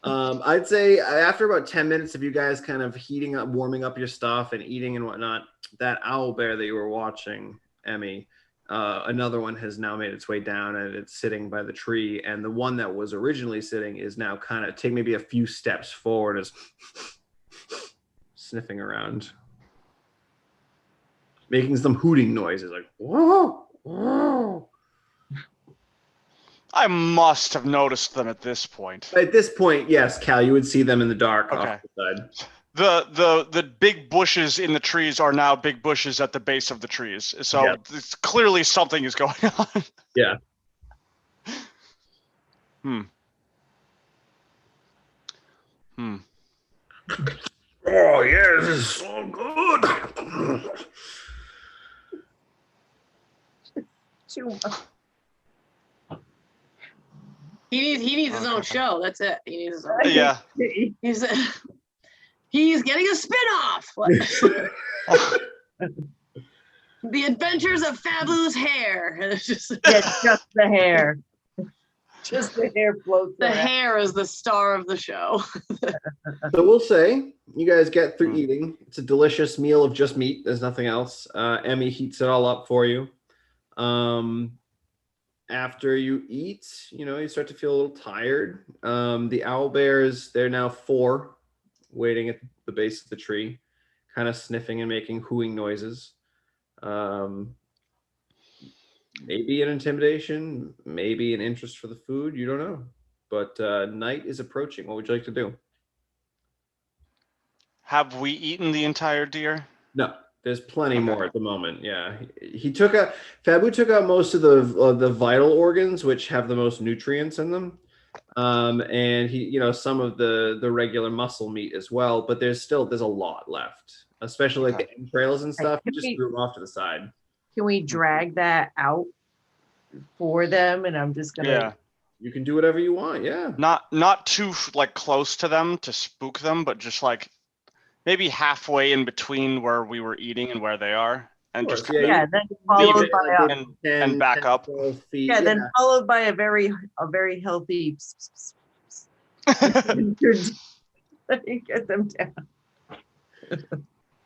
I'd say after about 10 minutes of you guys kind of heating up, warming up your stuff and eating and whatnot, that owl bear that you were watching, Emmy, another one has now made its way down and it's sitting by the tree. And the one that was originally sitting is now kind of taking maybe a few steps forward, is sniffing around, making some hooting noises like, whoa, whoa. I must have noticed them at this point. At this point, yes, Cal, you would see them in the dark Okay. off the side. The big bushes in the trees are now big bushes at the base of the trees. So Yeah. it's clearly something is going on. Yeah. Oh, yeah, this is so good. he needs his own show. That's it. He needs his own. Yeah. He's getting a spin-off. The Adventures of Fabu's Hair. It's just Yeah, just the hair. Just the hair floats the around. hair is the star of the show. So we'll say you guys get through eating. It's a delicious meal of just meat. There's nothing else. Emmy heats it all up for you. After you eat, you start to feel a little tired. The owl bears, they're now 4 waiting at the base of the tree, kind of sniffing and making hooing noises. Maybe an intimidation, maybe an interest for the food. You don't know. But night is approaching. What would you like to do? Have we eaten the entire deer? No, there's plenty more at the moment. Yeah, Fabu took out most of the vital organs, which have the most nutrients in them, and he, some of the regular muscle meat as well. But there's a lot left, especially like the entrails and stuff. He just threw them off to the side. Can we drag that out for them? And I'm just gonna. Yeah. You can do whatever you want. Yeah. Not too close to them to spook them, but just maybe halfway in between where we were eating and where they are, and just Yeah, then followed by and back up. 12 feet. yeah, then followed by a very healthy. Get them down.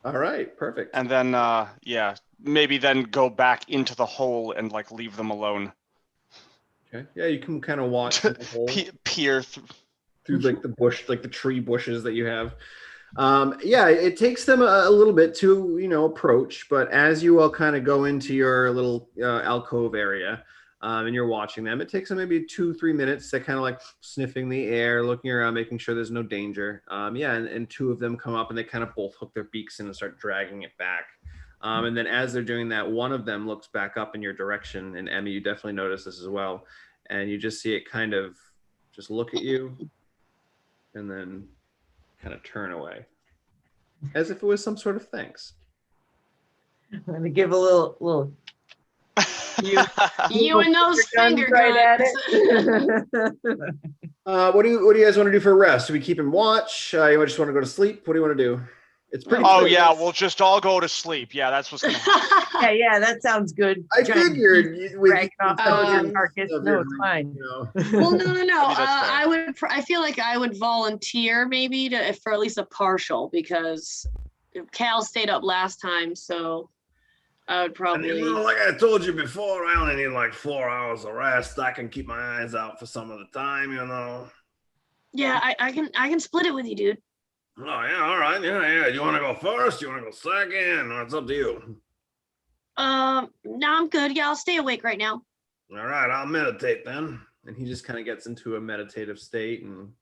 All right, perfect. And then maybe then go back into the hole and leave them alone. Okay. Yeah, you can kind of watch the hole. Peer through the tree bushes that you have. It takes them a little bit to approach, but as you all kind of go into your little alcove area and you're watching them, it takes them maybe 2-3 minutes to kind of sniffing the air, looking around, making sure there's no danger. And 2 of them come up and they kind of both hook their beaks in and start dragging it back. And then as they're doing that, one of them looks back up in your direction, and Emmy, you definitely notice this as well, and you just see it kind of just look at you and then kind of turn away as if it was some sort of thanks. I'm gonna give a little You and those finger right at guns. it. What do you guys want to do for a rest? Do we keep him watch? You just want to go to sleep? What do you want to do? It's pretty. Oh good. yeah, we'll just all go to sleep. Yeah, that's what's gonna happen. Yeah, that sounds good. I Giant figured beast with dragging off the Um, carcass. of No, your it's group, fine. you know. Well, no. I mean, that's fair. I would. I feel like I would volunteer maybe for at least a partial because Cal stayed up last time, so I would And probably. like I told you before, I only need like 4 hours of rest. I can keep my eyes out for some of the time, Yeah, I can split it with you, dude. Oh, yeah, all right. Yeah. You want to go first? You want to go second? Or it's up to you. No, I'm good. Yeah, I'll stay awake right now. All right, I'll meditate then. And he just kind of gets into a meditative state and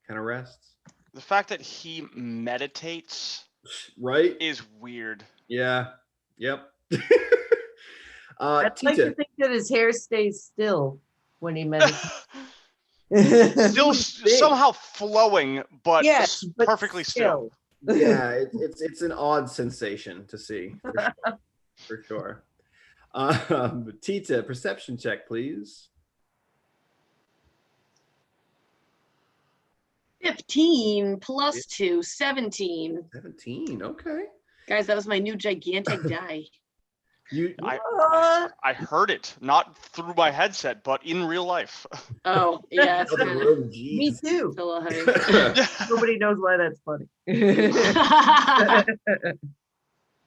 kind of rests. The fact that he meditates Right? is weird. Yeah. Yep. I'd like Tita. to think that his hair stays still when he meditates. Still somehow flowing, but Yes, but perfectly still. Yeah, it's an odd sensation to see for sure. Tita, perception check, please. 15 plus 2, 17. 17. Okay. Guys, that was my new gigantic die. You I heard it, not through my headset, but in real life. Oh, yeah, it's kind of oh, Me geez. too. a little high. Nobody knows why that's funny.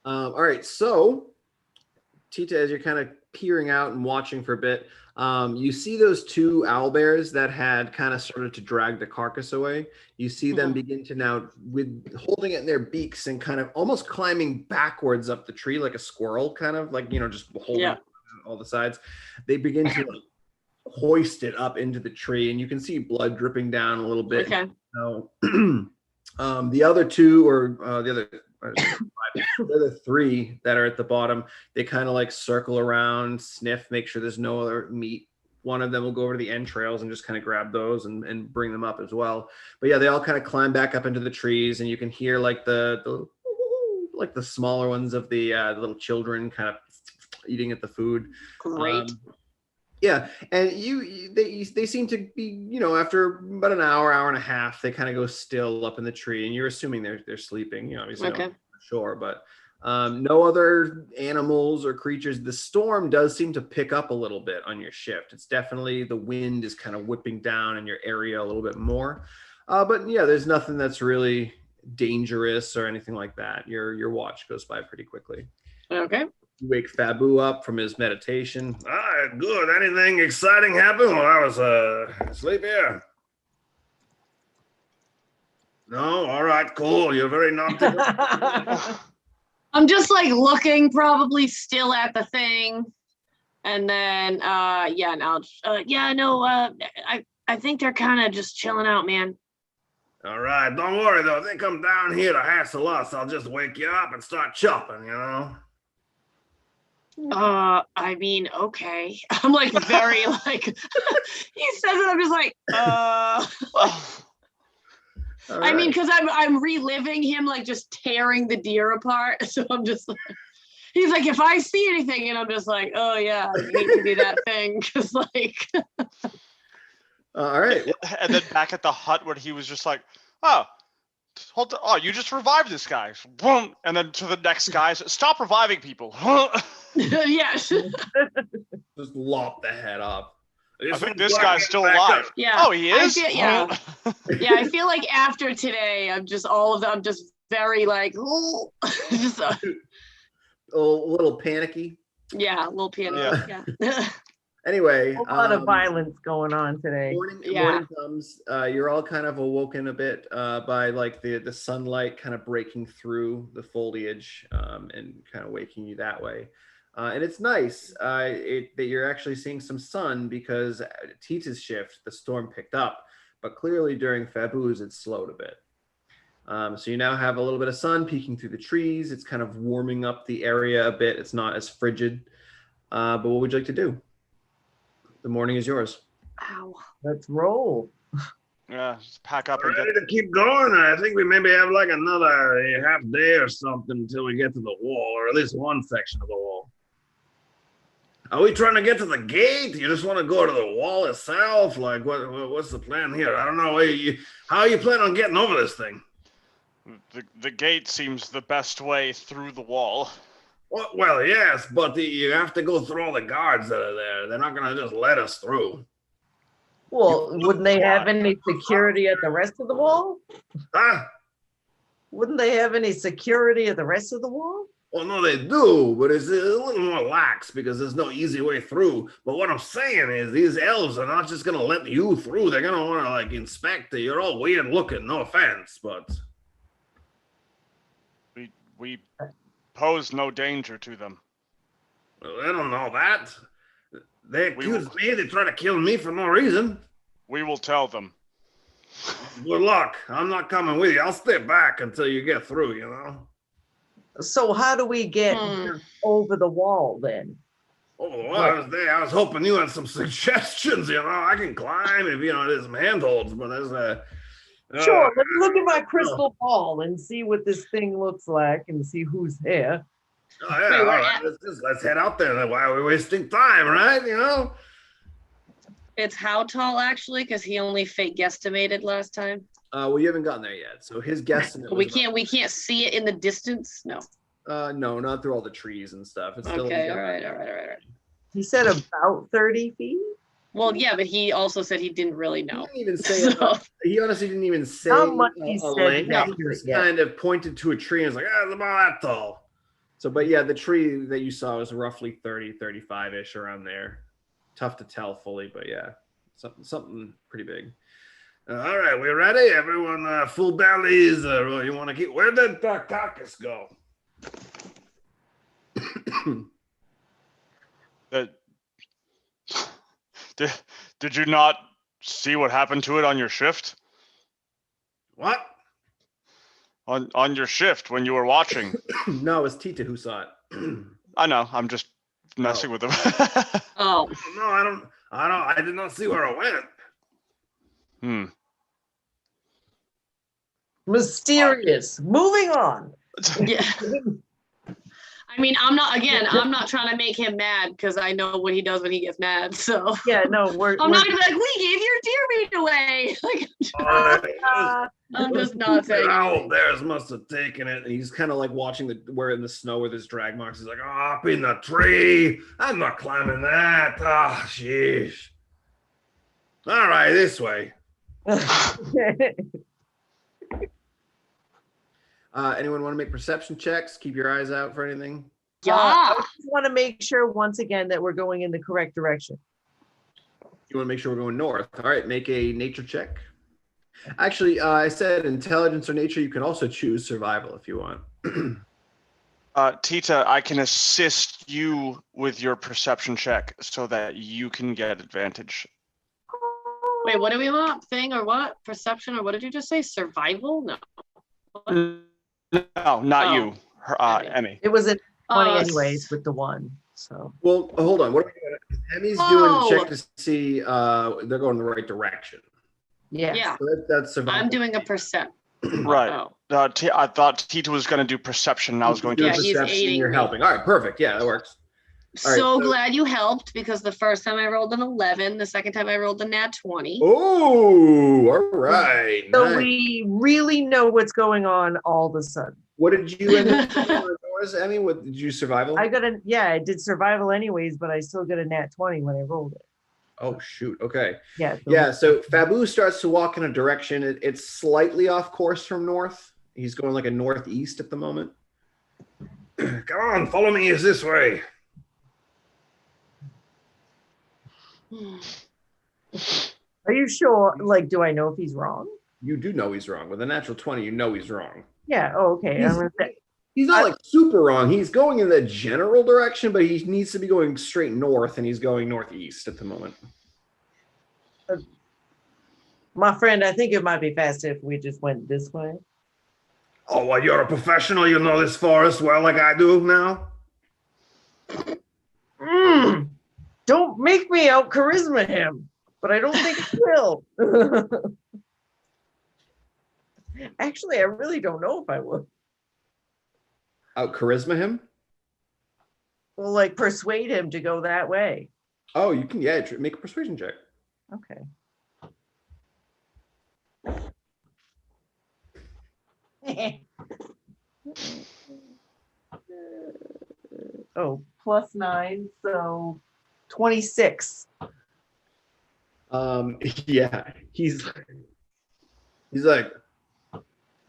All right, so Tita, as you're kind of peering out and watching for a bit, you see those two owlbears that had kind of started to drag the carcass away. You see them begin to now, with holding it in their beaks and kind of almost climbing backwards up the tree like a squirrel, kind of like, just holding Yeah. all the sides. They begin to like, hoist it up into the tree, and you can see blood dripping down a little bit. Okay. So, the other two, or the other three that are at the bottom, they kind of like circle around, sniff, make sure there's no other meat. One of them will go over to the entrails and just kind of grab those and bring them up as well. But yeah, they all kind of climb back up into the trees, and you can hear like the smaller ones of the little children kind of eating at the food. Great. Yeah, and they seem to be, after about an hour and a half, they kind of go still up in the tree, and you're assuming they're sleeping. Obviously, Okay. not sure, but no other animals or creatures. The storm does seem to pick up a little bit on your shift. It's definitely, the wind is kind of whipping down in your area a little bit more, but yeah, there's nothing that's really dangerous or anything like that. Your watch goes by pretty quickly. Okay. You wake Fabu up from his meditation. Ah, good. Anything exciting happened while I was asleep here? No? All right, cool. You're very naughty. I'm just like looking probably still at the thing. And then, I think they're kind of just chilling out, man. All right, don't worry, though. If they come down here to hassle us, I'll just wake you up and start chopping, I mean, okay. I'm like very like, he says it, I'm just like, All I mean, right. because I'm reliving him like just tearing the deer apart. So I'm just like, he's like, if I see anything, and I'm just like, oh yeah, I hate to do that thing, because like, All right. And then back at the hut where he was just like, oh, hold on. Oh, you just revived this guy. Boom. And then to the next guys, stop reviving people. yes, Just lop the head off. I think this guy's still alive. yeah. Oh, he is? Yeah, I feel like after today, I'm just I'm just very like, ooh. Just, A little panicky. yeah, a little piano. Yeah. Anyway, A lot of violence going on today. morning comes. You're all kind of awoken a bit by like the sunlight kind of breaking through the foliage and kind of waking you that way. And it's nice that you're actually seeing some sun, because Tita's shift, the storm picked up, but clearly during Fabu's it slowed a bit. So you now have a little bit of sun peeking through the trees. It's kind of warming up the area a bit. It's not as frigid. But what would you like to do? The morning is yours. Ow. Let's roll. Yeah, just pack up and get. Ready to keep going? I think we maybe have like another half day or something until we get to the wall, or at least one section of the wall. Are we trying to get to the gate? You just want to go to the wall itself? Like, what's the plan here? I don't know. How are you planning on getting over this thing? The gate seems the best way through the wall. Well, yes, but you have to go through all the guards that are there. They're not going to just let us through. Well, wouldn't they have any security at the rest of the wall? Huh? Wouldn't they have any security at the rest of the wall? Well, no, they do, but it's a little more lax because there's no easy way through. But what I'm saying is these elves are not just going to let you through. They're going to want to, like, inspect it. You're all weird looking, no offense, but... We pose no danger to them. Well, they don't know that. They accuse me. They try to kill me for no reason. We will tell them. Good luck. I'm not coming with you. I'll stay back until you get through, you know? So how do we get over the wall then? Oh, well, I was hoping you had some suggestions, you know? I can climb if, you know, there's some handholds, but there's a... Sure, let's look at my crystal ball and see what this thing looks like and see who's here. Oh, yeah, all right. Let's head out there. Why are we wasting time, right? You know? It's how tall, actually? Because he only fake guesstimated last time. Well, you haven't gotten there yet. So his guesstimate. We can't see it in the distance? No. No, not through all the trees and stuff. It's still Okay, all right. He said about 30 feet? Well, yeah, but he also said he didn't really know. He didn't even say he honestly didn't even say How much he a said length. that He just yeah. kind of pointed to a tree and was like, it's about that tall. So, but yeah, the tree that you saw was roughly 30, 35-ish around there. Tough to tell fully, but yeah, something pretty big. All right, we ready? Everyone full bellies. You want to keep... Where did the carcass go? Did you not see what happened to it on your shift? What? On your shift when you were watching? No, it was Tita who saw it. I know. I'm just messing with them. Oh. No, I did not see where it went. Mysterious. Moving on. Yeah. I mean, I'm not trying to make him mad because I know what he does when he gets mad. So yeah, no, I'm not gonna be like, we gave your deer meat away. Like, I'm just not saying. Owl bears must have taken it. And he's kind of like watching where in the snow with his drag marks. He's like, up in the tree. I'm not climbing that. Oh, sheesh. All right, this way. Anyone want to make perception checks? Keep your eyes out for anything. Yeah. I just want to make sure once again that we're going in the correct direction. You want to make sure we're going north. All right, make a nature check. Actually, I said intelligence or nature. You can also choose survival if you want. Tita, I can assist you with your perception check so that you can get advantage. Wait, what do we want? Thing or what? Perception or what did you just say? Survival? No. What? No, not you. Emmy. It was a 20 anyways with the one. So well, hold on. What are we doing? Emmy's doing a check to see they're going in the right direction. yeah. So that's survival. I'm doing a percent. Right. Oh. I thought Tita was going to do perception and I was going to he's perception. aiding You're me. helping. All right, perfect. Yeah, that works. All right, So glad you helped because the first time I rolled an 11, the second time I rolled a nat 20. Oh, all right. So nice. we really know what's going on all of a sudden. What did you end up doing, Emmy? What did you survival? I did survival anyways, but I still got a nat 20 when I rolled it. Oh shoot. Okay. Yeah. Yeah. So Fabu starts to walk in a direction. It's slightly off course from north. He's going like a northeast at the moment. Come on, follow me. Is this way? Are you sure? Like, do I know if he's wrong? You do know he's wrong. With a natural 20, you know he's wrong. Yeah. Oh, okay. He's not like super wrong. He's going in the general direction, but he needs to be going straight north, and he's going northeast at the moment. My friend, I think it might be faster if we just went this way. Oh, well, you're a professional. You know this forest well like I do now. Don't make me out charisma him, but I don't think he will. Actually, I really don't know if I would. Out charisma him? Well, like persuade him to go that way. Oh, you can, yeah, make a persuasion check. Okay. Oh, +9, so 26. Yeah, he's like,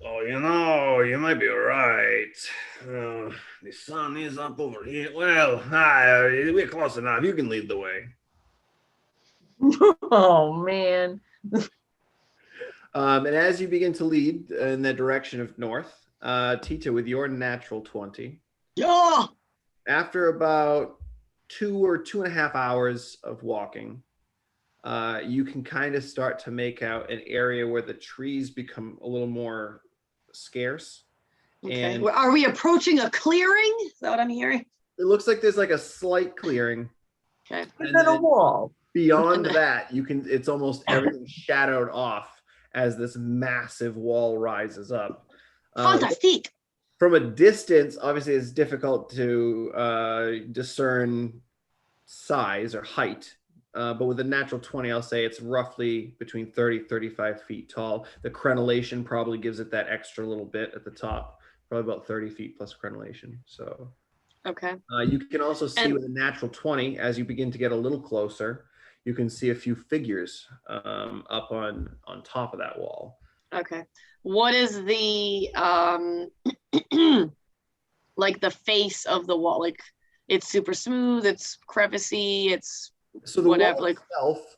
Oh, you know, you might be right. The sun is up over here. Well, we're close enough. You can lead the way. Oh man. and as you begin to lead in that direction of north, Tita, with your natural 20, Yeah. after about 2 or 2.5 hours of walking, you can kind of start to make out an area where the trees become a little more scarce. Okay. And Are we approaching a clearing? Is that what I'm hearing? it looks like there's like a slight clearing. Okay. Is And that a then wall? beyond that, it's almost everything shadowed off as this massive wall rises up. Fantastique. From a distance, obviously it's difficult to discern size or height. But with a natural 20, I'll say it's roughly between 35 feet tall. The crenellation probably gives it that extra little bit at the top, probably about 30 feet plus crenellation. So Okay. you can also see And- with a natural 20, as you begin to get a little closer, you can see a few figures up on top of that wall. Okay. What is the like the face of the wall? Like it's super smooth, it's crevicey, it's So the whatever, wall like itself,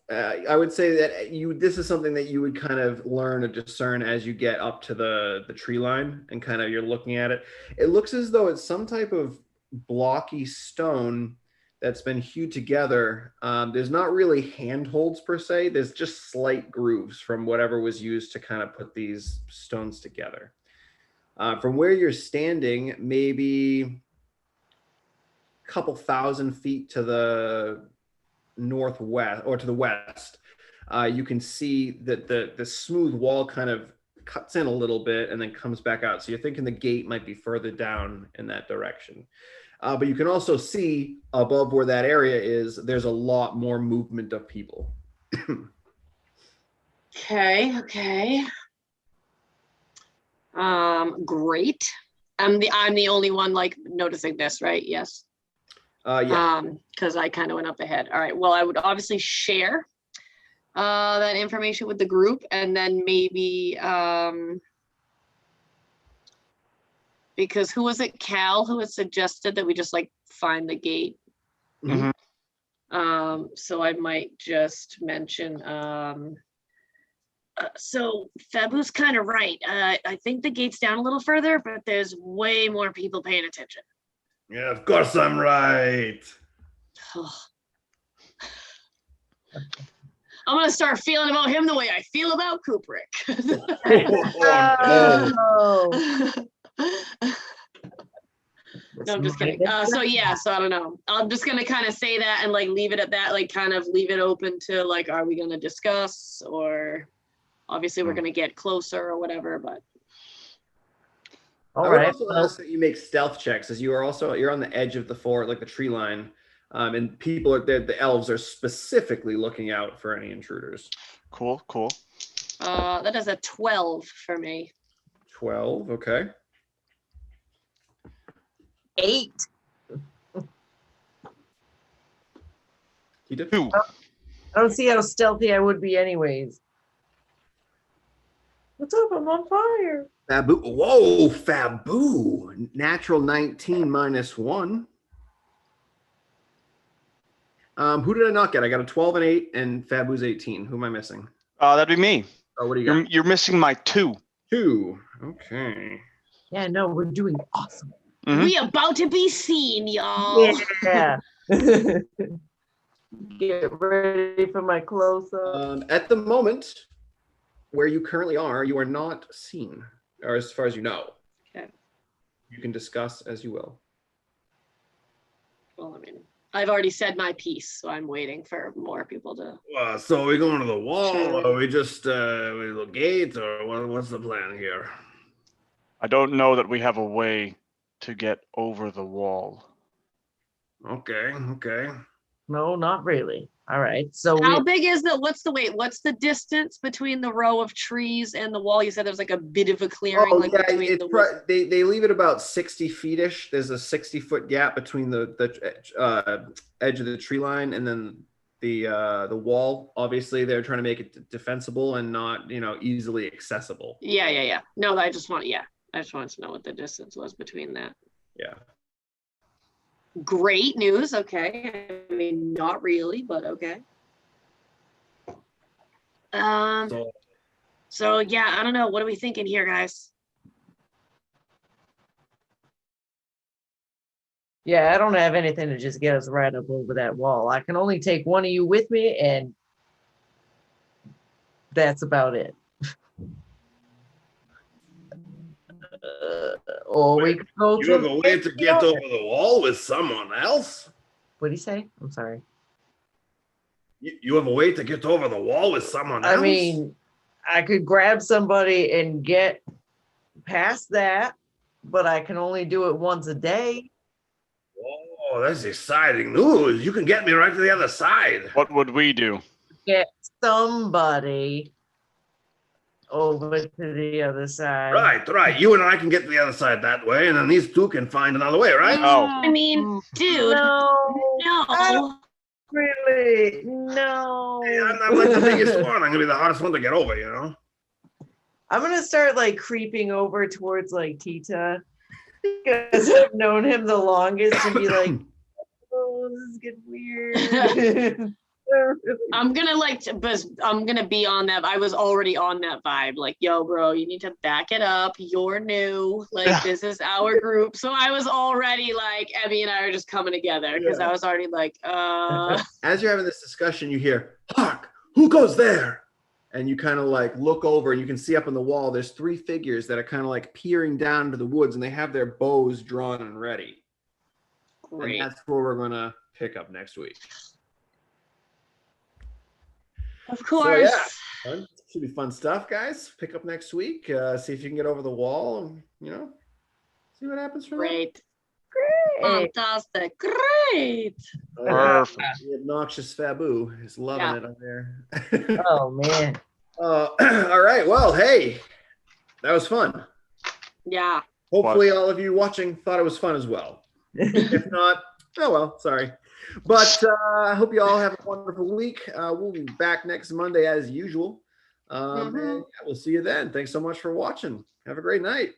I would say that this is something that you would kind of learn or discern as you get up to the tree line and kind of you're looking at it. It looks as though it's some type of blocky stone that's been hewed together. There's not really handholds per se. There's just slight grooves from whatever was used to kind of put these stones together. From where you're standing, maybe a couple thousand feet to the northwest or to the west, you can see that the smooth wall kind of cuts in a little bit and then comes back out. So you're thinking the gate might be further down in that direction. But you can also see above where that area is, there's a lot more movement of people. okay. Great. I'm the only one like noticing this, right? Yes. Yeah. Because I kind of went up ahead. All right. Well, I would obviously share that information with the group, and then maybe because who was it? Cal, who had suggested that we just like find the gate. Mhm. So I might just mention. So Fabu's kind of right. I think the gate's down a little further, but there's way more people paying attention. Yeah, of course I'm right. I'm gonna start feeling about him the way I feel about Kubrick. Oh. No, I'm just kidding. So I don't know. I'm just gonna kind of say that and like leave it at that, like kind of leave it open to like, are we gonna discuss, or obviously we're gonna get closer or whatever, but. All I would right. also ask that you make stealth checks, as you're on the edge of the fort, like the tree line, and people are there. The elves are specifically looking out for any intruders. Cool. That is a 12 for me. 12, okay. 8. You did 2. I don't see how stealthy I would be anyways. What's up? I'm on fire. Fabu. Whoa, Fabu. Natural 19 -1. Who did I not get? I got a 12 and 8, and Fabu's 18. Who am I missing? That'd be me. Oh, what do you got? You're missing my 2. 2. Okay. Yeah, no, we're doing awesome. Mhm. We about to be seen, y'all. Yeah. Get ready for my close-up. At the moment, where you currently are, you are not seen, or as far as you know. Okay. You can discuss as you will. Well, I mean, I've already said my piece, so I'm waiting for more people to. So are we going to the wall, Sure. or are we just with the gate, or what's the plan here? I don't know that we have a way to get over the wall. Okay. No, not really. All right. So How big is the? What's the distance between the row of trees and the wall? You said there's like a bit of a clearing, like between the. They leave it about 60 feet-ish. There's a 60-foot gap between the edge of the tree line and then the wall. Obviously, they're trying to make it defensible and not easily accessible. Yeah. No, I just wanted to know what the distance was between that. Yeah. Great news. Okay. I mean, not really, but okay. So yeah, I don't know. What are we thinking here, guys? yeah, I don't have anything to just get us right up over that wall. I can only take one of you with me, and that's about it. Or we could go You to. have a way to get over the wall with someone else? What do you say? I'm sorry. You have a way to get over the wall with someone else? I mean, I could grab somebody and get past that, but I can only do it once a day. Oh, that's exciting news. You can get me right to the other side. What would we do? Get somebody over to the other side. Right. You and I can get to the other side that way, and then these two can find another way, right? Oh. I mean, dude, no. Really? No. Hey, I'm like the biggest one. I'm going to be the hardest one to get over, I'm going to start like creeping over towards like Tita because I've known him the longest and be like, oh, this is getting weird. I'm gonna be on that. I was already on that vibe. Like, yo, bro, you need to back it up. You're new. Like, this is our group. So I was already like, Abby and I are just coming together because I was already like, As you're having this discussion, you hear, "Hark! Who goes there?" And you kind of like look over and you can see up on the wall, there's 3 figures that are kind of like peering down into the woods and they have their bows drawn and ready. great. And that's where we're going to pick up next week. Of course. So, yeah, should be fun stuff, guys. Pick up next week. See if you can get over the wall and, see what happens from there. Great. Fantastic. Great. Perfect. The obnoxious Fabu is loving it up there. Oh, man. All right. Well, hey, that was fun. Yeah. Hopefully all of you watching thought it was fun as well. If not, oh well, sorry. But I hope you all have a wonderful week. We'll be back next Monday as usual. And we'll see you then. Thanks so much for watching. Have a great night.